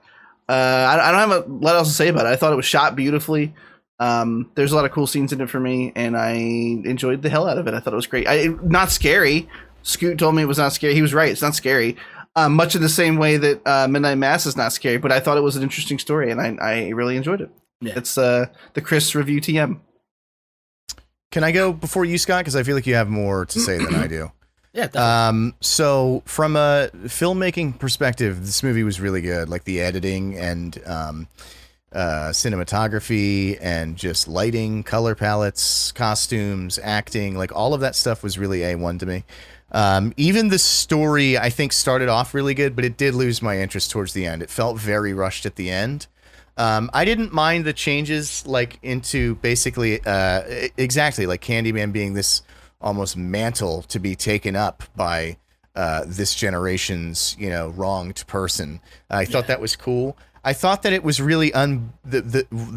I don't have a lot else to say about it. I thought it was shot beautifully. There's a lot of cool scenes in it for me, and I enjoyed the hell out of it. I thought it was great. Not scary. Scoot told me it was not scary. He was right. It's not scary. Much in the same way that Midnight Mass is not scary, but I thought it was an interesting story, and I really enjoyed it. Yeah. It's the Chris review TM. Can I go before you, Scott? Because I feel like you have more to say than I do. Yeah. Definitely. So from a filmmaking perspective, this movie was really good. Like the editing and cinematography and just lighting, color palettes, costumes, acting, like all of that stuff was really A1 to me. Even the story, I think, started off really good, but it did lose my interest towards the end. It felt very rushed at the end. I didn't mind the changes, like into basically exactly like Candyman being this almost mantle to be taken up by this generation's, wronged person. I thought that was cool. I thought that it was really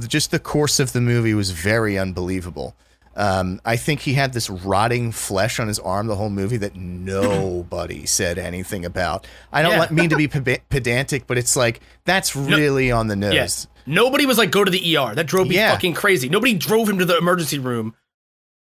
just the course of the movie was very unbelievable. I think he had this rotting flesh on his arm the whole movie that nobody said anything about. I don't mean to be pedantic, but it's like, that's really on the nose. Yes. Nobody was like, go to the ER. That drove me fucking crazy. Nobody drove him to the emergency room.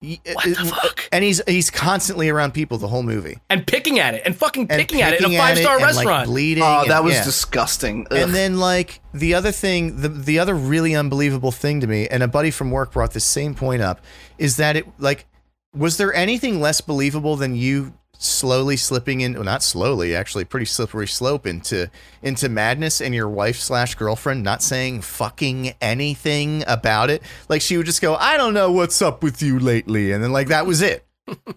What the fuck? And he's constantly around people the whole movie. And picking at it. And fucking picking at it in a 5-star restaurant. Like bleeding. Oh, that was disgusting. Ugh. And then like the other thing, the other really unbelievable thing to me, and a buddy from work brought this same point up, is that it like, was there anything less believable than you slowly slipping in, well, not slowly, actually pretty slippery slope into madness, and your wife/girlfriend not saying fucking anything about it? Like she would just go, I don't know what's up with you lately, and then like that was it.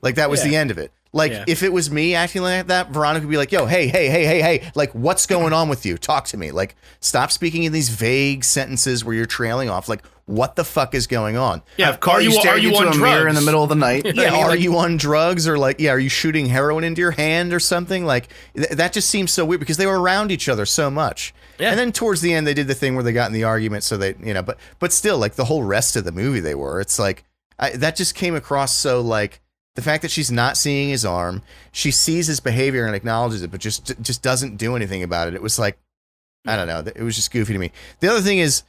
Like that was the end of it. Like if it was me acting like that, Veronica would be like, yo, hey, like what's going on with you? Talk to me. Like stop speaking in these vague sentences where you're trailing off. Like what the fuck is going on? Yeah, Are you staring into a mirror in the middle of the night? Yeah, are you on drugs, or like, are you shooting heroin into your hand or something? Like, that just seems so weird because they were around each other so much. Yeah. And then towards the end, they did the thing where they got in the argument, so they, but still, like, the whole rest of the movie, it's like, that just came across so, like, the fact that she's not seeing his arm, she sees his behavior and acknowledges it, but just doesn't do anything about it. It was like, I don't know, it was just goofy to me. The other thing is,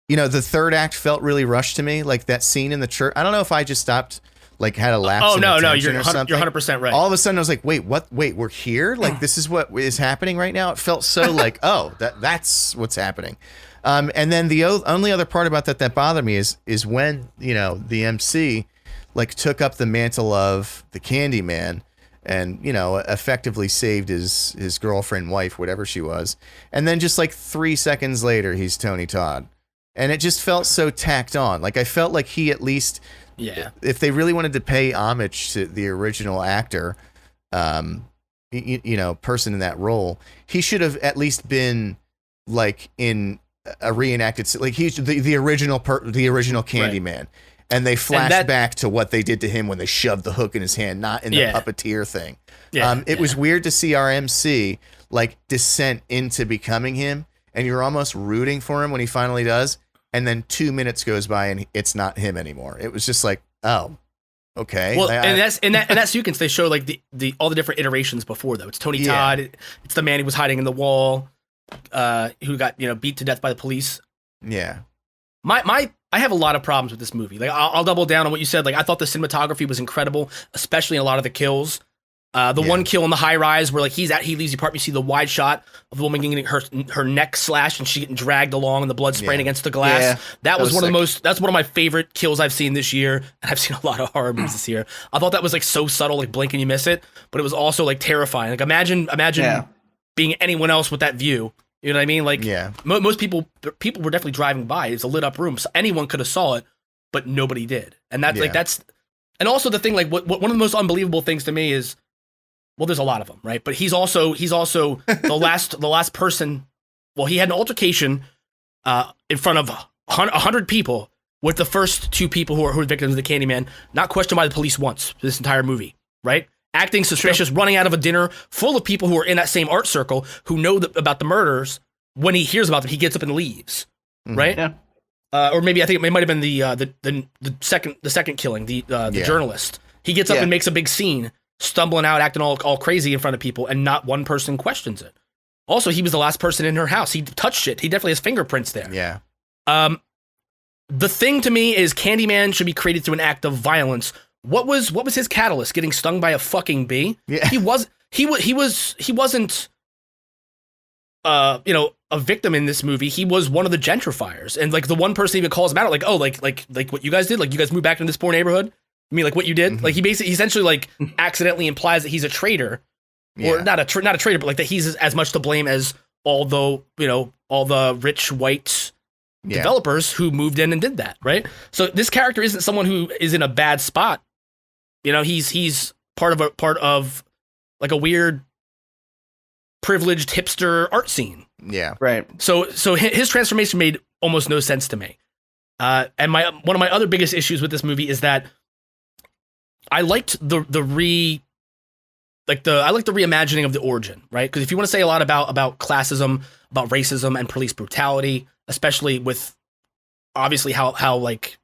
the third act felt really rushed to me, like that scene in the church. I don't know if I just stopped, like, had a lapse. No, you're 100% right. All of a sudden, I was like, wait, what? Wait, we're here? Like, this is what is happening right now? It felt so like, that's what's happening. And then the only other part about that bothered me is when, the MC, like, took up the mantle of the Candyman and, effectively saved his girlfriend, wife, whatever she was. And then just like 3 seconds later, he's Tony Todd. And it just felt so tacked on. Like, I felt like he at least, if they really wanted to pay homage to the original actor, person in that role, he should have at least been like in a reenacted, like he's the original Candyman. Right. And they flashed back to what they did to him when they shoved the hook in his hand, not in the puppeteer thing. Yeah, it was weird to see our MC like descent into becoming him, and you're almost rooting for him when he finally does. And then 2 minutes goes by and it's not him anymore. It was just like, oh, okay. Well, and that sequence they show like the all the different iterations before though. It's Tony Todd. It's the man who was hiding in the wall, who got beat to death by the police. Yeah. I have a lot of problems with this movie. Like, I'll double down on what you said. Like, I thought the cinematography was incredible, especially in a lot of the kills. One kill in the high rise where like he leaves the apartment, you see the wide shot of the woman getting her neck slashed and she getting dragged along and the blood spraying against the glass. Yeah, that was that's one of my favorite kills I've seen this year. And I've seen a lot of horror movies this year. I thought that was like so subtle, like blink and you miss it, but it was also like terrifying. Like imagine being anyone else with that view. You know what I mean? Like, most people were definitely driving by. It's a lit up room, so anyone could have saw it, but nobody did. And that's and also the thing, like, what one of the most unbelievable things to me is, well, there's a lot of them, right? But he's also the last person. Well, he had an altercation in front of 100 people with the first 2 people who are victims of the Candyman, not questioned by the police once for this entire movie, right? Acting suspicious, running out of a dinner full of people who are in that same art circle who know about the murders. When he hears about them, he gets up and leaves, right? Yeah. Or maybe I think it might have been the second killing, the journalist. He gets up and makes a big scene, stumbling out, acting all crazy in front of people, and not one person questions it. Also, he was the last person in her house. He touched it. He definitely has fingerprints there. Yeah. The thing to me is Candyman should be created through an act of violence. What was his catalyst? Getting stung by a fucking bee? Yeah. He wasn't a victim in this movie. He was one of the gentrifiers. And like the one person even calls him out, like, oh, like what you guys did? Like you guys moved back into this poor neighborhood? I mean, like what you did? Mm-hmm. Like he essentially like accidentally implies that he's a traitor. Or not a traitor, but like that he's as much to blame as all the rich white developers who moved in and did that, right? So this character isn't someone who is in a bad spot. He's part of like a weird privileged hipster art scene. Yeah. Right. So his transformation made almost no sense to me. And one of my other biggest issues with this movie is that I liked the reimagining of the origin, right? Because if you want to say a lot about classism, about racism and police brutality, especially with obviously how like,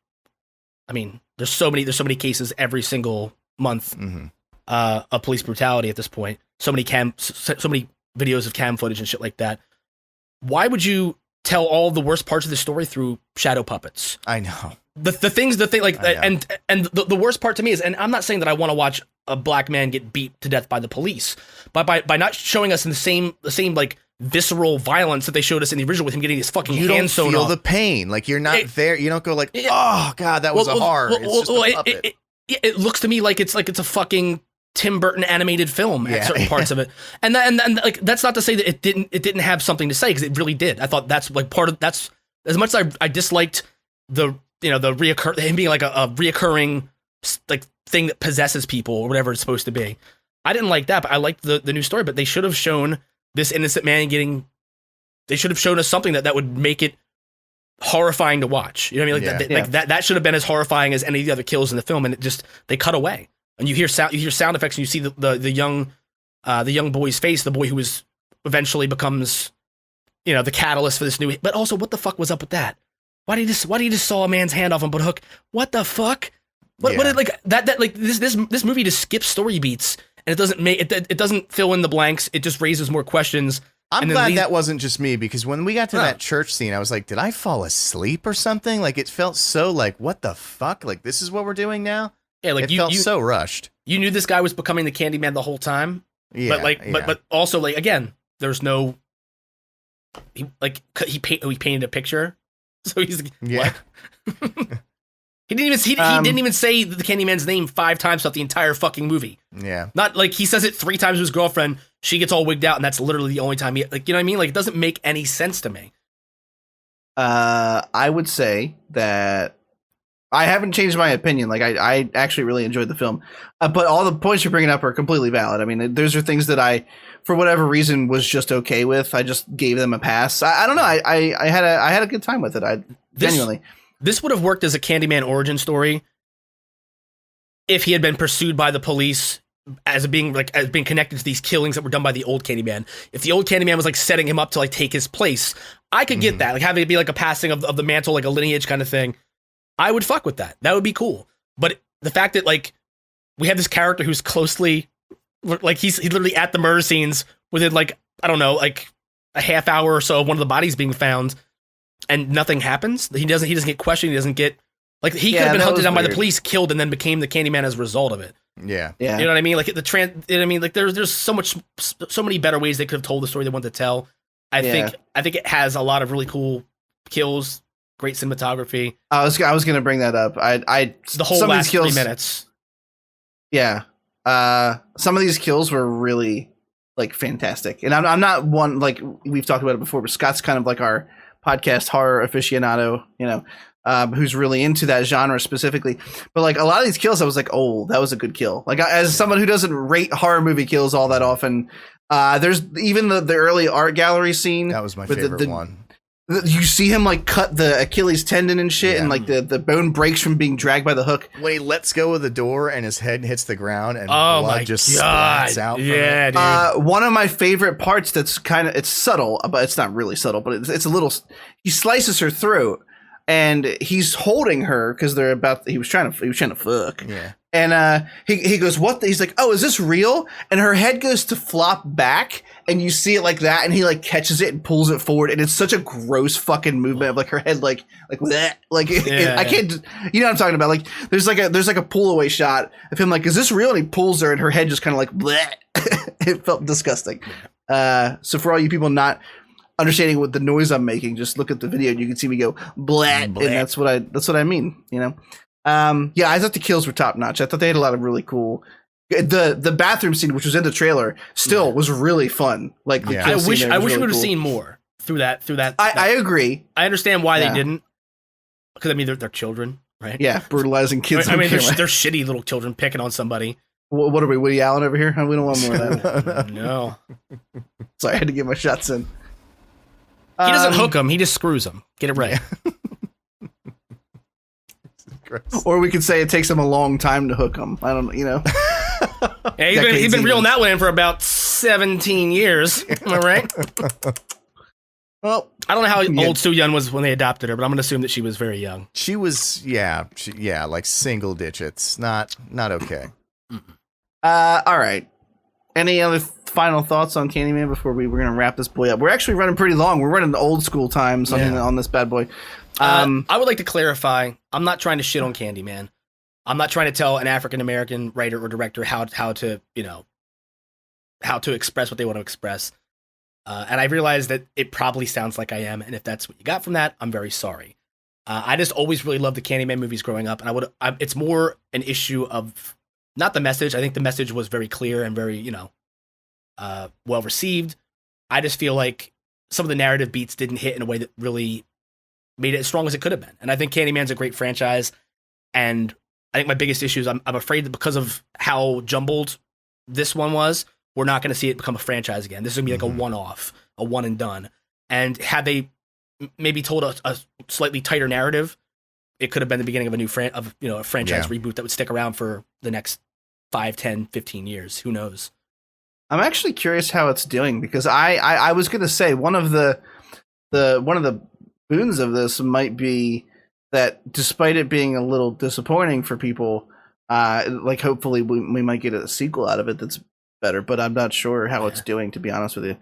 I mean, there's so many cases every single month of police brutality at this point. So many videos of cam footage and shit like that. Why would you tell all the worst parts of the story through shadow puppets? I know. The worst part to me is, and I'm not saying that I want to watch a black man get beat to death by the police, but by not showing us in the same like visceral violence that they showed us in the original with him getting his fucking hand sewn off. You don't feel the pain. Like you're not there. You don't go like, oh God, that was a horror. It's just a puppet. It looks to me like it's a fucking Tim Burton animated film at certain parts of it. And like, that's not to say that it didn't have something to say, because it really did. I thought that's like that's as much as I disliked him being like a reoccurring like thing that possesses people or whatever it's supposed to be. I didn't like that, but I liked the new story. But they should have shown this innocent man they should have shown us something that would make it horrifying to watch. You know what I mean? Like that should have been as horrifying as any of the other kills in the film, and they cut away. And you hear sound effects, and you see the young boy's face, the boy who was eventually becomes, the catalyst for this new. But also, what the fuck was up with that? Why did you just saw a man's hand off and put a hook? What the fuck? What did like that like this movie just skips story beats, and it doesn't fill in the blanks. It just raises more questions. I'm glad that wasn't just me, because when we got to that church scene, I was like, did I fall asleep or something? Like, it felt so like, what the fuck? Like, this is what we're doing now? Yeah, like, it felt so rushed. You knew this guy was becoming the Candyman the whole time. Yeah, but also, like, again, there's no... He painted a picture, so he's like, what? He didn't even say the Candyman's name 5 times throughout the entire fucking movie. Yeah. Not like he says it 3 times to his girlfriend. She gets all wigged out, and that's literally the only time you know what I mean? Like, it doesn't make any sense to me. I would say that I haven't changed my opinion. Like, I actually really enjoyed the film, but all the points you're bringing up are completely valid. I mean, those are things that I, for whatever reason, was just okay with. I just gave them a pass. I don't know. I had a good time with it. Genuinely. This would have worked as a Candyman origin story if he had been pursued by the police as being connected to these killings that were done by the old Candyman. If the old Candyman was like setting him up to like take his place, I could get that. Like having it be like a passing of the mantle, like a lineage kind of thing. I would fuck with that. That would be cool. But the fact that like we have this character who's closely like he's literally at the murder scenes within like, I don't know, like a half hour or so of one of the bodies being found, and nothing happens. He doesn't get questioned. He doesn't get like he could have been hunted down by the police, killed, and then became the Candyman as a result of it. Yeah. You know what I mean? Like like there's so many better ways they could have told the story they wanted to tell. I think it has a lot of really cool kills, great cinematography. I was going to bring that up. The whole last 3 minutes. Yeah. Some of these kills were really like fantastic. And I'm not one, like we've talked about it before, but Scott's kind of like our podcast horror aficionado, who's really into that genre specifically. But like a lot of these kills, I was like, oh, that was a good kill. Like as someone who doesn't rate horror movie kills all that often, there's even the early art gallery scene. That was my favorite one. You see him like cut the Achilles tendon and shit, and like the bone breaks from being dragged by the hook. When he lets go of the door and his head hits the ground and blood just splats out. Yeah, dude. One of my favorite parts that's it's subtle, but it's not really subtle, but it's a little. He slices her throat, and he's holding her because he was trying to fuck. Yeah. And he goes, what? He's like, oh, is this real? And her head goes to flop back, and you see it like that, and he like catches it and pulls it forward, and it's such a gross fucking movement of like her head like that. Like I can't, you know what I'm talking about? Like there's like a pull away shot of him like, is this real? And he pulls her, and her head just kind of like bleh. It felt disgusting. So for all you people not understanding what the noise I'm making, just look at the video and you can see me go bleh, and that's what I mean. I thought the kills were top notch. I thought they had a lot of really cool. The bathroom scene, which was in the trailer, still was really fun. Like I wish we would have seen more through that. I agree. I understand why they didn't, because I mean they're children, right? Yeah, brutalizing kids. I mean they're shitty little children picking on somebody. What are we, Woody Allen over here? We don't want more of that. No. Sorry, I had to get my shots in. He doesn't hook them. He just screws them. Get it right. Or we could say it takes him a long time to hook them. I don't know, Yeah, he's been reeling that one in for about 17 years. Am I right? Well, I don't know how old Soo Yun was when they adopted her, but I'm going to assume that she was very young. She was, like single digits. Not okay. All right. Any other final thoughts on Candyman before we're going to wrap this boy up? We're actually running pretty long. We're running the old school times on this bad boy. I would like to clarify, I'm not trying to shit on Candyman. I'm not trying to tell an African-American writer or director how to express what they want to express. And I realize that it probably sounds like I am. And if that's what you got from that, I'm very sorry. I just always really loved the Candyman movies growing up. And it's more an issue of not the message. I think the message was very clear and very, well received. I just feel like some of the narrative beats didn't hit in a way that really made it as strong as it could have been. And I think Candyman's a great franchise. And I think my biggest issue is I'm afraid that because of how jumbled this one was, we're not going to see it become a franchise again. This is going to be like a one-off, a one and done. And had they maybe told a slightly tighter narrative, it could have been the beginning of a new a franchise reboot that would stick around for the next 5, 10, 15 years. Who knows? I'm actually curious how it's doing, because I was going to say one of the boons of this might be that despite it being a little disappointing for people, like hopefully we might get a sequel out of it that's better, but I'm not sure how it's doing, to be honest with you.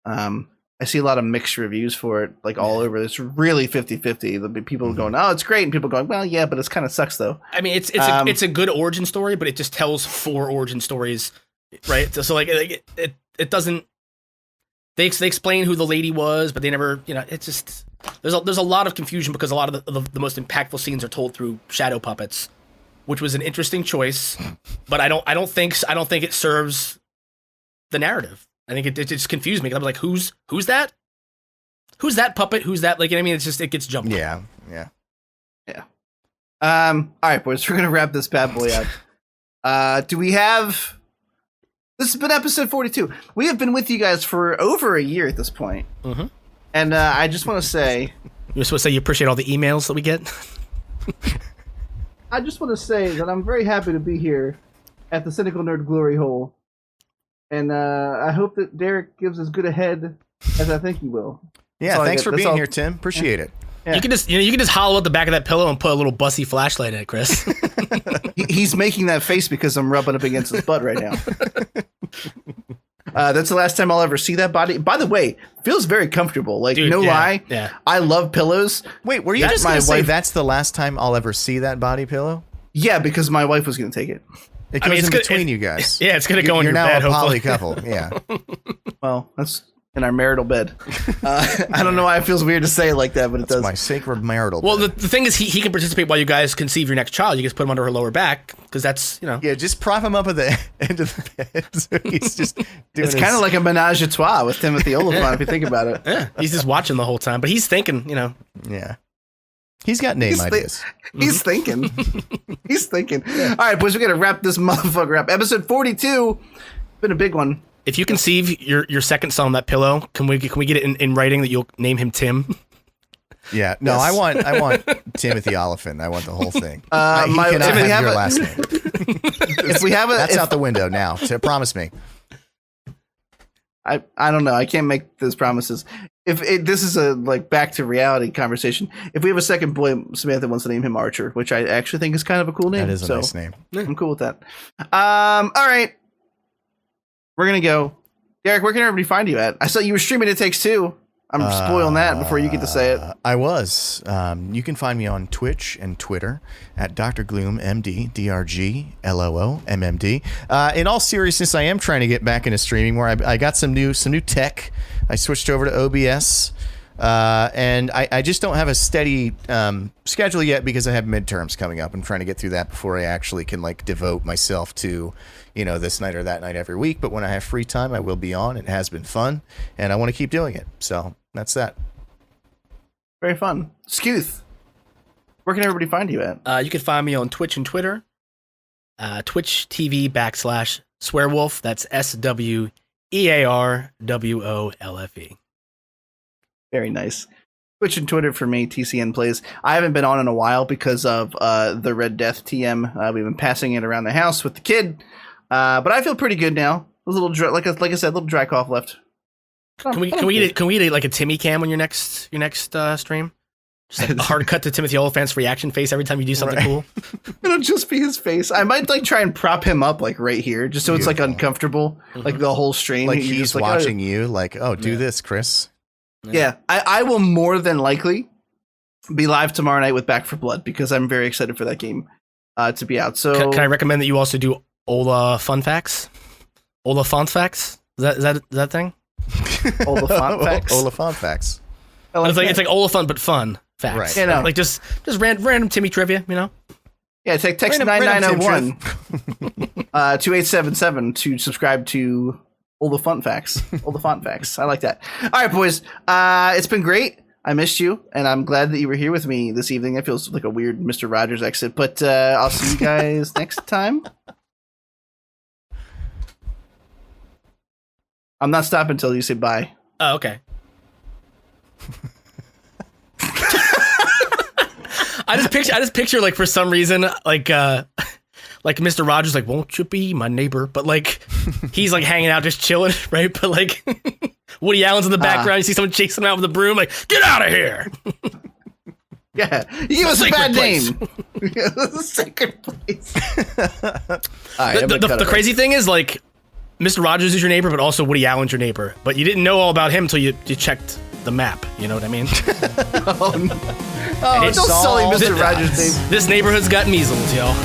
I see a lot of mixed reviews for it, like all over. It's really 50-50. There'll be people going, "Oh, it's great," and people going, "Well, yeah, but it's kind of sucks though." I mean, it's a good origin story, but it just tells 4 origin stories, right? So like it doesn't. They explain who the lady was, but they never, it's just there's a lot of confusion because a lot of the most impactful scenes are told through shadow puppets, which was an interesting choice, but I don't think it serves the narrative. I think it just confused me because I was like, who's that? Who's that puppet? Who's that? Like, I mean, it gets jumped. Yeah. All right, boys, we're gonna wrap this bad boy up. Do we have? This has been episode 42. We have been with you guys for over a year at this point, and I just want to say, you're supposed to say you appreciate all the emails that we get. I just want to say that I'm very happy to be here at the Cynical Nerd Glory Hole. And I hope that Derek gives as good a head as I think he will. Yeah, thanks for being here, Tim. Appreciate it. Yeah. You can just hollow out the back of that pillow and put a little bussy flashlight in it, Chris. He's making that face because I'm rubbing up against his butt right now. That's the last time I'll ever see that body. By the way, feels very comfortable. Like, dude, lie. Yeah. I love pillows. Wait, were you just going to say that's the last time I'll ever see that body pillow? Yeah, because my wife was going to take it. It goes in between you guys. Yeah, it's going to go in your You're bed, now a poly couple. Yeah. Well, that's in our marital bed. I don't know why it feels weird to say it like that, but it does. My sacred marital bed. Well, the thing is, he can participate while you guys conceive your next child. You just put him under her lower back, because that's, Yeah, just prop him up at the end of the bed. So he's just doing It's kind of like a menage a trois with Timothy Oly-Phun, if you think about it. Yeah, he's just watching the whole time, but he's thinking, Yeah. He's got name ideas. He's thinking. He's thinking. All right, boys, we got to wrap this motherfucker up. Episode 42. Been a big one. If you conceive your second son on that pillow, can we get it in writing that you'll name him Tim? Yeah. No, yes. I want Timothy Oly-Phun. I want the whole thing. He cannot have your last name. If we have that's out the window now. So promise me. I don't know. I can't make those promises. This is a back to reality conversation. If we have a second boy, Samantha wants to name him Archer, which I actually think is kind of a cool name. That is a nice name. I'm cool with that. All right, we're gonna go. Derek, where can everybody find you at? I saw you were streaming It Takes Two. I'm spoiling that before you get to say it. I was. You can find me on Twitch and Twitter at Dr. Gloom, MD, DRG, LOO, in all seriousness, I am trying to get back into streaming more. I got some new tech. I switched over to OBS, and I just don't have a steady schedule yet because I have midterms coming up. I'm trying to get through that before I actually can devote myself to this night or that night every week. But when I have free time, I will be on. It has been fun, and I want to keep doing it. So that's that. Very fun. Skooth, where can everybody find you at? You can find me on Twitch and Twitter. Twitch TV /Swearwolf. That's SWEARWOLFE. Very nice. Twitch and Twitter for me, TCN Plays. I haven't been on in a while because of the Red Death TM. We've been passing it around the house with the kid. But I feel pretty good now. A little like I said, a little dry cough left. Can we get a Timmy cam on your next stream? Just a hard cut to Timothy Olyphant's reaction face every time you do something cool. It'll just be his face. I might try and prop him up right here, just so it's uncomfortable, the whole stream. He's watching you. Do this, Chris. Yeah, I will more than likely be live tomorrow night with Back for Blood because I'm very excited for that game to be out. So can I recommend that you also do Oly-Phun facts? Oly-Phun facts? Is that thing? Oly-Phun facts. Oly-Phun facts. It's like Oly-Phun but fun facts. Right. Just random Timmy trivia, Yeah, text 9901 2877 to subscribe to Oly-Phun facts. Oly-Phun facts. I like that. All right, boys. It's been great. I missed you, and I'm glad that you were here with me this evening. That feels like a weird Mr. Rogers exit, but I'll see you guys next time. I'm not stopping until you say bye. Oh, okay. I just picture like for some reason like Mr. Rogers like, won't you be my neighbor? But like he's like hanging out just chilling, right? But like Woody Allen's in the background. You see someone chasing him out with a broom, like, get out of here. Yeah, you give us a bad place. name. Sacred place. All right, The crazy thing is like Mr. Rogers is your neighbor, but also Woody Allen's your neighbor. But you didn't know all about him until you checked the map. You know what I mean? Oh, no. Don't sully Mr. Rogers' name. This neighborhood's got measles, y'all.